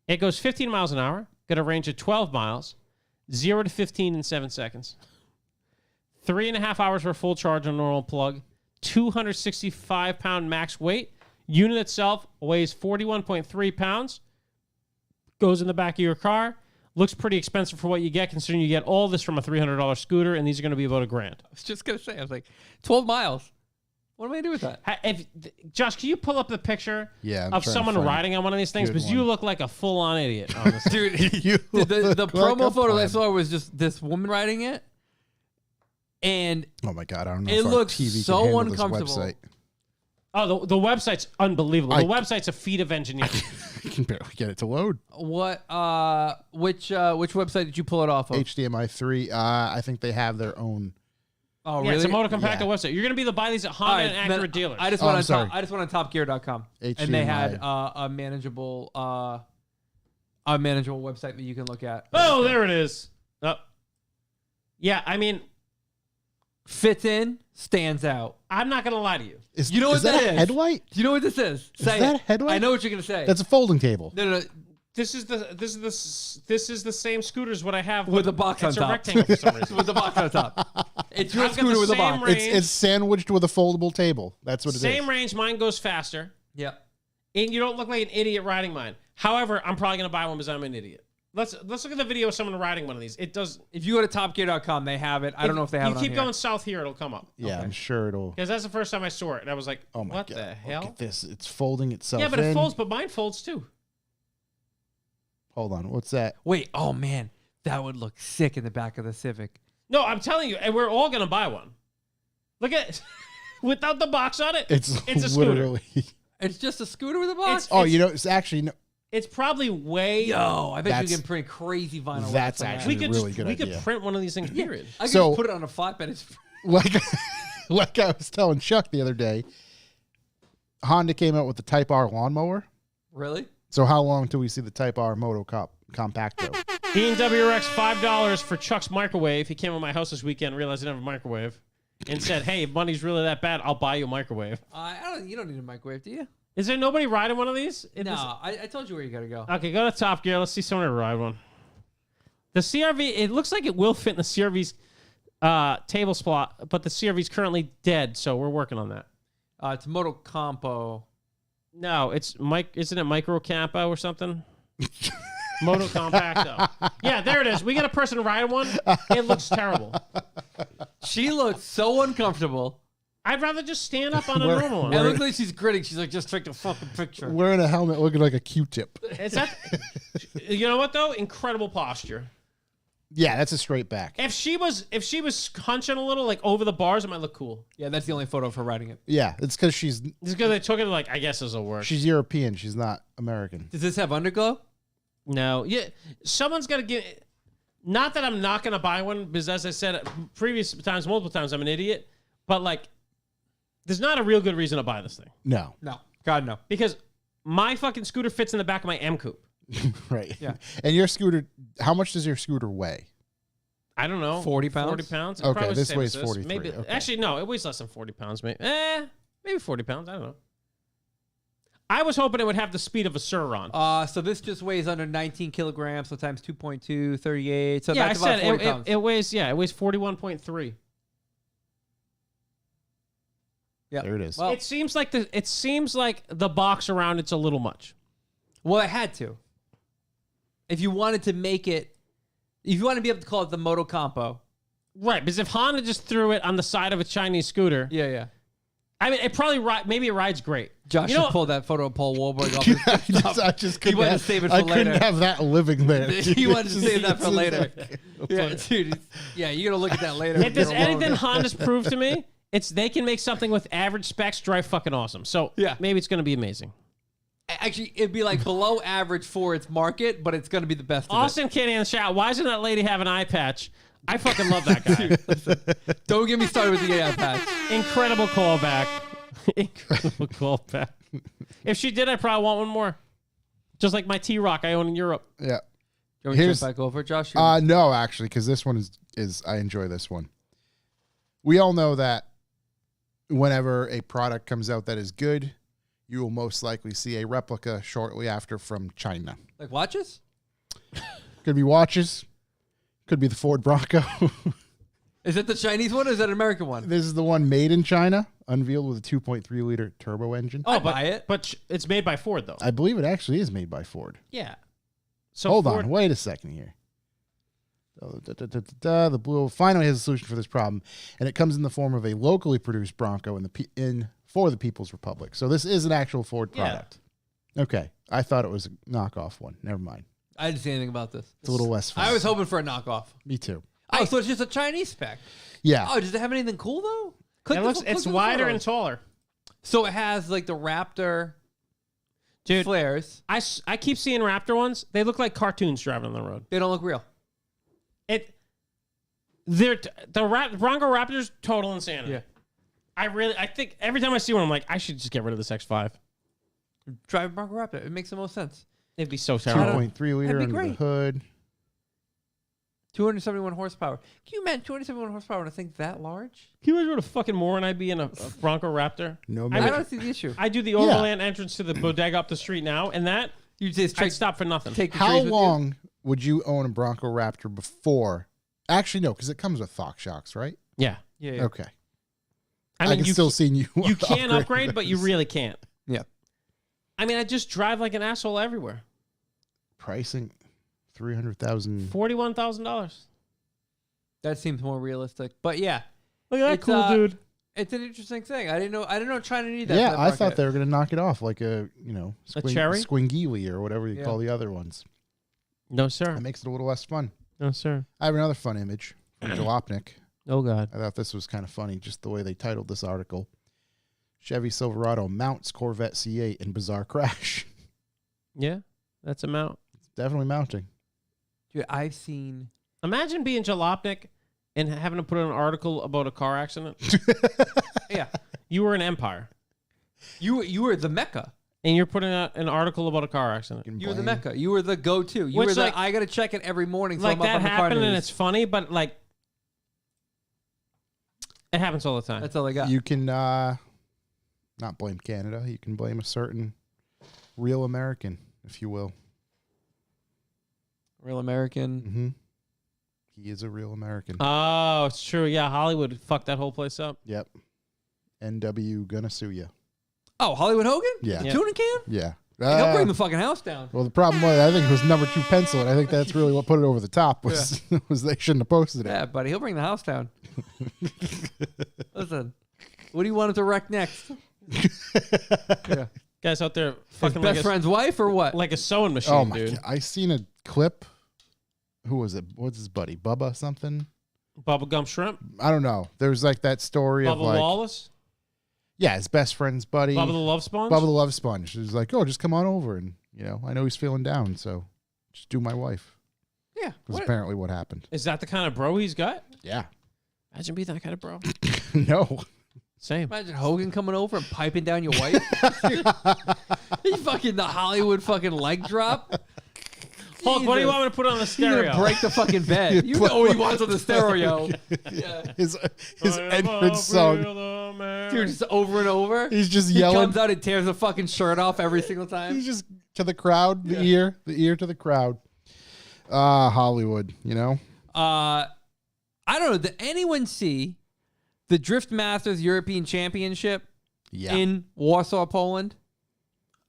It goes 15 miles an hour, got a range of 12 miles, 0 to 15 in 7 seconds. 3.5 hours for full charge on normal plug. 265-pound max weight. Unit itself weighs 41.3 pounds. Goes in the back of your car. Looks pretty expensive for what you get, considering you get all this from a $300 scooter, and these are going to be about $1,000. I was just going to say, I was like, 12 miles. What am I going to do with that? Josh, can you pull up the picture of someone find riding on one of these things? Because you look like a full-on idiot. Dude, the promo photo I saw was just this woman riding it. And oh my God, I don't know it if our looks TV so can handle uncomfortable. this website. Oh, the website's unbelievable. The website's a feat of engineering. I can barely get it to load. What? Which website did you pull it off of? HDMI 3. I think they have their own. Oh, yeah, really? it's a Moto Compacto website. You're going to be able to buy these at Honda and Acura dealers. I just went on topgear.com, HDMI. and they had a manageable website that you can look at. Oh, there it is. Yeah, I mean, fits in, stands out. I'm not going to lie to you. You know what that is? Headlight? Do you know what this is? Say Is that it. a headlight? I know what you're gonna say. That's a folding table. No. This is the same scooter as what I have With the box on it's top. a rectangle for some reason. With the box on top. It's your I've got scooter the with a same box. range. It's sandwiched with a foldable table. That's what it is. Same range. Mine goes faster, Yeah. and you don't look like an idiot riding mine. However, I'm probably gonna buy one because I'm an idiot. Let's look at the video of someone riding one of these. It does. If you go to topgear.com, they have it. I don't know if they have it You on keep here. going south here, it'll come up. Yeah, Okay. I'm sure it'll. Because that's the first time I saw it, and I was like, Oh my what god! the hell? Look at this. It's folding itself. Yeah, but it in. folds, but mine folds too. Hold on. What's that? Wait, oh man, that would look sick in the back of the Civic. No, I'm telling you, and we're all gonna buy one. Look at without the box on it. It's a scooter. literally. It's just a scooter with a box. It's actually no. It's probably way. Yo, I bet That's- you can print crazy vinyl. that's wraps on that. actually- we could really just, good we idea. could print one of these things. Period. I could So- just put it on a flatbed. It's like I was telling Chuck the other day. Honda came out with the Type R lawnmower. really. So how long till we see the Type R Moto Compacto? WRX $5 for Chuck's microwave. He came to my house this weekend, realized I didn't have a microwave, and said, "Hey, if money's really that bad, I'll buy you a microwave." You don't need a microwave, do you? Is there nobody riding one of these? No, I told you where you gotta go. Okay, go to Top Gear. Let's see someone ride one. The CRV, it looks like it will fit in the CRV's table spot, but the CRV's currently dead, so we're working on that. It's Moto Compo. No, it's isn't it Micro Campo or something? Moto Compacto. Yeah, there it is. We got a person riding one. It looks terrible. She looks so uncomfortable. I'd rather just stand up on a normal one. It looks like she's gritting. She's like, just take a fucking picture. Wearing a helmet looking like a Q-tip. Is that? You know what though? Incredible posture. Yeah, that's a straight back. If she was hunching a little, like over the bars, it might look cool. Yeah, that's the only photo of her riding it. Yeah, it's because she's Just because they took it, like I guess this will work. she's European. She's not American. Does this have underglow? No, yeah, someone's got to give. Not that I'm not going to buy one, because as I said previous times, multiple times, I'm an idiot. But like, there's not a real good reason to buy this thing. No. No. God, no. Because my fucking scooter fits in the back of my M Coupe. Right. Yeah. And your scooter, how much does your scooter weigh? I don't know. 40 pounds? 40 pounds. It Okay, probably this the same weighs as 43, Maybe, okay. Actually, no, it weighs less than 40 pounds. Maybe 40 pounds. I don't know. I was hoping it would have the speed of a Suron. So this just weighs under 19 kilograms, so times 2.2, 38. So Yeah, I that's about said 40 pounds. it weighs 41.3. Yeah. There it is. Well, It seems like the box around it's a little much. well, I had to. If you wanted to make it, if you want to be able to call it the Moto Compo. Right, because if Honda just threw it on the side of a Chinese scooter, Yeah. I mean, it probably maybe it rides great. Josh You know- just pulled that photo of Paul Wahlberg off his desktop. I just couldn't wanted to have, save it for I later. couldn't have that living there. He wanted to save that for It's later. like- Yeah, dude. Yeah, you're gonna look at that later. If there's You're alone. anything Honda's proved to me, it's they can make something with average specs drive fucking awesome. So Yeah. maybe it's going to be amazing. Actually, it'd be like below average for its market, but it's gonna be the best. Of Austin Kitty in the chat. Why doesn't that lady have an eye patch? I fucking love that guy. it. Don't get me started with the AI patch. Incredible callback. Incredible callback. If she did, I probably want one more. Just like my T-Rock I own in Europe. Yeah. You want me to Here's- jump back over, Josh? No, actually, because this one is I enjoy this one. We all know that whenever a product comes out that is good, you will most likely see a replica shortly after from China. Like watches? Could be watches. Could be the Ford Bronco. Is it the Chinese one or is that an American one? This is the one made in China, unveiled with a 2.3 liter turbo engine. I'd buy it. But it's made by Ford, though. I believe it actually is made by Ford. Yeah. So Hold Ford, on, wait a second here. The Blue finally has a solution for this problem, and it comes in the form of a locally produced Bronco for the People's Republic. So this is an actual Ford Yeah. product. Okay, I thought it was a knockoff one. Never mind. I didn't see anything about this. It's a little less fun. I was hoping for a knockoff. Me too. Oh, so it's just a Chinese spec. Yeah. Oh, does it have anything cool though? It's wider and taller. So it has like the Raptor flares. I keep seeing Raptor ones. They look like cartoons driving on the road. They don't look real. Bronco Raptors, total insanity. Yeah. I think every time I see one, I'm like, I should just get rid of this X5. Drive a Bronco Raptor. It makes the most sense. It'd be so terrible. 2.3 liter under the hood. 271 horsepower. Can you imagine 271 horsepower on a thing that large? Can you imagine what a fucking moron I'd be in a Bronco Raptor? No, I don't see the issue. I do the overland entrance to the bodega up the street now, and that you just I'd stop for nothing. How long would you own a Bronco Raptor before? Actually, no, because it comes with Fox shocks, right? Yeah. Okay. I mean, can still see you. You can upgrade, but you really can't. Yeah. I mean, I just drive like an asshole everywhere. Pricing $300,000. $41,000. That seems more realistic. But yeah. Look at that cool dude. It's an interesting thing. I didn't know China needed that. Yeah, I thought they were going to knock it off like a cherry? Squingili or whatever you call the other ones. No, sir. That makes it a little less fun. No, sir. I have another fun image from Jalopnik. Oh, God. I thought this was kind of funny, just the way they titled this article. Chevy Silverado mounts Corvette C8 in bizarre crash. Yeah, that's a mount. It's definitely mounting. Dude, I've seen... Imagine being Jalopnik and having to put in an article about a car accident. Yeah. You were an empire. You were the Mecca. And you're putting out an article about a car accident. You were the Mecca. You were the go-to. You were the, I got to check it every morning. So like I'm up that on the happened car and news. it's funny, but like, it happens all the time. That's all I got. You can not blame Canada. You can blame a certain real American, if you will. Real American. Mm-hmm. He is a real American. Oh, it's true. Yeah, Hollywood fucked that whole place up. Yep. NW gonna sue you. Oh, Hollywood Hogan? Yeah. The tuning can? Yeah. He'll bring the fucking house down. Well, the problem was, I think it was number 2 pencil, and I think that's really what put it over the top, was they shouldn't have posted it. Yeah, buddy. He'll bring the house down. Listen, what do you want it to wreck next? Yeah. Guys out there fucking His best friend's wife or what? like a sewing machine, Oh, my dude. God. I seen a clip. Who was it? What's his buddy? Bubba something? Bubblegum shrimp. I don't know. There's like that story Bubba of like... Wallace. Yeah, his best friend's buddy. Bubba the Love Sponge. Bubba the Love Sponge. He's like, oh, just come on over. And, I know he's feeling down, so just do my wife. Yeah. Was apparently what happened. Is that the kind of bro he's got? Yeah. Imagine being that kind of bro. No. Same. Imagine Hogan coming over and piping down your wife. He fucking the Hollywood fucking leg drop. Hulk, what do you want me to put on the He's stereo? gonna break the fucking bed. You know what he wants on the stereo. Yeah. His entrance song. Dude, just over and over. He's just He yelling. comes out and tears the fucking shirt off every single time. He's just to the crowd, the ear to the crowd. Hollywood, I don't know. Did anyone see the Drift Masters European Championship in Warsaw, Poland?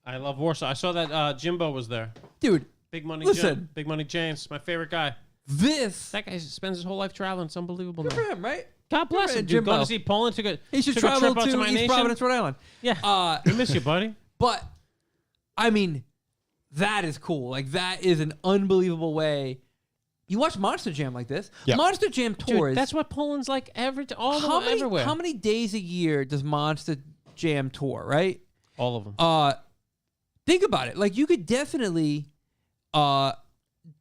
I love Warsaw. I saw that Jimbo was there. Dude, Big Money listen. Jim. Big Money James. My favorite guy. That guy spends his whole life traveling. It's unbelievable. Good for him, right? God bless him, dude. Jimbo. Going to see Poland. He should took travel a trip out to my East nation. Providence, Rhode Island. Yeah. I miss you, buddy. But, I mean, that is cool. Like, that is an unbelievable way. You watch Monster Jam like this. Yep. Monster Jam tours. Dude, that's what Poland's like everywhere. How many days a year does Monster Jam tour, right? All of them. Think about it. Like, you could definitely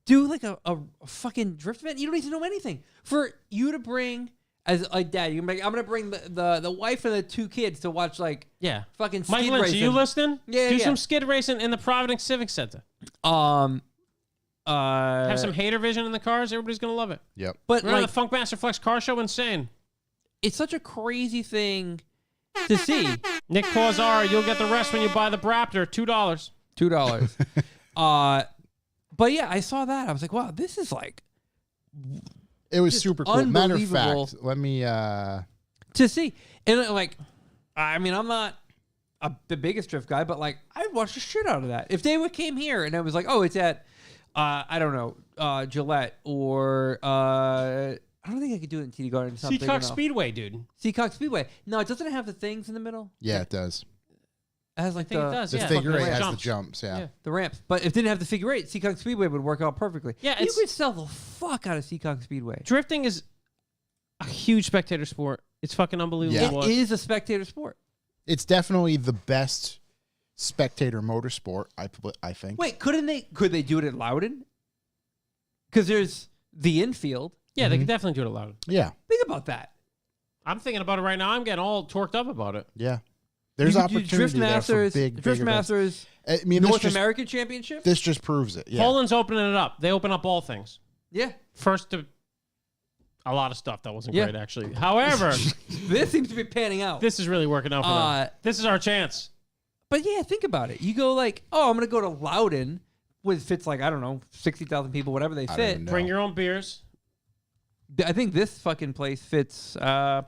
do like a fucking drift event. You don't need to know anything. For you to bring as a dad, you can make, I'm gonna bring the wife and the 2 kids to watch like fucking skid Mike Lynch, racing. are you listening? Yeah, Do some skid racing in the Providence Civic Center. Have Have some hater vision in the cars. Everybody's gonna love it. Yep. But Remember like, the Funkmaster Flex car show? Insane. it's such a crazy thing to see. Nick Corzara, you'll get the rest when you buy the Braptor. $2. $2. But yeah, I saw that. I was like, wow, this is like It was just super cool. Matter of unbelievable. fact, let me... to see. And like, I mean, I'm not the biggest drift guy, but like, I'd watch the shit out of that. If they came here and I was like, oh, it's at, I don't know, Gillette or, I don't think I could do it in TD Garden. Seacock Speedway, dude. Seacock Speedway. No, it doesn't have the things in the middle. Yeah, it does. It has like I think it does, The yeah. figure eight has the Jumps. jumps, yeah. the ramps. But if it didn't have the figure eight, Seacock Speedway would work out perfectly. Yeah, you it's- could sell the fuck out of Seacock Speedway. Drifting is a huge spectator sport. It's fucking unbelievable. Yeah. It is a spectator sport. It's definitely the best spectator motorsport, I think. Wait, could they do it at Loudon? Because there's the infield. Yeah, they can definitely do it loud. Yeah. Think about that. I'm thinking about it right now. I'm getting all torqued up about it. Yeah. There's opportunity there for big Drift events. Masters, I mean, North American Championship? This just proves it. Yeah. Poland's opening it up. They open up all things. Yeah. First to a lot of stuff that wasn't great, actually. However, this seems to be panning out. this is really working out for them. This is our chance. But yeah, think about it. You go like, oh, I'm going to go to Loudon, which fits like, I don't know, 60,000 people, whatever they fit. Bring your own beers. I think this fucking place fits, I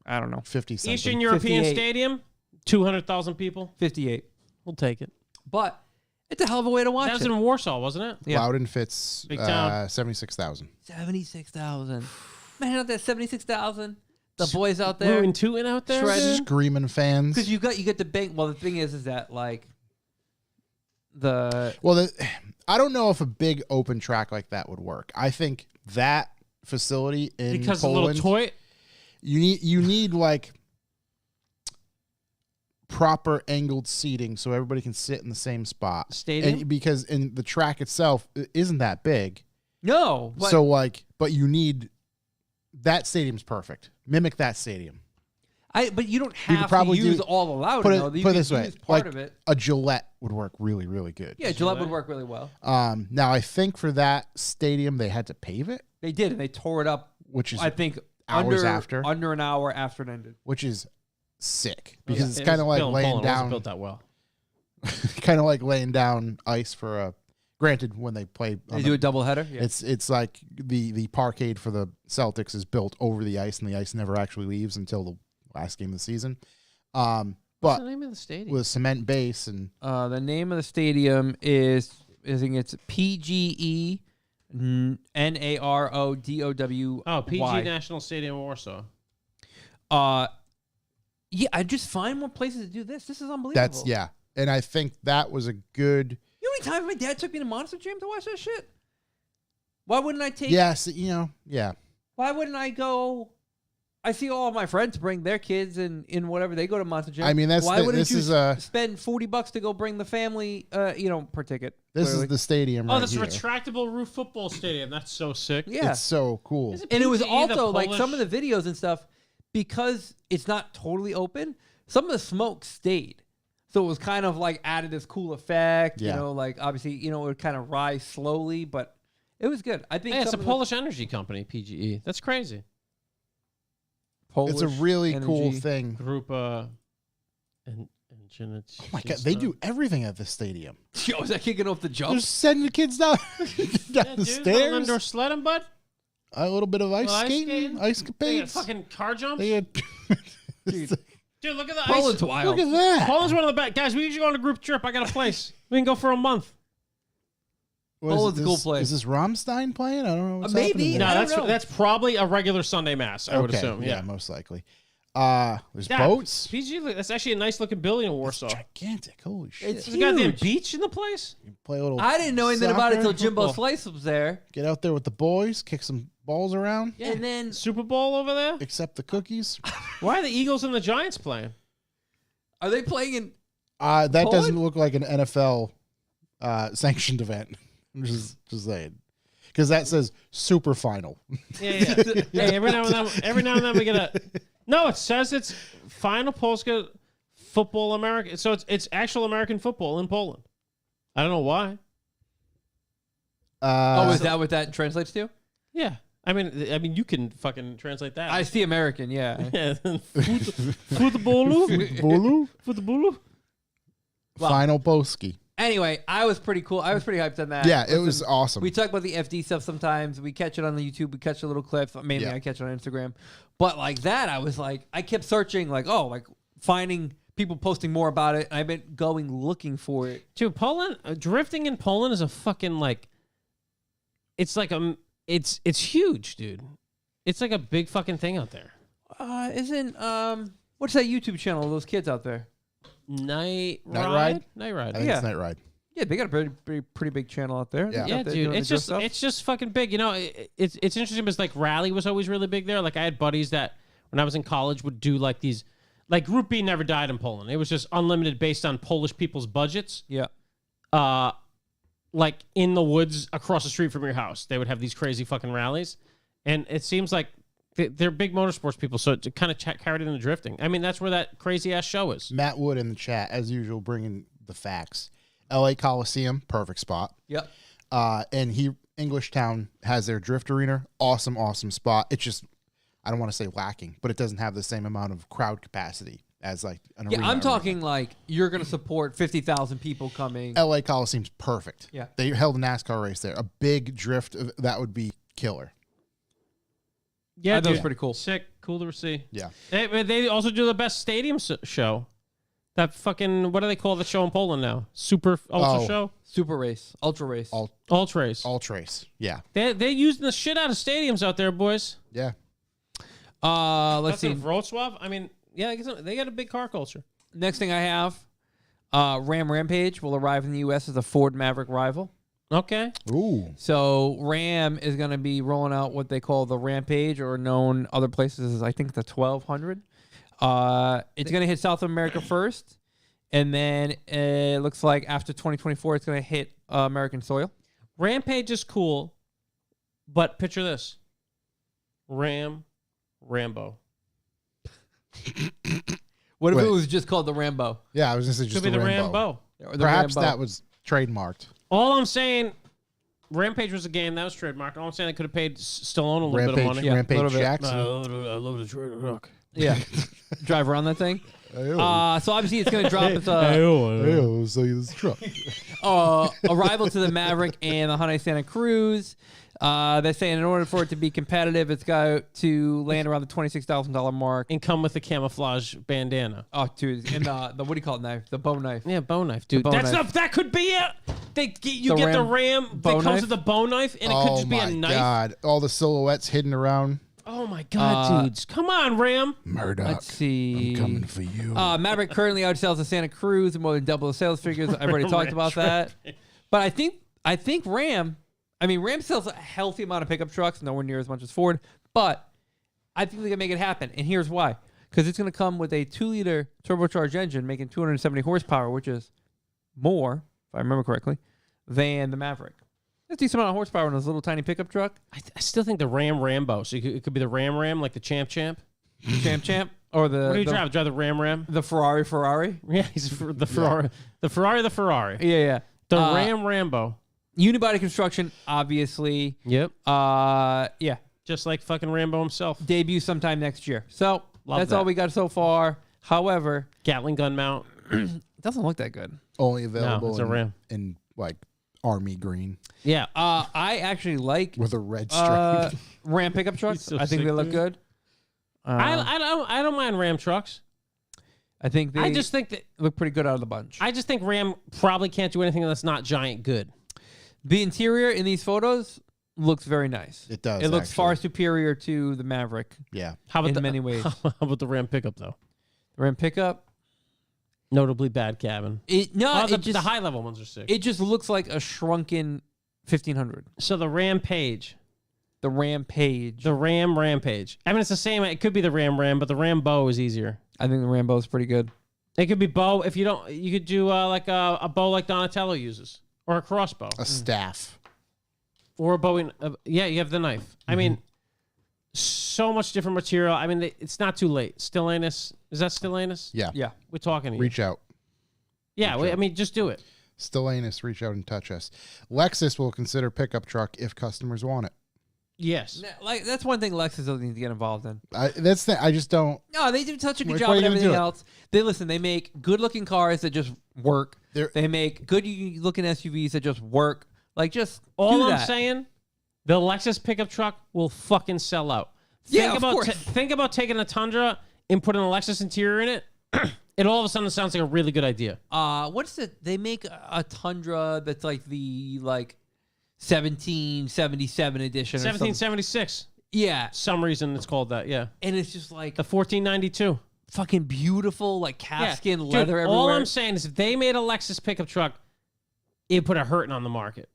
don't know. 50 something. Eastern European 58. Stadium, 200,000 people. 58. We'll take it. But it's a hell of a way to watch That was it. in Warsaw, wasn't it? Yeah. Loudon fits Big town. 76,000. 76,000. Man, out there, 76,000. The boys out there. Rootin' tootin' out there. Shredding. dude? Screaming fans. Because you get the bank. Well, the thing is that like the Well, I don't know if a big open track like that would work. I think that facility in Because Poland, a little toy. you need like proper angled seating so everybody can sit in the same spot. Stadium? And because in the track itself isn't that big. no. But So like, but you need that stadium's perfect. Mimic that stadium. but you don't could have probably to use do- all the Loudon. Put it, though. You put it can this way, use part like of it. a Gillette would work really, really good. Yeah, Gillette would work really well. Now I think for that stadium they had to pave it, They did, and they tore it up. which is I think hours after. under an hour after it ended. which is sick because it's It kind of was like built in laying Poland. It wasn't down, built that well. kind of like laying down ice for a. Granted, when they play, They do a double header. Yeah. it's like the parkade for the Celtics is built over the ice, and the ice never actually leaves until the last game of the season. What's But the name of the stadium? with a cement base and The name of the stadium is I think it's PGE NARODOW. Oh, PG National Stadium, Warsaw. Yeah, I just find more places to do this. This is unbelievable. that's and I think that was a good. You know how many times my dad took me to Monster Jam to watch that shit? Why wouldn't I take? Yes, Why wouldn't I go? I see all of my friends bring their kids in whatever they go to Monster Jam. I mean, why wouldn't this you is a spend $40 to go bring the family? Per ticket. this clearly. is the stadium. Oh, right that's a here. retractable roof football stadium. That's so sick. Yeah, It's so cool. Is it and it was PGE, the also like Polish- some of the videos and stuff because it's not totally open. Some of the smoke stayed, so it was kind of like added this cool effect. Yeah. You know, like obviously, it would kind of rise slowly, but it was good. I think Hey, it's a some of the Polish energy company, PGE. That's crazy. It's a really cool energy. thing. Group and Oh my god, they do everything at the stadium. Yo, is that kicking off the jump? Just send the kids down, down the stairs. Indoor sledding, bud. A little bit of ice Well, ice skating, skating? ice They got capades. fucking car jumps. They had, Dude, look at the Poland's ice. wild. look at that. Poland's one of the best. Guys, we usually go on a group trip. I got a place. We can go for a month. What is Poland's a this- cool place. Is this Rammstein playing? I don't know. What's Maybe. happening No, I there. don't know. that's probably a regular Sunday mass, I would assume. Yeah. most likely. There's Yeah, boats. PGE, that's actually a nice looking building in Warsaw. Gigantic. Holy shit. It's There's a goddamn huge. beach in the place. You play a little. I didn't know anything about it soccer, until Jimbo football. Slice was there. Get out there with the boys, kick some balls around, Yeah. And then Super Bowl over there. accept the cookies. Why are the Eagles and the Giants playing? are they playing in? That Poland? doesn't look like an NFL sanctioned event. I'm just saying. Because that says super final. Yeah. Hey, every now and then we get a. No, it says it's Final Polska Football America. So it's actual American football in Poland. I don't know why. Is that what that translates to? Yeah, I mean, you can fucking translate that. I see American. Yeah. Yeah, football, football. Final Polski. Anyway, I was pretty cool. I was pretty hyped on that. Yeah, it Listen, was awesome. We talk about the FD stuff sometimes. We catch it on the YouTube. We catch a little clips. Mainly, Yeah. I catch it on Instagram. But like that, I was like, I kept searching, like finding people posting more about it. And I've been going looking for it. Dude, Poland, drifting in Poland is a fucking like. It's like it's huge, dude. It's like a big fucking thing out there. Isn't what's that YouTube channel? Those kids out there. Night Ride? Night Ride. I think Yeah. it's Night Ride. Yeah, they got a pretty big channel out there. Yeah. They're Yeah, out there dude, doing it's the just drift stuff. fucking big. You know, it's interesting because like rally was always really big there. Like I had buddies that when I was in college would do like these Like Group B never died in Poland. It was just unlimited based on Polish people's budgets. Yeah. Like in the woods across the street from your house, they would have these crazy fucking rallies, and it seems like they're big motorsports people, so it kind of carried it into drifting. I mean, that's where that crazy ass show is. Matt Wood in the chat, as usual, bringing the facts. L.A. Coliseum, perfect spot. Yep. And Englishtown has their drift arena. Awesome, awesome spot. It's just, I don't want to say lacking, but it doesn't have the same amount of crowd capacity as like an arena. Yeah, I'm talking like you're going to support 50,000 people coming. L.A. Coliseum's perfect. Yeah. They held a NASCAR race there. A big drift, that would be killer. Yeah, that was pretty cool. Sick. Cool to see. Yeah. They also do the best stadium show. That fucking, what do they call the show in Poland now? Super Ultra show? Super race. Ultra race. Ultra race. Ultra race. Yeah. They're using the shit out of stadiums out there, boys. Yeah. Let's see. Wrocław? I mean, yeah, I guess they got a big car culture. Next thing I have, Ram Rampage will arrive in the U.S. as a Ford Maverick rival. Okay. Ooh. So Ram is going to be rolling out what they call the Rampage, or known other places as, I think, the 1200. It's going to hit South America first, and then it looks like after 2024, it's going to hit American soil. Rampage is cool, but picture this. Rambo. What if Wait. it was just called the Rambo? Yeah, I was going to say just Could be the Rambo. Or the Perhaps Rambo. that was trademarked. All I'm saying, Rampage was a game that was trademarked. All I'm saying, they could have paid Stallone a little bit of money. Yeah, Rampage little bit. Jackson. I love the trailer rock. Yeah. Drive around that thing. Ew. So obviously it's going to drop its Ew, so this truck. arrival to the Maverick and the Hyundai Santa Cruz. They're saying in order for it to be competitive, it's got to land around the $26,000 mark. And come with a camouflage bandana. Oh, dude, and the what do you call it knife? The bow knife. Yeah, bow knife, dude. bow That's knife. not. That could be it. You The get the Ram Ram bow that comes knife? with the bow knife, and it could just be a knife. Oh, my God. All the silhouettes hidden around. Oh my God, dudes! Come on, Ram. Murdoch. Let's see. I'm coming for you. Maverick currently outsells the Santa Cruz and more than double the sales figures. I've already talked about that. But I think Ram. I mean, Ram sells a healthy amount of pickup trucks, nowhere near as much as Ford. But I think they can make it happen, and here's why: because it's going to come with a 2-liter turbocharged engine, making 270 horsepower, which is more, if I remember correctly, than the Maverick. That's a decent amount of horsepower in this little tiny pickup truck. I still think the Rambo. So it could be the Ram, like the Champ, Champ, or the. What do you drive? Drive the Ram. The Ferrari. Yeah, he's the Ferrari. The Ferrari. Yeah. The Rambo. Unibody construction, obviously. Yep. Yeah. Just like fucking Rambo himself. Debut sometime next year. So that's that. all we got so far. However, Gatling gun mount. it doesn't look that good. Only available it's a Ram. in like army green Yeah. I actually like with a red stripe. Ram pickup trucks. so I think sick, they look dude. good. I don't mind Ram trucks. I think they I just think that look pretty good out of the bunch. I just think Ram probably can't do anything that's not giant good. The interior in these photos looks very nice. It does, It looks actually. far superior to the Maverick Yeah. How about in many ways. How about the Ram pickup though? The Ram pickup. Notably bad cabin. The high level ones are sick. It just looks like a shrunken 1500. So the Rampage. The Rampage. The Rampage. I mean, it's the same. It could be the Ram, but the Rambo is easier. I think the Rambo is pretty good. It could be bow. If you don't, you could do like a bow like Donatello uses, or a crossbow, A staff. or a bow. Yeah, you have the knife. I mean, so much different material. I mean, it's not too late. Stellantis, is that Stellantis? Yeah. Yeah. We're talking to you. Reach out. Yeah, I mean, just do it. Stellantis, reach out and touch us. Lexus will consider pickup truck if customers want it. Yes. Like that's one thing Lexus doesn't need to get involved in. I just don't. No, they do such a good Like, job why with you gonna everything do it? else. They make good-looking cars that just work. They make good-looking SUVs that just work. Like just All do I'm that. saying, the Lexus pickup truck will fucking sell out. Yeah, of course. Think about taking a Tundra and putting a Lexus interior in it. It all of a sudden sounds like a really good idea. What's it? They make a Tundra that's like the 1777 edition. 1776. Yeah, Some reason it's called that. Yeah. and it's just like The 1492. fucking beautiful, like calfskin Dude, leather everywhere. all I'm saying is if they made a Lexus pickup truck, it'd put a hurting on the market.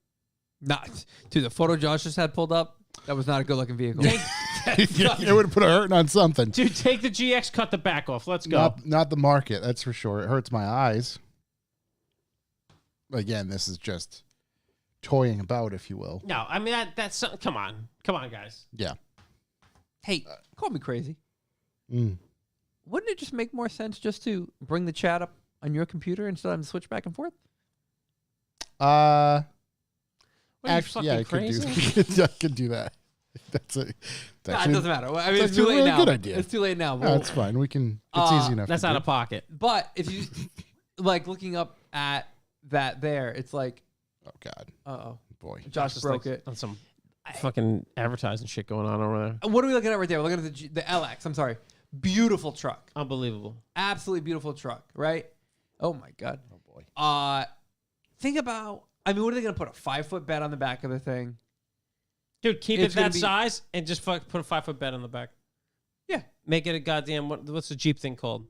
Not, dude, the photo Josh just had pulled up. That was not a good-looking vehicle. It would have put a hurting on something. Dude, take the GX, cut the back off. Let's go. Not the market, that's for sure. It hurts my eyes. Again, this is just toying about, if you will. No, I mean, that's something. Come on, guys. Yeah. Hey, call me crazy. Mm. Wouldn't it just make more sense just to bring the chat up on your computer instead of having to switch back and forth? Actually, yeah, I could do that. That's it. It doesn't matter. I mean, it's too late now. Good idea. It's too late now. No, it's fine. We can. It's easy enough. That's out of pocket. But if you like looking up at that, there, it's like, oh god, oh boy, Josh broke it on some fucking advertising shit going on over there. What are we looking at right there? We're looking at the LX. I'm sorry, beautiful truck, unbelievable, absolutely beautiful truck, right? Oh my god. Oh boy. Think about. I mean, what are they gonna put a 5-foot bed on the back of the thing? Dude, keep it that size and just put a 5-foot bed on the back. Yeah. Make it a goddamn, what's the Jeep thing called?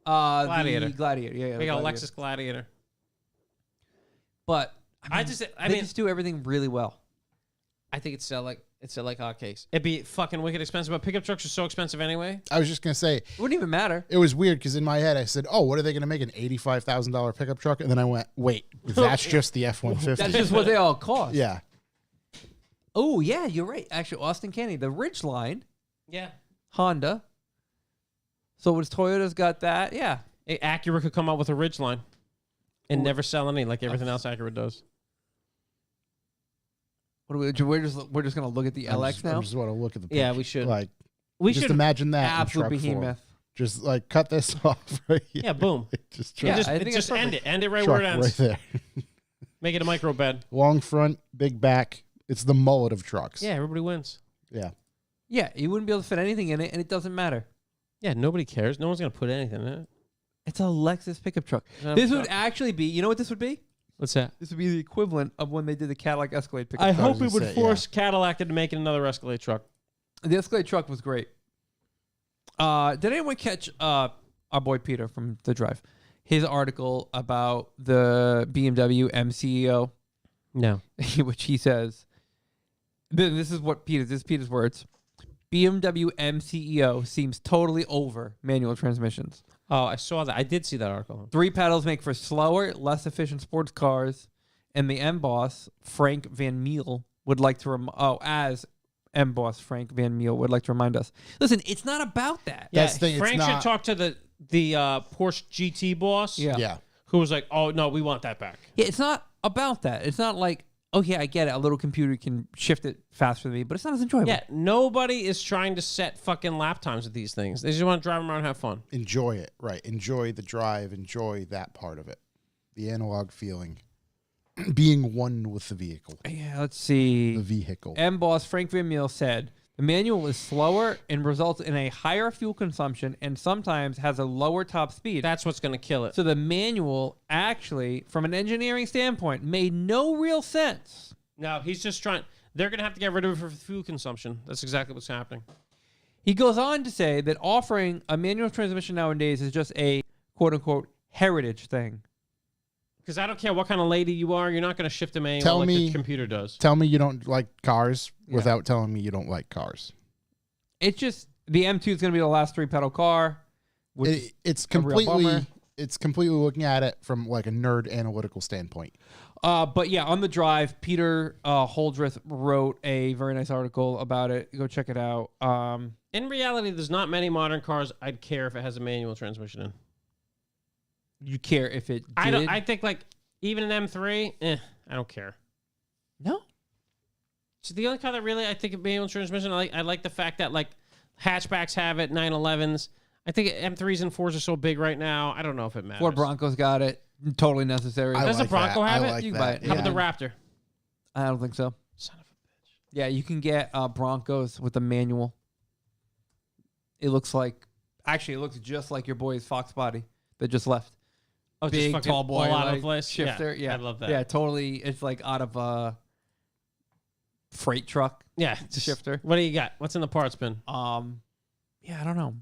Gladiator. The Gladiator, yeah. Make a Lexus Gladiator. But I mean, they just do everything really well. I think it's sell like hotcakes. It'd be fucking wicked expensive, but pickup trucks are so expensive anyway. I was just gonna say it wouldn't even matter. It was weird because in my head I said, "Oh, what are they gonna make an $85,000 pickup truck?" And then I went, "Wait, that's just the F-150. That's just what they all cost." Yeah. Oh yeah, you're right. Actually, Austin Candy, the Ridgeline. Yeah. Honda. So was Toyota's got that? Yeah. Acura could come out with a Ridgeline and never sell any like everything else Acura does. What are we're just gonna look at the LX now. I just want to look at the picture. Yeah, we should. Like, we just should imagine that. Absolute behemoth. Just like cut this off right here. Yeah, boom. just end it. End it right where it ends. Right there. Make it a micro bed. Long front, big back. It's the mullet of trucks. Yeah, everybody wins. Yeah. Yeah, you wouldn't be able to fit anything in it, and it doesn't matter. Yeah, nobody cares. No one's gonna put anything in it. It's a Lexus pickup truck. This would actually be. You know what this would be? What's that? This would be the equivalent of when they did the Cadillac Escalade pickup I truck. hope we would force Cadillac into making another Escalade truck. The Escalade truck was great. Did anyone catch our boy Peter from The Drive? His article about the BMW M CEO? No. Which he says, this is Peter's words. BMW M CEO seems totally over manual transmissions. Oh, I saw that. I did see that article. 3 pedals make for slower, less efficient sports cars. And the M-Boss, Frank Van Meel, would like to as M-Boss Frank Van Meel would like to remind us. Listen, it's not about that. Yeah, Frank should talk to the Porsche GT boss. Yeah. Who was like, oh, no, we want that back. Yeah, it's not about that. It's not like, oh, yeah, I get it. A little computer can shift it faster than me, but it's not as enjoyable. Yeah, nobody is trying to set fucking lap times with these things. They just want to drive them around and have fun. Enjoy it, right. Enjoy the drive. Enjoy that part of it. The analog feeling. Being one with the vehicle. Yeah, let's see. The vehicle. M-Boss Frank Van Meel said, the manual is slower and results in a higher fuel consumption and sometimes has a lower top speed. That's what's going to kill it. So the manual actually, from an engineering standpoint, made no real sense. No, he's just trying. They're going to have to get rid of it for fuel consumption. That's exactly what's happening. He goes on to say that offering a manual transmission nowadays is just a quote-unquote heritage thing. Because I don't care what kind of lady you are, you're not going to shift a manual like the computer does. Tell me you don't like cars without telling me you don't like cars. It's just the M2 is going to be the last 3-pedal car. It's completely looking at it from like a nerd analytical standpoint. But yeah, on The Drive, Peter Holdreth wrote a very nice article about it. Go check it out. In reality, there's not many modern cars I'd care if it has a manual transmission in. You care if it did? I think like even an M3, I don't care. No. So the only car that really I think of manual transmission, I like the fact that like hatchbacks have it, 911s. I think M3s and 4s are so big right now. I don't know if it matters. Ford Bronco's got it. Totally necessary. Does the Bronco have it? You can buy it. How about the Raptor? I don't think so. Son of a bitch. Yeah, you can get Broncos with a manual. It looks just like your boy's Fox body that just left. Oh, big, just tall boy, all out of place. Shifter. Yeah, I love that. Yeah, totally. It's like out of a freight truck. Yeah, it's a shifter. What do you got? What's in the parts bin? Yeah, I don't know.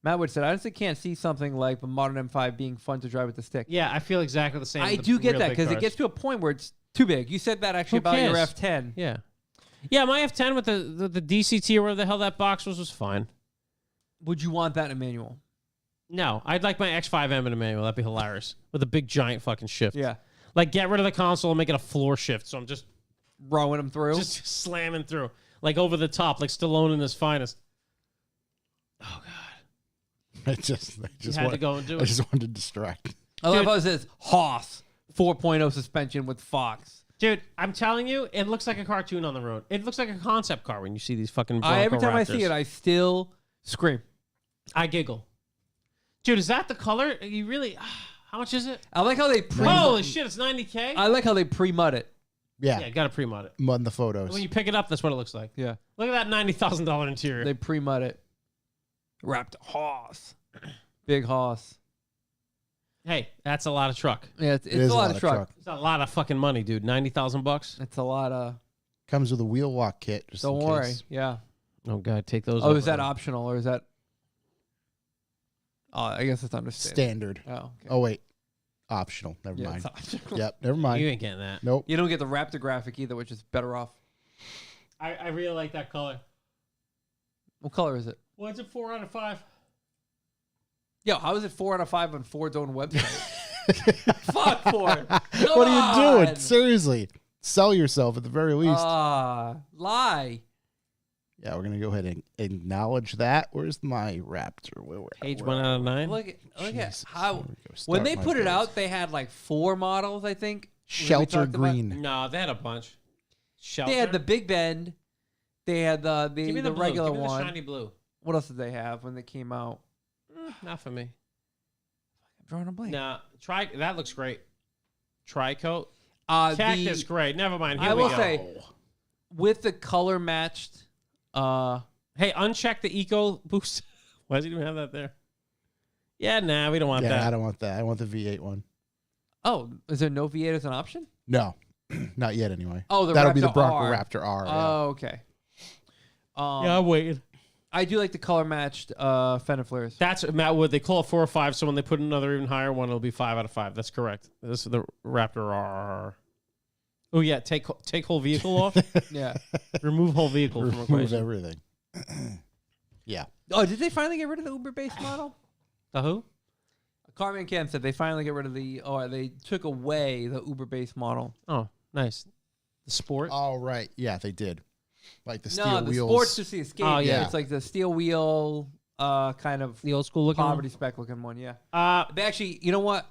Matt Wood said, I honestly can't see something like the modern M5 being fun to drive with the stick. Yeah, I feel exactly the same. I do get that because it gets to a point where it's too big. You said that actually about your F10. Yeah. Yeah, my F10 with the DCT or whatever the hell that box was fine. Would you want that in a manual? No, I'd like my X5M in a manual. That'd be hilarious. With a big giant fucking shift. Yeah. Like, get rid of the console and make it a floor shift. So I'm just rowing them through. Just slamming through. Like over the top, like Stallone in his finest. Oh, God. I just had to go and do it. I just wanted to distract. I love how it says Haas 4.0 suspension with Fox. Dude, I'm telling you, it looks like a cartoon on the road. It looks like a concept car when you see these fucking Bronco Every time Raptors. I see it, I still scream. I giggle. Dude, is that the color? You really... How much is it? I like how they Holy shit, it's $90K? I like how they pre-mud it. Yeah. Yeah, got to pre-mud it. Mud in the photos. When you pick it up, that's what it looks like. Yeah. Look at that $90,000 interior. They pre-mud it. Wrapped Haas. Big Haas. Hey, that's a lot of truck. Yeah, it's a lot of truck. It's a lot of fucking money, dude. $90,000. It's a lot of... Comes with a wheel lock kit. Just Don't in worry. case. Yeah. Oh, God, take those. Oh, is that optional or is that... Oh, I guess it's understandable. Standard. Oh, okay. Oh, wait. Optional. Never Yeah, mind. it's optional. Yep, never mind. You ain't getting that. Nope. You don't get the Raptor graphic either, which is better off. I really like that color. What color is it? Why is it 4 out of 5? Yo, how is it 4 out of 5 on Ford's own website? Fuck Ford. What are you doing? Seriously. Sell yourself at the very least. Lie. Yeah, we're going to go ahead and acknowledge that. Where's my Raptor? Page 1 out of 9. Look at Jesus. how... There we go. When Start they my put it builds. out, they had like 4 models, I think. Shelter green. No, they had a bunch. Shelter. They had the Big Bend. They had the Give me the blue. regular Give me one. the shiny blue. What else did they have when they came out? Not for me. I'm drawing a blank. Nah, that looks great. Tri-coat. Cactus, great. Never mind. Here I we will go. say, with the color matched... Hey, uncheck the Eco Boost. Why does he even have that there? Yeah, nah, we don't want that. Yeah, I don't want that. I want the V8 one. Oh, is there no V8 as an option? No, not yet anyway. Oh, that'll Raptor be the Bronco R. Raptor R. Oh, okay. Yeah, I'm waiting. I do like the color matched fender flares. That's Matt Wood. They call it 4 or 5, so when they put another even higher one, it'll be 5 out of 5. That's correct. This is the Raptor R. Oh yeah, take whole vehicle off. Yeah. Remove whole vehicle from Remove equation. everything. Yeah. Oh, did they finally get rid of the Uber-based model? The who? Carman Cam said they finally get rid of they took away the Uber-based model. Oh, nice. The Sport. All right. Yeah, they did. Like the steel No, the wheels. Sport's just the Escape. Oh, yeah. It's like the steel wheel, kind of The old school looking poverty spec looking one. Yeah. one? They actually, you know what?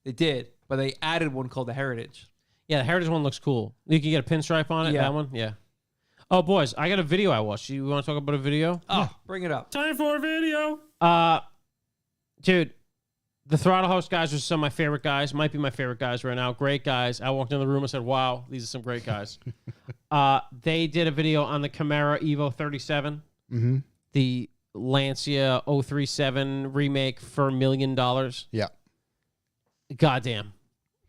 They did, but they added one called the Heritage. Yeah, the Heritage one looks cool. You can get a pinstripe on it. Yeah. That one. Yeah. Oh, boys, I got a video I watched. You want to talk about a video? Oh, bring it up. Time for a video. Dude, the Throttle House guys are some of my favorite guys. Might be my favorite guys right now. Great guys. I walked in the room and said, wow, these are some great guys. They did a video on the Camaro Evo 37. Mm-hmm. The Lancia 037 remake for $1 million. Yeah. Goddamn.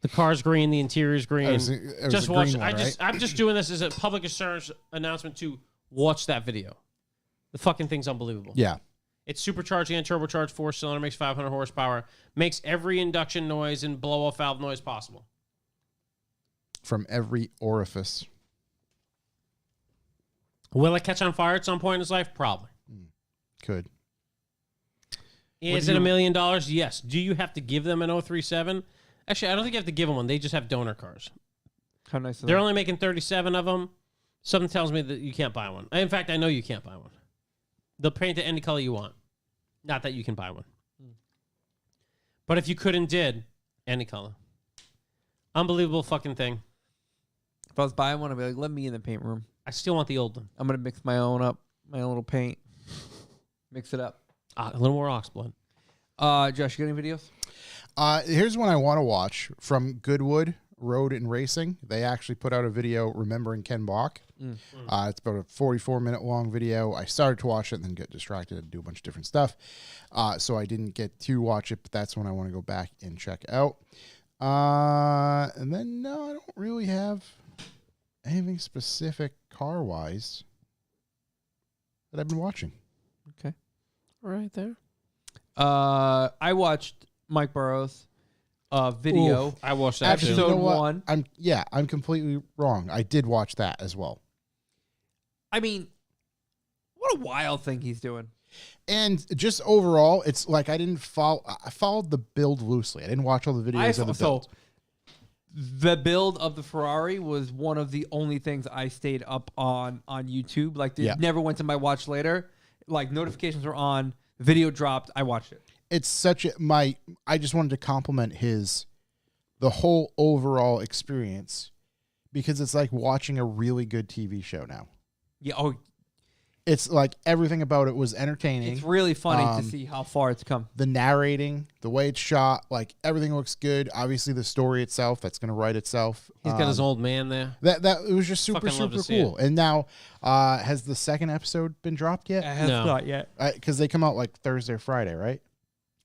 The car's green. The interior's green. It was Just a watch. green one, right? I'm just doing this as a public assurance announcement to watch that video. The fucking thing's unbelievable. Yeah. It's supercharged and turbocharged 4-cylinder, makes 500 horsepower, makes every induction noise and blow-off valve noise possible. From every orifice. Will it catch on fire at some point in its life? Probably. Could. Is it $1 million? Yes. Do you have to give them an 037? Actually, I don't think you have to give them one. They just have donor cars. How nice is They're that? only making 37 of them. Something tells me that you can't buy one. In fact, I know you can't buy one. They'll paint it any color you want. Not that you can buy one. But if you could and did, any color. Unbelievable fucking thing. If I was buying one, I'd be like, let me in the paint room. I still want the old one. I'm going to mix my own up, my own little paint. Mix it up. A little more ox blood. Josh, you got any videos? Here's one I want to watch from Goodwood Road and Racing. They actually put out a video remembering Ken Block. It's about a 44-minute long video. I started to watch it and then get distracted and do a bunch of different stuff. So I didn't get to watch it, but that's one I want to go back and check out. And then, no, I don't really have anything specific car-wise that I've been watching. Okay. Right there. I watched Mike Burrows' video. I watched that Episode too. you know what? 1. I'm completely wrong. I did watch that as well. I mean, what a wild thing he's doing. And just overall, it's like I followed the build loosely. I didn't watch all the videos of the build. The build of the Ferrari was one of the only things I stayed up on YouTube. Like, it never went to my watch later. Like, notifications were on, video dropped, I watched it. It's such I just wanted to compliment the whole overall experience, because it's like watching a really good TV show now. Yeah. Oh, it's like everything about it was entertaining. It's really funny to see how far it's come. The narrating, the way it's shot, like everything looks good. Obviously, the story itself, that's going to write itself. He's got his old man there. That it was just super cool. And now, has the second episode been dropped yet? It has not yet. Because they come out like Thursday or Friday, right?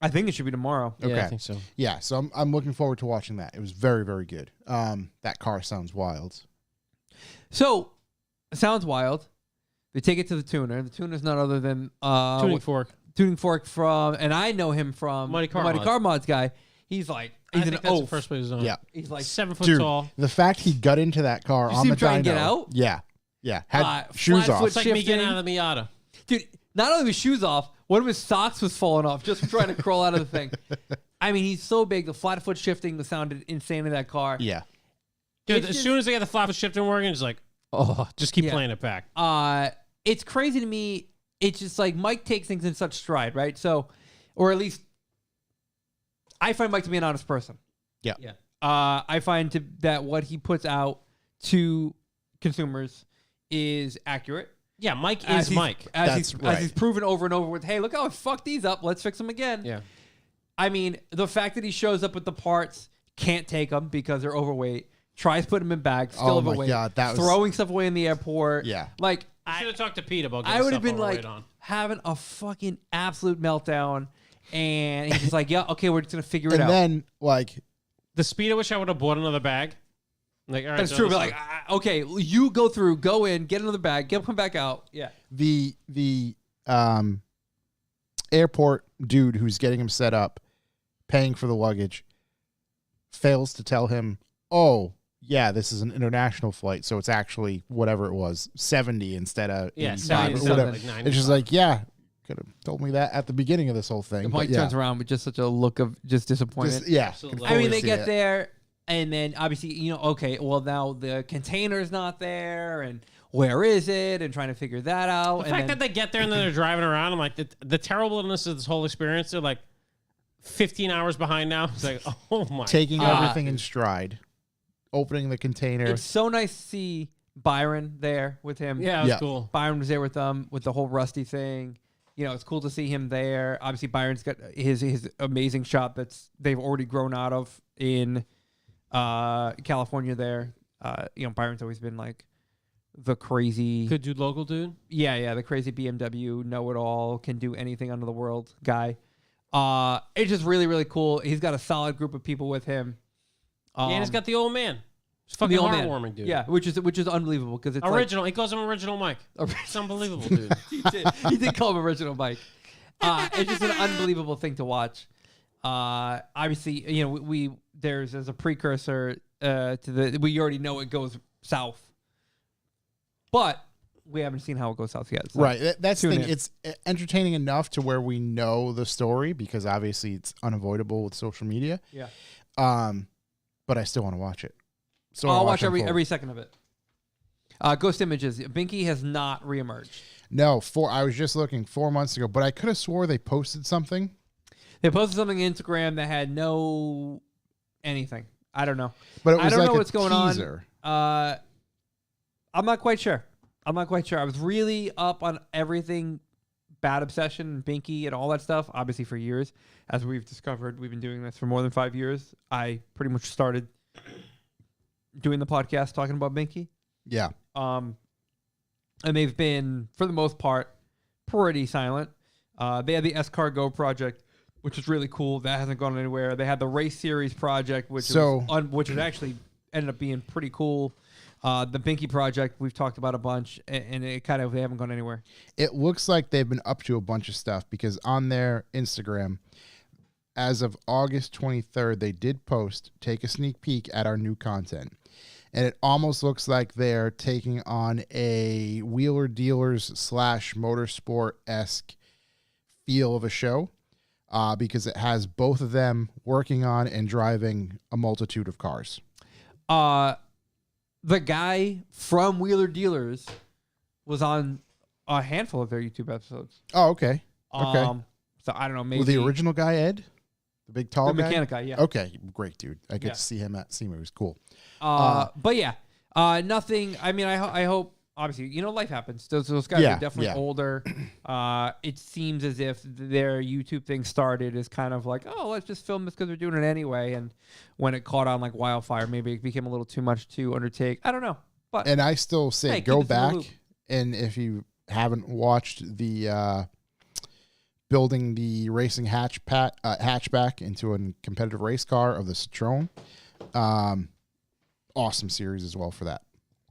I think it should be tomorrow. Okay. Yeah, I think so. Yeah, so I'm looking forward to watching that. It was very, very good. That car sounds wild. So, it sounds wild. They take it to the tuner. The tuner's none other than Tuning Fork. Tuning Fork from, and I know him from Mighty Car Mighty Mods. Car Mods guy. He's like, he's I an think that's the oaf. first place he's on. Yeah. He's like 7 foot Dude, tall. the fact he got into that car You on see the him try and dyno, get out? Yeah. Had shoes flat off. foot It's like me getting shifting. out of the Miata. Dude, not only was shoes off, one of his socks was falling off just from trying to crawl out of the thing. I mean, he's so big. The flat foot shifting sounded insane in that car. Yeah. Dude, It's as just- soon as they got the flap shifting working, it's like, oh, just keep playing it back. It's crazy to me. It's just like Mike takes things in such stride, right? So, or at least I find Mike to be an honest person. Yeah. I find that what he puts out to consumers is accurate. Yeah, Mike is Mike. As he's proven over and over with, hey, look how I fucked these up. Let's fix them again. Yeah. I mean, the fact that he shows up with the parts, can't take them because they're overweight, tries putting them in bags, still overweight, God, that was throwing stuff away in the airport. Yeah. Like, I should have talked to Pete about getting I would have stuff been like overweight on. having a fucking absolute meltdown. And he's just like, yeah, okay, we're just going to figure it And out. then, like, The speed at which I would have bought another bag. Like, all right, That's so true. this But like, one- okay, you go through, go in, get another bag, come back out. Yeah. the airport dude who's getting him set up, paying for the luggage, fails to tell him, oh, yeah, this is an international flight, so it's actually whatever it was, 70 instead of 85 or 70, whatever. like 95. It's just like, yeah, could have told me that at the beginning of this whole thing. And but Mike yeah. turns around with just such a look of just disappointment. Just, yeah. Absolutely. could I mean, totally they see get it. there, and then obviously, okay, well, now the container's not there, and where is it? And trying to figure that out. The fact that they get there and then they're driving around, I'm like, the terribleness of this whole experience, they're like 15 hours behind now. It's like, oh my. Taking God. everything in stride, opening the container. It's so nice to see Byron there with him. Yeah, it was Yeah. cool. Byron was there with them with the whole Rusty thing. It's cool to see him there. Obviously, Byron's got his amazing shop that's they've already grown out of in California there. Byron's always been like the crazy Good dude, local dude. the crazy BMW know-it-all, can do anything under the world guy. It's just really, really cool. He's got a solid group of people with him. Yeah, and he's got the old man. It's fucking the old man. heartwarming, dude. Yeah, which is unbelievable because it's Original. He calls him Original Mike. It's unbelievable, dude. he did call him Original Mike. It's just an unbelievable thing to watch. Obviously, there's as a precursor to we already know it goes south, but we haven't seen how it goes south yet. So Right. That's the tune thing. in. It's entertaining enough to where we know the story because obviously it's unavoidable with social media. Yeah. But I still want to watch it. So I'll watch every second of it. Ghost Images. Binky has not reemerged. No, I was just looking 4 months ago, but I could have swore they posted something. They posted something on Instagram that had no anything. I don't know. But it was I don't like know a what's going teaser. on. I'm not quite sure. I was really up on everything Bad Obsession and Binky and all that stuff, obviously for years. As we've discovered, we've been doing this for more than 5 years. I pretty much started doing the podcast talking about Binky. Yeah. And they've been, for the most part, pretty silent. They had the S-Cargo project, which is really cool. That hasn't gone anywhere. They had the Race Series project, which was actually ended up being pretty cool. The Binky project, we've talked about a bunch, and they haven't gone anywhere. It looks like they've been up to a bunch of stuff because on their Instagram, as of August 23rd, they did post, take a sneak peek at our new content. and it almost looks like they're taking on a Wheeler Dealers / Motorsport-esque feel of a show, because it has both of them working on and driving a multitude of cars. The guy from Wheeler Dealers was on a handful of their YouTube episodes. Oh, okay. Okay. So I don't know, maybe With the original guy, Ed? The big tall the guy? mechanic guy, yeah. Okay, great, dude. I get to see him at SEMA. It was cool. But yeah, nothing. I mean, I hope, obviously, life happens. Those guys are definitely older. It seems as if their YouTube thing started as kind of like, oh, let's just film this because we're doing it anyway. And when it caught on like wildfire, maybe it became a little too much to undertake. I don't know. But And I still say hey, go keep us in the back, loop. and if you haven't watched the building the racing hatchback into a competitive race car of the Citroen, awesome series as well for that.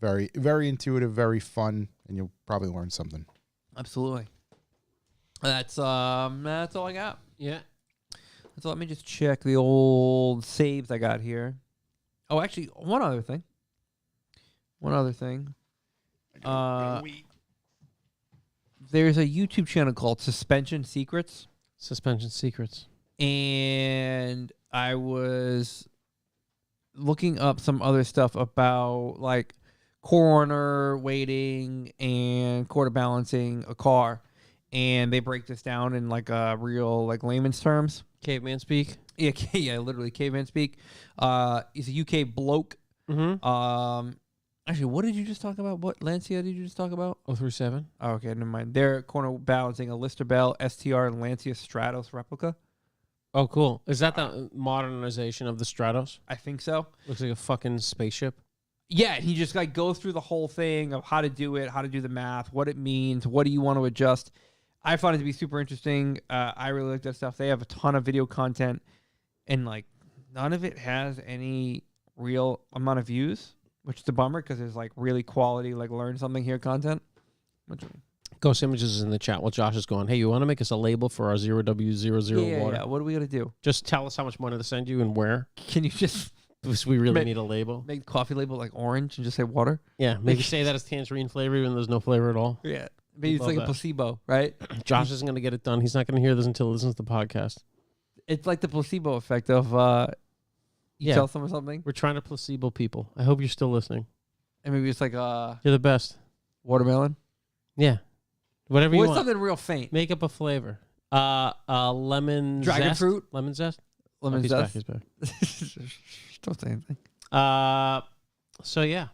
Very, very intuitive, very fun, and you'll probably learn something. Absolutely. That's all I got. Yeah. So let me just check the old saves I got here. Oh, actually, one other thing. There's a YouTube channel called Suspension Secrets. Suspension Secrets. And I was looking up some other stuff about like corner weighting and quarter balancing a car. And they break this down in like a real like layman's terms. Caveman speak. Yeah, literally caveman speak. He's a UK bloke. Mm-hmm. Actually, what did you just talk about? What Lancia did you just talk about? 037. Oh, okay, never mind. They're corner balancing a Lister Bell STR and Lancia Stratos replica. Oh, cool. Is that the modernization of the Stratos? I think so. Looks like a fucking spaceship. Yeah, he just like goes through the whole thing of how to do it, how to do the math, what it means, what do you want to adjust. I found it to be super interesting. I really like that stuff. They have a ton of video content, and like none of it has any real amount of views, which is a bummer because there's like really quality, like learn something here content. Ghost Images is in the chat while Josh is going, hey, you want to make us a label for our 0W00 water? Yeah, what are we going to do? Just tell us how much money to send you and where. Can you just Because we really need a label. make the coffee label like orange and just say water? Yeah, maybe say that it's tangerine flavor even though there's no flavor at all. Yeah. Maybe it's like a placebo, right? Josh isn't going to get it done. He's not going to hear this until he listens to the podcast. It's like the placebo effect of you tell someone something. We're trying to placebo people. I hope you're still listening. And maybe it's like You're the best. watermelon. Yeah. Whatever you Or want. something real faint. Make up a flavor. Lemon Dragon zest? fruit? Lemon zest? Lemon he's zest. back. He's back. Don't say anything. So, yeah.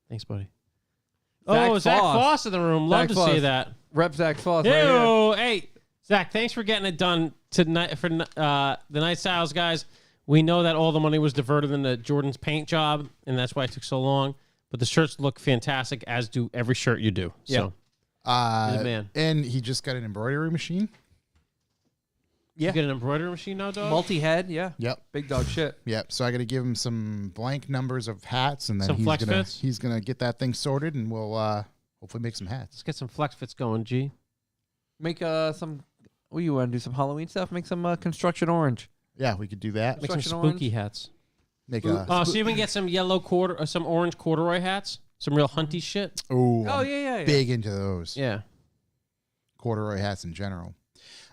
Thanks, buddy. Zach Zach Foss. Foss in the room. Love to see that. Rep Zach Foss. Right Yo, hey, Zach, thanks for getting it done tonight for the Night Styles guys. We know that all the money was diverted into Jordan's paint job, and that's why it took so long. But the shirts look fantastic, as do every shirt you do. So, he's a man. And he just got an embroidery machine. Yeah. You get an embroidery machine now, dog? Multi-head, yeah. Yep. Big dog shit. Yep. So I got to give him some blank numbers of hats, and then Some flex fits? he's gonna get that thing sorted, and we'll hopefully make some hats. Let's get some flex fits going, G. Make some. What do you want to do? Some Halloween stuff? Make some construction orange. Yeah, we could do that. Make some Construction spooky hats. Make a Oh, so you can get some some orange corduroy hats, some real hunty shit. oh Yeah. big into those Yeah. corduroy hats in general.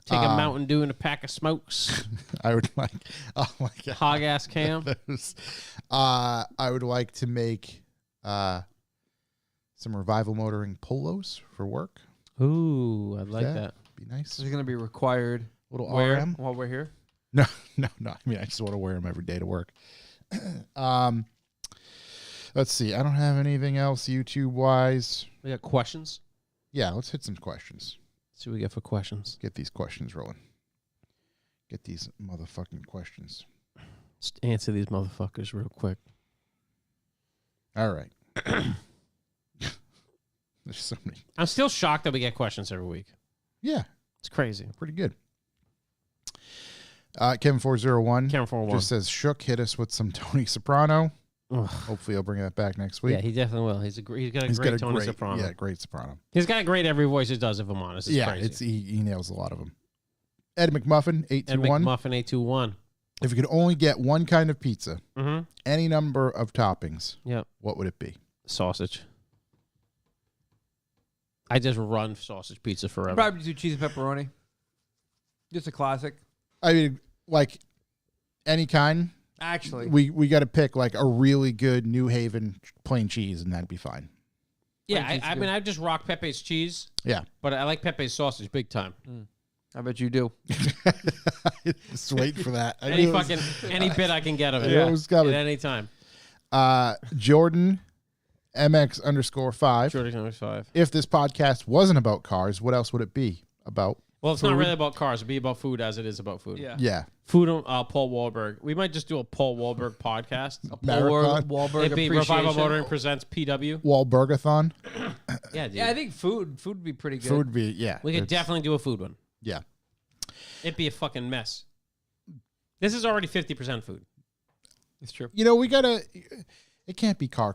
Take a Mountain Dew and a pack of smokes. I would like. Oh my god. Hog ass Cam. Those. I would like to make some revival motoring polos for work. Ooh, I like Yeah. that. Be nice. This is going to be required. Little Wear RM. while we're here. No. I mean, I just want to wear them every day to work. Let's see. I don't have anything else YouTube wise. We got questions. Yeah, let's hit some questions. Let's see what we get for questions. Get these questions rolling. Get these motherfucking questions. Let's answer these motherfuckers real quick. All right. There's so many. I'm still shocked that we get questions every week. Yeah, It's crazy. pretty good. Kevin401 Camera 401. just says, Shook hit us with some Tony Soprano. Ugh. Hopefully he'll bring that back next week. Yeah, he definitely will. He's got a great Tony Soprano. Yeah, great soprano. He's got a great every voice he does, if I'm honest. It's crazy. he nails a lot of them. Ed McMuffin, Ed 821. McMuffin 821. If you could only get one kind of pizza, Mm-hmm. any number of toppings, Yep. what would it be? Sausage. I just run sausage pizza forever. Probably do cheese and pepperoni. Just a classic. I mean, like any kind. Actually, We got to pick like a really good New Haven plain cheese, and that'd be fine. Yeah, Plain cheese is I good. mean, I just rock Pepe's cheese, Yeah. but I like Pepe's sausage big time. I bet you do. Just wait for that. I Any knew it was- any bit I can get of it. Yeah, it was coming. At any time. Jordan MX_5. Jordan number 5. If this podcast wasn't about cars, what else would it be about? Well, it's Food? not really about cars. It'd be about food as it is about food. Yeah. Yeah. Food on Paul Wahlberg. We might just do a Paul Wahlberg podcast. Marathon? Wahlberg It'd be Revival appreciation. Motoring presents PW. Wahlburgathon. Yeah, dude. Yeah, I think food would be pretty good. Food would be, yeah. we could it's- definitely do a food one. Yeah. It'd be a fucking mess. This is already 50% food. It's true. You know, we got to, it can't be car.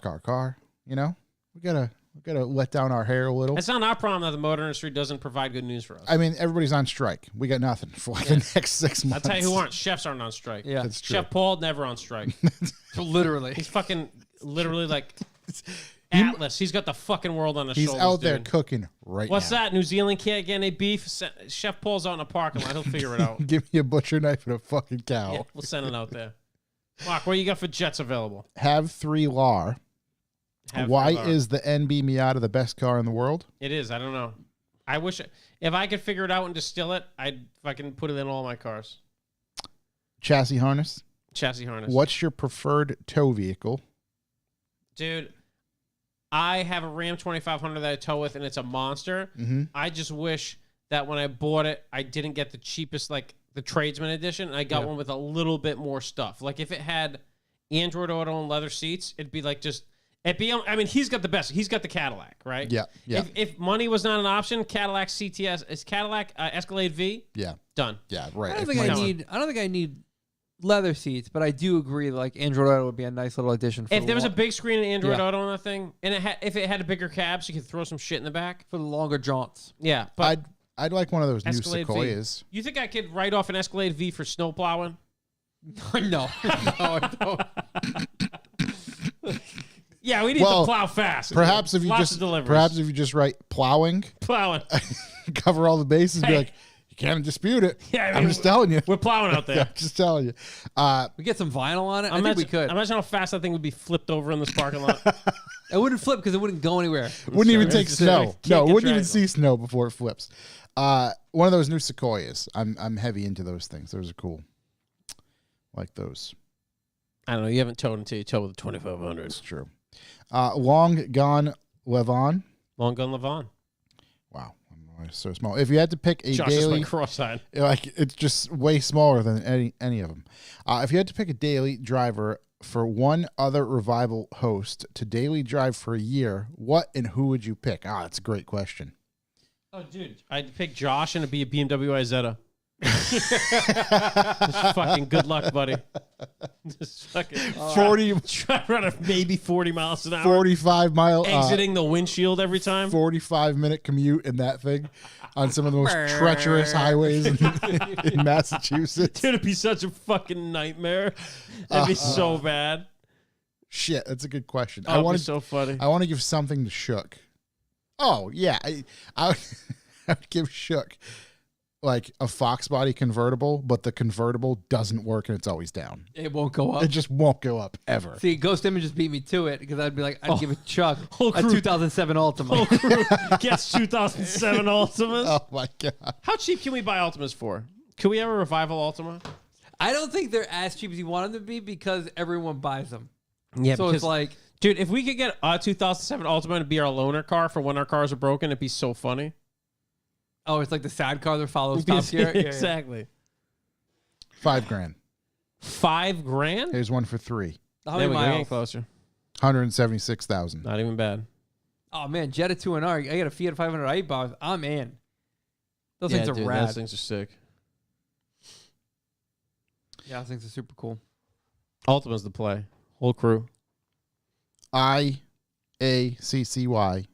You know, we got to let down our hair a little. It's not our problem that the motor industry doesn't provide good news for us. I mean, everybody's on strike. We got nothing for like the next 6 I'll months. tell you who aren't. Chefs aren't on strike. Yeah. That's true. Chef Paul never on strike. Literally. He's fucking literally like Atlas. He's got the fucking world on his He's shoulders. out there dude. cooking right What's now. that? New Zealand can't get any beef? Chef Paul's out in a parking lot. He'll figure it out. Give me a butcher knife and a fucking cow. Yeah, we'll send it out there. Mark, what you got for jets available? Have 3 LAR. Have Why Velar. is the NB Miata the best car in the world? It is. I don't know. I wish if I could figure it out and distill it, I'd fucking put it in all my cars. Chassis harness. Chassis harness. What's your preferred tow vehicle? Dude, I have a Ram 2500 that I tow with, and it's a monster. Mm-hmm. I just wish that when I bought it, I didn't get the cheapest, like the tradesman edition, and I got one with a little bit more stuff. Like if it had Android Auto and leather seats, it'd be like just. It'd be, I mean, he's got the best. He's got the Cadillac, right? Yeah, yeah. If money was not an option, Cadillac CTS is Cadillac Escalade V. Yeah, Done. yeah, right. I don't If think my- I don't think I need leather seats, but I do agree. Like Android Auto would be a nice little addition. For If there was a big screen in Android Yeah. Auto on that thing, and if it had a bigger cab, so you could throw some shit in the back. for the longer jaunts. Yeah, but I'd like one of those new Escalade V. Sequoias. You think I could write off an Escalade V for snow plowing? no, I don't. Yeah, we need Well, to plow fast. Perhaps if you Lots of deliveries. perhaps if you just write plowing, plowing. cover all the bases, be Hey. like, you can't dispute it. Yeah, I I'm mean, just telling you. We're plowing out Yeah, there. I'm just telling you. We get some vinyl on it. I think we could. Imagine how fast that thing would be flipped over in this parking lot. It wouldn't flip because it wouldn't go anywhere. Wouldn't even Sorry. take It's just- snow. can't No, get wouldn't even dragged see snow before it flips. One of those new Sequoias. I'm heavy into those things. Those are cool. Like those. I don't know. You haven't towed until you tow with the 2500. It's true. Long Gone Levon. Long Gun Levon. Wow. I don't know why it's so small. If you had to pick a Josh just daily, went cross-eyed. like it's just way smaller than any of them. If you had to pick a daily driver for one other Revival host to daily drive for a year, what and who would you pick? That's a great question. Oh, dude. I'd pick Josh and it'd be a BMW Isetta. Just fucking good luck, buddy. Just fucking 40, try to run at maybe 40 miles an hour. 45 mile, Exiting the windshield every time. 45-minute commute in that thing on some of the most treacherous highways in Massachusetts. Dude, it'd be such a fucking nightmare. That'd be so bad. Shit, that's a good question. Oh, it'd be so funny. I want to give something to Shook. Oh yeah, I would, I would give Shook like a Fox body convertible, but the convertible doesn't work and it's always down. It won't go up. It just won't go up ever. See, Ghost Images beat me to it because I'd be like, I'd give it Chuck Whole a crew. 2007 Ultima. Whole crew gets 2007 Ultimas. Oh my god! How cheap can we buy Ultimas for? Can we have a Revival Ultima? I don't think they're as cheap as you want them to be because everyone buys them. Yeah, So it's like, dude, if we could get a 2007 Ultima to be our loaner car for when our cars are broken, it'd be so funny. oh, it's like the sad car that follows Top Gear. Yeah, yeah. Exactly. $5,000. $5,000? Here's one for $3. How There many we go. Getting miles? closer. 176,000. Not even bad. Oh man, Jetta 2NR. I got a Fiat 500 8 bars. I'm in. Those things are dude, rad. those things are sick. Yeah, those things are super cool. Ultima's the play. Whole crew. IACCY. IACCY.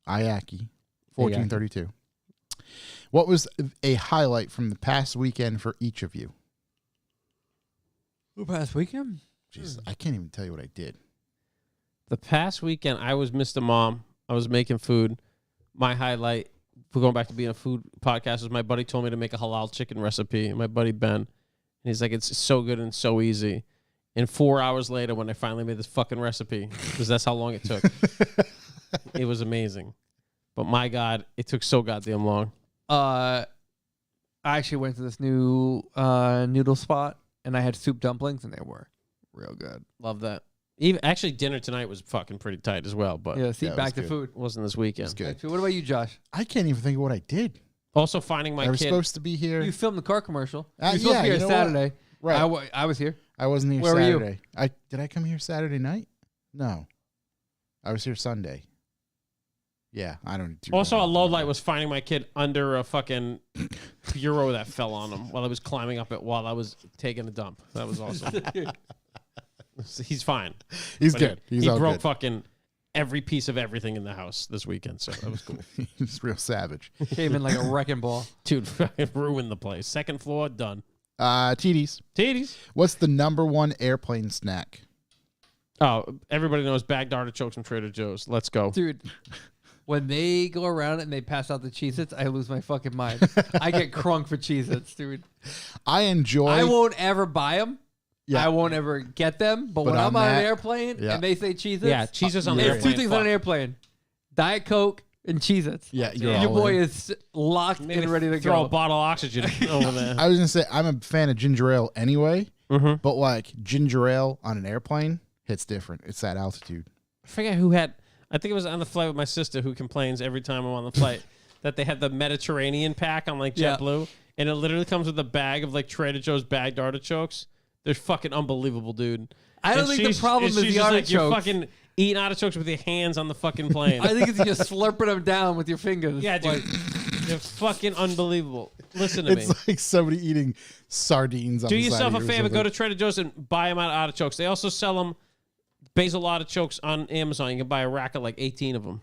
IACI. 1432. What was a highlight from the past weekend for each of you? The past weekend? Jeez, I can't even tell you what I did. The past weekend, I was Mr. Mom. I was making food. My highlight, for going back to being a food podcast, was my buddy told me to make a halal chicken recipe. My buddy Ben, and he's like, it's so good and so easy. And 4 hours later, when I finally made this fucking recipe, because that's how long it took, it was amazing. But my God, it took so goddamn long. I actually went to this new noodle spot, and I had soup dumplings, and they were real good. Love that. Even actually, dinner tonight was fucking pretty tight as well. But yeah, see, Yeah, back to good. food. wasn't this weekend. It's good. Actually, what about you, Josh? I can't even think of what I did. Also, finding my I was kid. supposed to be here. You filmed the car commercial. You Yeah, were supposed to be you here know Saturday. Right. I was here. I wasn't here Where were you? Saturday. Did I come here Saturday night? No. I was here Sunday. Yeah, I don't. Also, a low light was finding my kid under a fucking bureau that fell on him while I was climbing up it while I was taking a dump. That was awesome. He's fine. He's But good. He's he all broke good. fucking every piece of everything in the house this weekend, so that was cool. He's real savage. Came in like a wrecking ball. Dude, fucking ruined the place. Second floor, done. TDs. Titties. What's the #1 airplane snack? Oh, everybody knows bagged artichokes from Trader Joe's. Let's go. Dude, when they go around and they pass out the Cheez-Its, I lose my fucking mind. I get crunk for Cheez-Its, dude. I enjoy. I won't ever buy them. Yeah. I won't ever get them. But when on I'm on an that- airplane yeah. and they say Cheez-Its, Yeah, Cheez-Its on the there's airplane. two things on an airplane. Diet Coke and Cheez-Its. Yeah, you're Your all boy in. is locked Maybe and ready to throw go. a bottle of oxygen over there. I was gonna say I'm a fan of ginger ale anyway, Mm-hmm. but like ginger ale on an airplane hits different. It's that altitude. I forget who had. I think it was on the flight with my sister who complains every time I'm on the flight that they had the Mediterranean pack on like Yeah. JetBlue, and it literally comes with a bag of like Trader Joe's bagged artichokes. They're fucking unbelievable, dude. I don't And think the she's- problem and is she's the just like, you're artichokes. fucking eating artichokes with your hands on the fucking plane. I think it's just slurping them down with your fingers. Yeah, dude. Like, They're fucking unbelievable. Listen to me. It's like somebody eating sardines. On Do the side yourself a of you or favor. Go something. to Trader Joe's and buy them out of artichokes. They also sell them basil artichokes on Amazon. You can buy a rack of like 18 of them.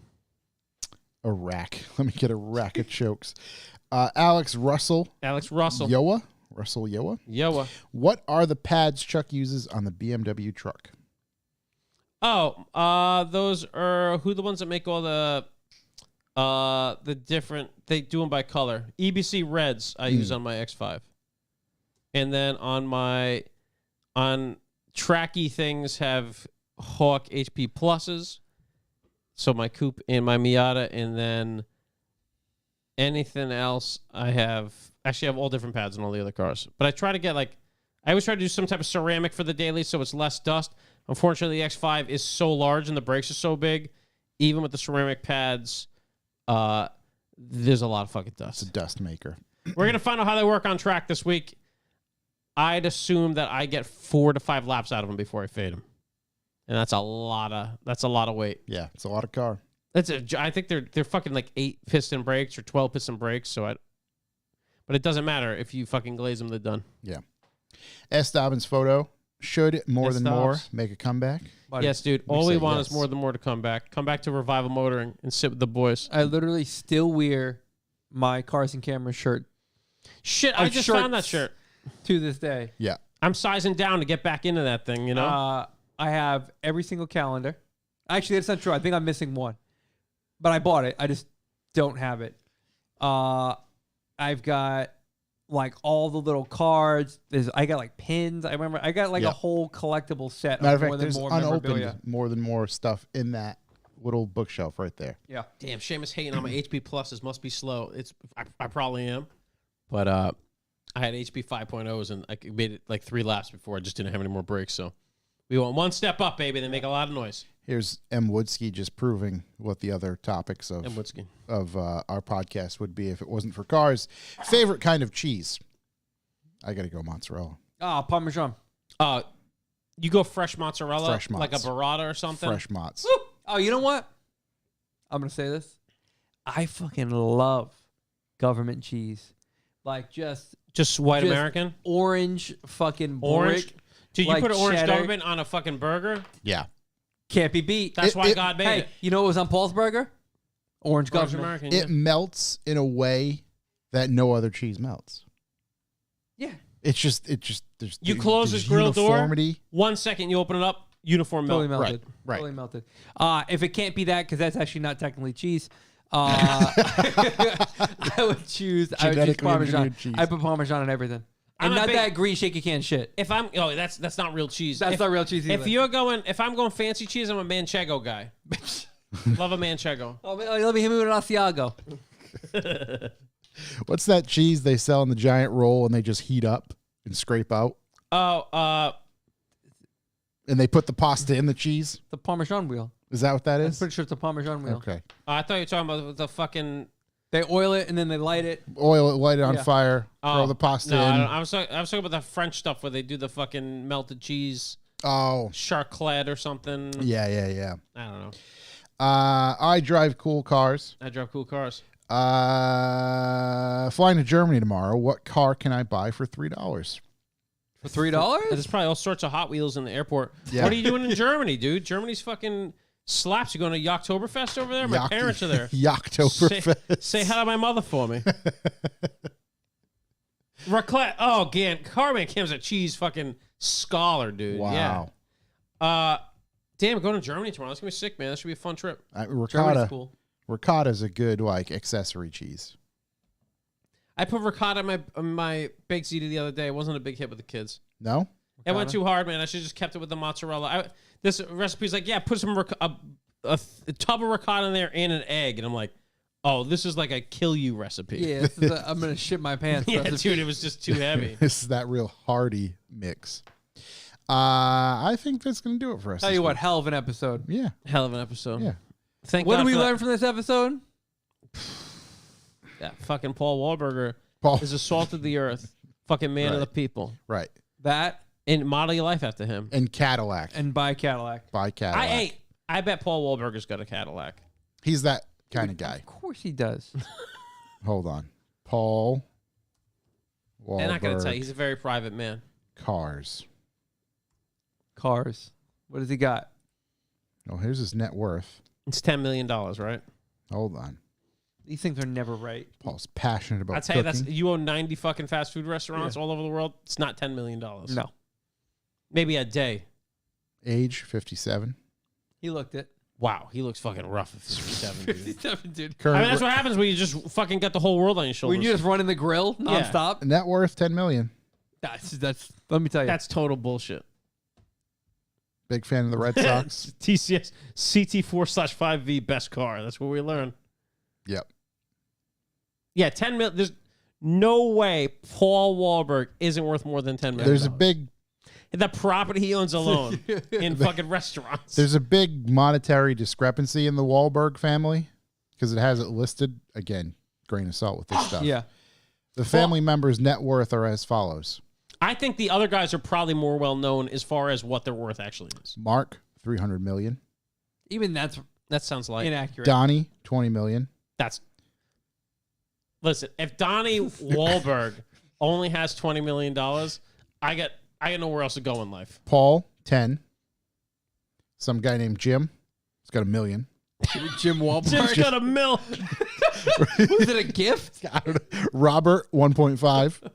a rack. Let me get a rack of chokes. Alex Russell. Alex Russell. Yoa. Russell Yoa. Yoa. What are the pads Chuck uses on the BMW truck? Oh, those are who the ones that make all the different. They do them by color. EBC Reds I use on my X5, and then on tracky things have Hawk HP Pluses. So my coupe and my Miata, and then anything else I have. Actually, I have all different pads on all the other cars. But I try to get I always try to do some type of ceramic for the daily so it's less dust. Unfortunately, the X5 is so large and the brakes are so big. Even with the ceramic pads, there's a lot of fucking dust. It's a dust maker. We're going to find out how they work on track this week. I'd assume that I get 4 to 5 laps out of them before I fade them. And that's a lot of weight. Yeah, it's a lot of car. I think they're fucking like 8 piston brakes or 12 piston brakes. But it doesn't matter if you fucking glaze them. They're done. Yeah. S. Dobbins photo. Should More S. Than More Dobbs. make a comeback? buddy, Yes, dude. All we say want yes. is More Than More to come back. Come back to Revival Motoring and sit with the boys. I literally still wear my Cars and Cameras shirt Shit, I Of just found that shirts. shirt. to this day. Yeah. I'm sizing down to get back into that thing, you know? I have every single calendar. Actually, that's not true. I think I'm missing one. But I bought it. I just don't have it. I've got like all the little cards. I got like pins. I remember I got like Yeah. a whole collectible set Matter of of More fact, Than there's More unopened memorabilia. More Than More stuff in that little bookshelf right there. Yeah. Damn, Seamus hating on my HP Pluses must be slow. I probably am. But I had HP 5.0s and I made it like 3 laps before I just didn't have any more brakes. So we want one step up, baby. They make a lot of noise. Here's M. Woodsky just proving what the other topics of And what's good? our podcast would be if it wasn't for cars. Favorite kind of cheese? I got to go mozzarella. Oh, Parmesan. You go fresh mozzarella, Fresh mozz. like a burrata or something. Fresh mozz. Oh, you know what? I'm going to say this. I fucking love government cheese. Like just White Just American. orange fucking Orange. brick. Dude, you like put an orange cheddar. government on a fucking burger? Yeah. Can't be beat. That's why It- God made Hey, it. you know what was on Paul's burger? Orange Orange government. American. It melts in a way that no other cheese melts. Yeah. It's just there's You close this grill door. uniformity. 1 second, you open it up. Uniform Totally melt. melted. Right. Totally melted. If it can't be that, because that's actually not technically cheese, I would choose Genetically Parmesan. engineered cheese. I put Parmesan on everything. And not that green shaky can shit. If I'm, that's not real cheese. That's not real cheese either. If I'm going fancy cheese, I'm a Manchego guy. Love a Manchego. Oh, let me hit me with an Asiago. What's that cheese they sell in the giant roll and they just heat up and scrape out? Oh, and they put the pasta in the cheese? The Parmesan wheel. Is that what that I'm is? pretty sure it's a Parmesan wheel. Okay. I thought you were talking about the fucking. They oil it and then they light it. Oil it, light it on Yeah. fire, throw the pasta no, in. I was talking about the French stuff where they do the fucking melted cheese, Oh. charclette or something. Yeah. I don't know. I drive cool cars. I drive cool cars. Flying to Germany tomorrow. What car can I buy for $3? For $3? There's probably all sorts of Hot Wheels in the airport. Yeah. What are you doing in Germany, dude? Germany's fucking slaps. You going to Yachttoberfest over there? My parents are there. Yachttoberfest. Say hi to my mother for me. Raclette. Oh, Carman Kim's a cheese fucking scholar, dude. Wow. Yeah. Damn, going to Germany tomorrow. That's going to be sick, man. That should be a fun trip. Germany's Ricotta. cool. Ricotta's a good accessory cheese. I put ricotta in my baked ziti the other day. It wasn't a big hit with the kids. No? It went too hard, man. I should have just kept it with the mozzarella. This recipe's like, yeah, put some a tub of ricotta in there and an egg. And I'm like, oh, this is like a kill you recipe. Yeah, I'm going to shit my pants. Yeah, dude, it was just too heavy. This is that real hearty mix. I think that's going to do it for us. Tell you what, hell of an episode. Yeah. Hell of an episode. Yeah. Thank What God did we for learn from this episode? that fucking Paul Wahlberger Paul. is the salt of the earth, fucking man of the Right. people. Right. That And model your life after him. And Cadillac. and buy Cadillac. Buy Cadillac. I bet Paul Wahlberger's got a Cadillac. He's that kind of guy. Of course he does. Hold on. Paul Wahlberg. They're not going to tell you. He's a very private man. Cars. Cars. What does he got? Oh, here's his net worth. It's $10 million, right? Hold on. These things are never right. Paul's passionate about I'll tell you, cooking. you own 90 fucking fast food restaurants all over the world. It's not $10 million. No. Maybe a day. Age 57. He looked it. Wow, he looks fucking rough at 57, dude. 57, dude. Current I mean, that's what happens when you just fucking got the whole world on your shoulders. When you just run in the grill nonstop. net worth 10 million. That's let me tell you. That's total bullshit. Big fan of the Red Sox. TCS CT4/5V best car. That's what we learn. Yep. Yeah, 10 million. There's no way Paul Wahlberg isn't worth more than 10 million. There's a big the property he owns alone in fucking restaurants. There's a big monetary discrepancy in the Wahlberg family because it has it listed. Again, grain of salt with this stuff. yeah. The family members' net worth are as follows. I think the other guys are probably more well known as far as what their worth actually is. Mark, 300 million. Even that sounds like inaccurate. Donnie, 20 million. Listen, if Donnie Wahlberg only has $20 million, I got nowhere else to go in life. Paul, 10. Some guy named Jim. He's got $1 million. Jim Wahlberg. Jim's got $1 million. Was it a gift? I don't know. Robert, 1.5.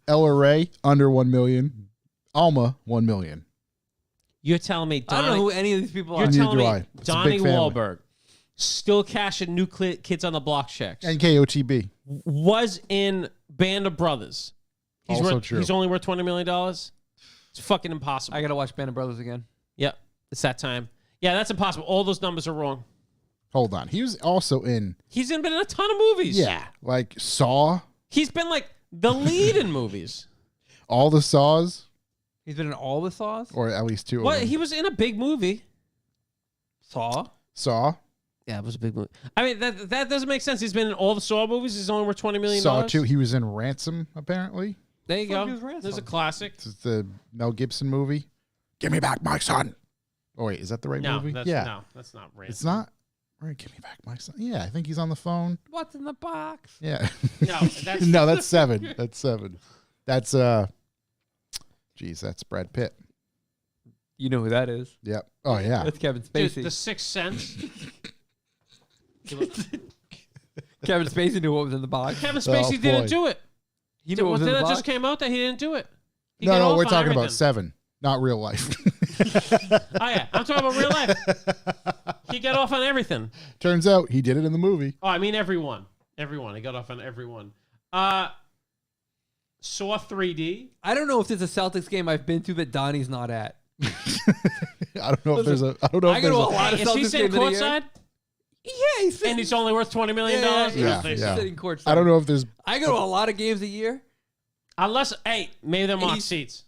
Ella Ray, under 1 million. Alma, 1 million. You're telling me Donnie, I don't know who any of these people are. you're Neither telling do me I. It's a Donnie big family. Wahlberg still cashing new Kids on the Block checks. And KOTB. Was in Band of Brothers. Also true. He's only worth $20 million. It's fucking impossible. I gotta watch Band of Brothers again. Yep, it's that time. Yeah, that's impossible. All those numbers are wrong. Hold on. He was also in, He's been in a ton of movies. like Saw. He's been like the lead in movies. All the Saws, He's been in all the Saws. or at least 2 What? of them. He was in a big movie. Saw. Saw. Yeah, it was a big movie. I mean, that doesn't make sense. He's been in all the Saw movies. He's only worth $20 million. Saw 2. He was in Ransom, apparently. There you Fuck go. is Ransom? There's a classic. This is the Mel Gibson movie. Give me back my son. Oh, wait. Is that the right movie? No, that's not Ransom. It's not? Right. Give me back my son. Yeah, I think he's on the phone. What's in the box? Yeah. No, that's No, that's 7. That's 7. That's, geez, that's Brad Pitt. You know who that is? Yep. Oh, yeah. That's Kevin Dude, Spacey. The Sixth Sense. Kevin Spacey knew what was in the box. Kevin Spacey boy. didn't do it. You know what that just came out that he didn't do it. No, we're talking about 7, not real life. Oh yeah, I'm talking about real life. He got off on everything. Turns out he did it in the movie. Oh, I mean everyone. He got off on everyone. Saw 3D. I don't know if there's a Celtics game I've been to that Donnie's not at. I don't know if there's a. I don't know if there's a lot of Is he Celtics sitting games in a year. courtside? Yeah, And he's only worth $20 million. Yeah. sitting courtside. I don't know if there's. I go to a lot of games a year. Unless, maybe they're mock seats.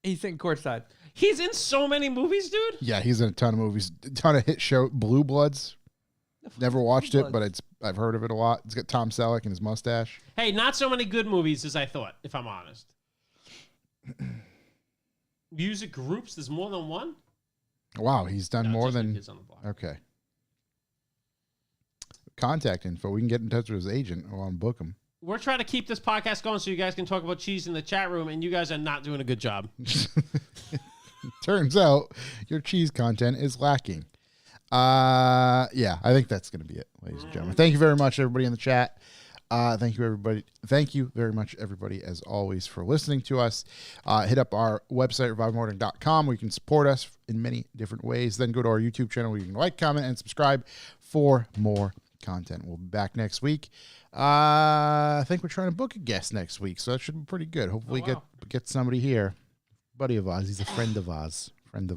He's sitting courtside. He's in so many movies, dude. Yeah, he's in a ton of movies, a ton of hit show. Blue Bloods. Never watched it, but I've heard of it a lot. It's got Tom Selleck and his mustache. Hey, not so many good movies as I thought, if I'm honest. Music groups, there's more than one? Wow, he's done more than. Kids on the Block. Okay. Contact info. We can get in touch with his agent. I'll book him. We're trying to keep this podcast going so you guys can talk about cheese in the chat room, and you guys are not doing a good job. Turns out your cheese content is lacking. Yeah, I think that's going to be it, ladies and gentlemen. Thank you very much, everybody in the chat. Thank you, everybody. Thank you very much, everybody, as always, for listening to us. Hit up our website, revivemorning.com, where you can support us in many different ways. Then go to our YouTube channel where you can like, comment, and subscribe for more content. We'll be back next week. I think we're trying to book a guest next week, so that should be pretty good. Hopefully get somebody here. Buddy of ours. He's a friend of ours. Can't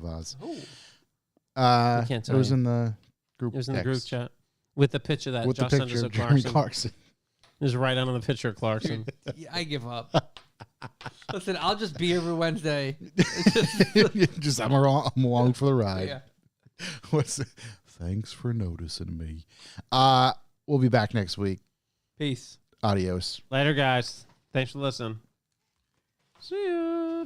tell it was you. in the group. It was in the text. group chat with the picture that With Josh the sent us picture of of Jeremy Clarkson. Clarkson. It was right on the picture of Clarkson. Yeah, I give up. Listen, I'll just be every Wednesday. Just I'm along for the ride. Yeah. Thanks for noticing me. We'll be back next week. Peace. Adios. Later, guys. Thanks for listening. See ya.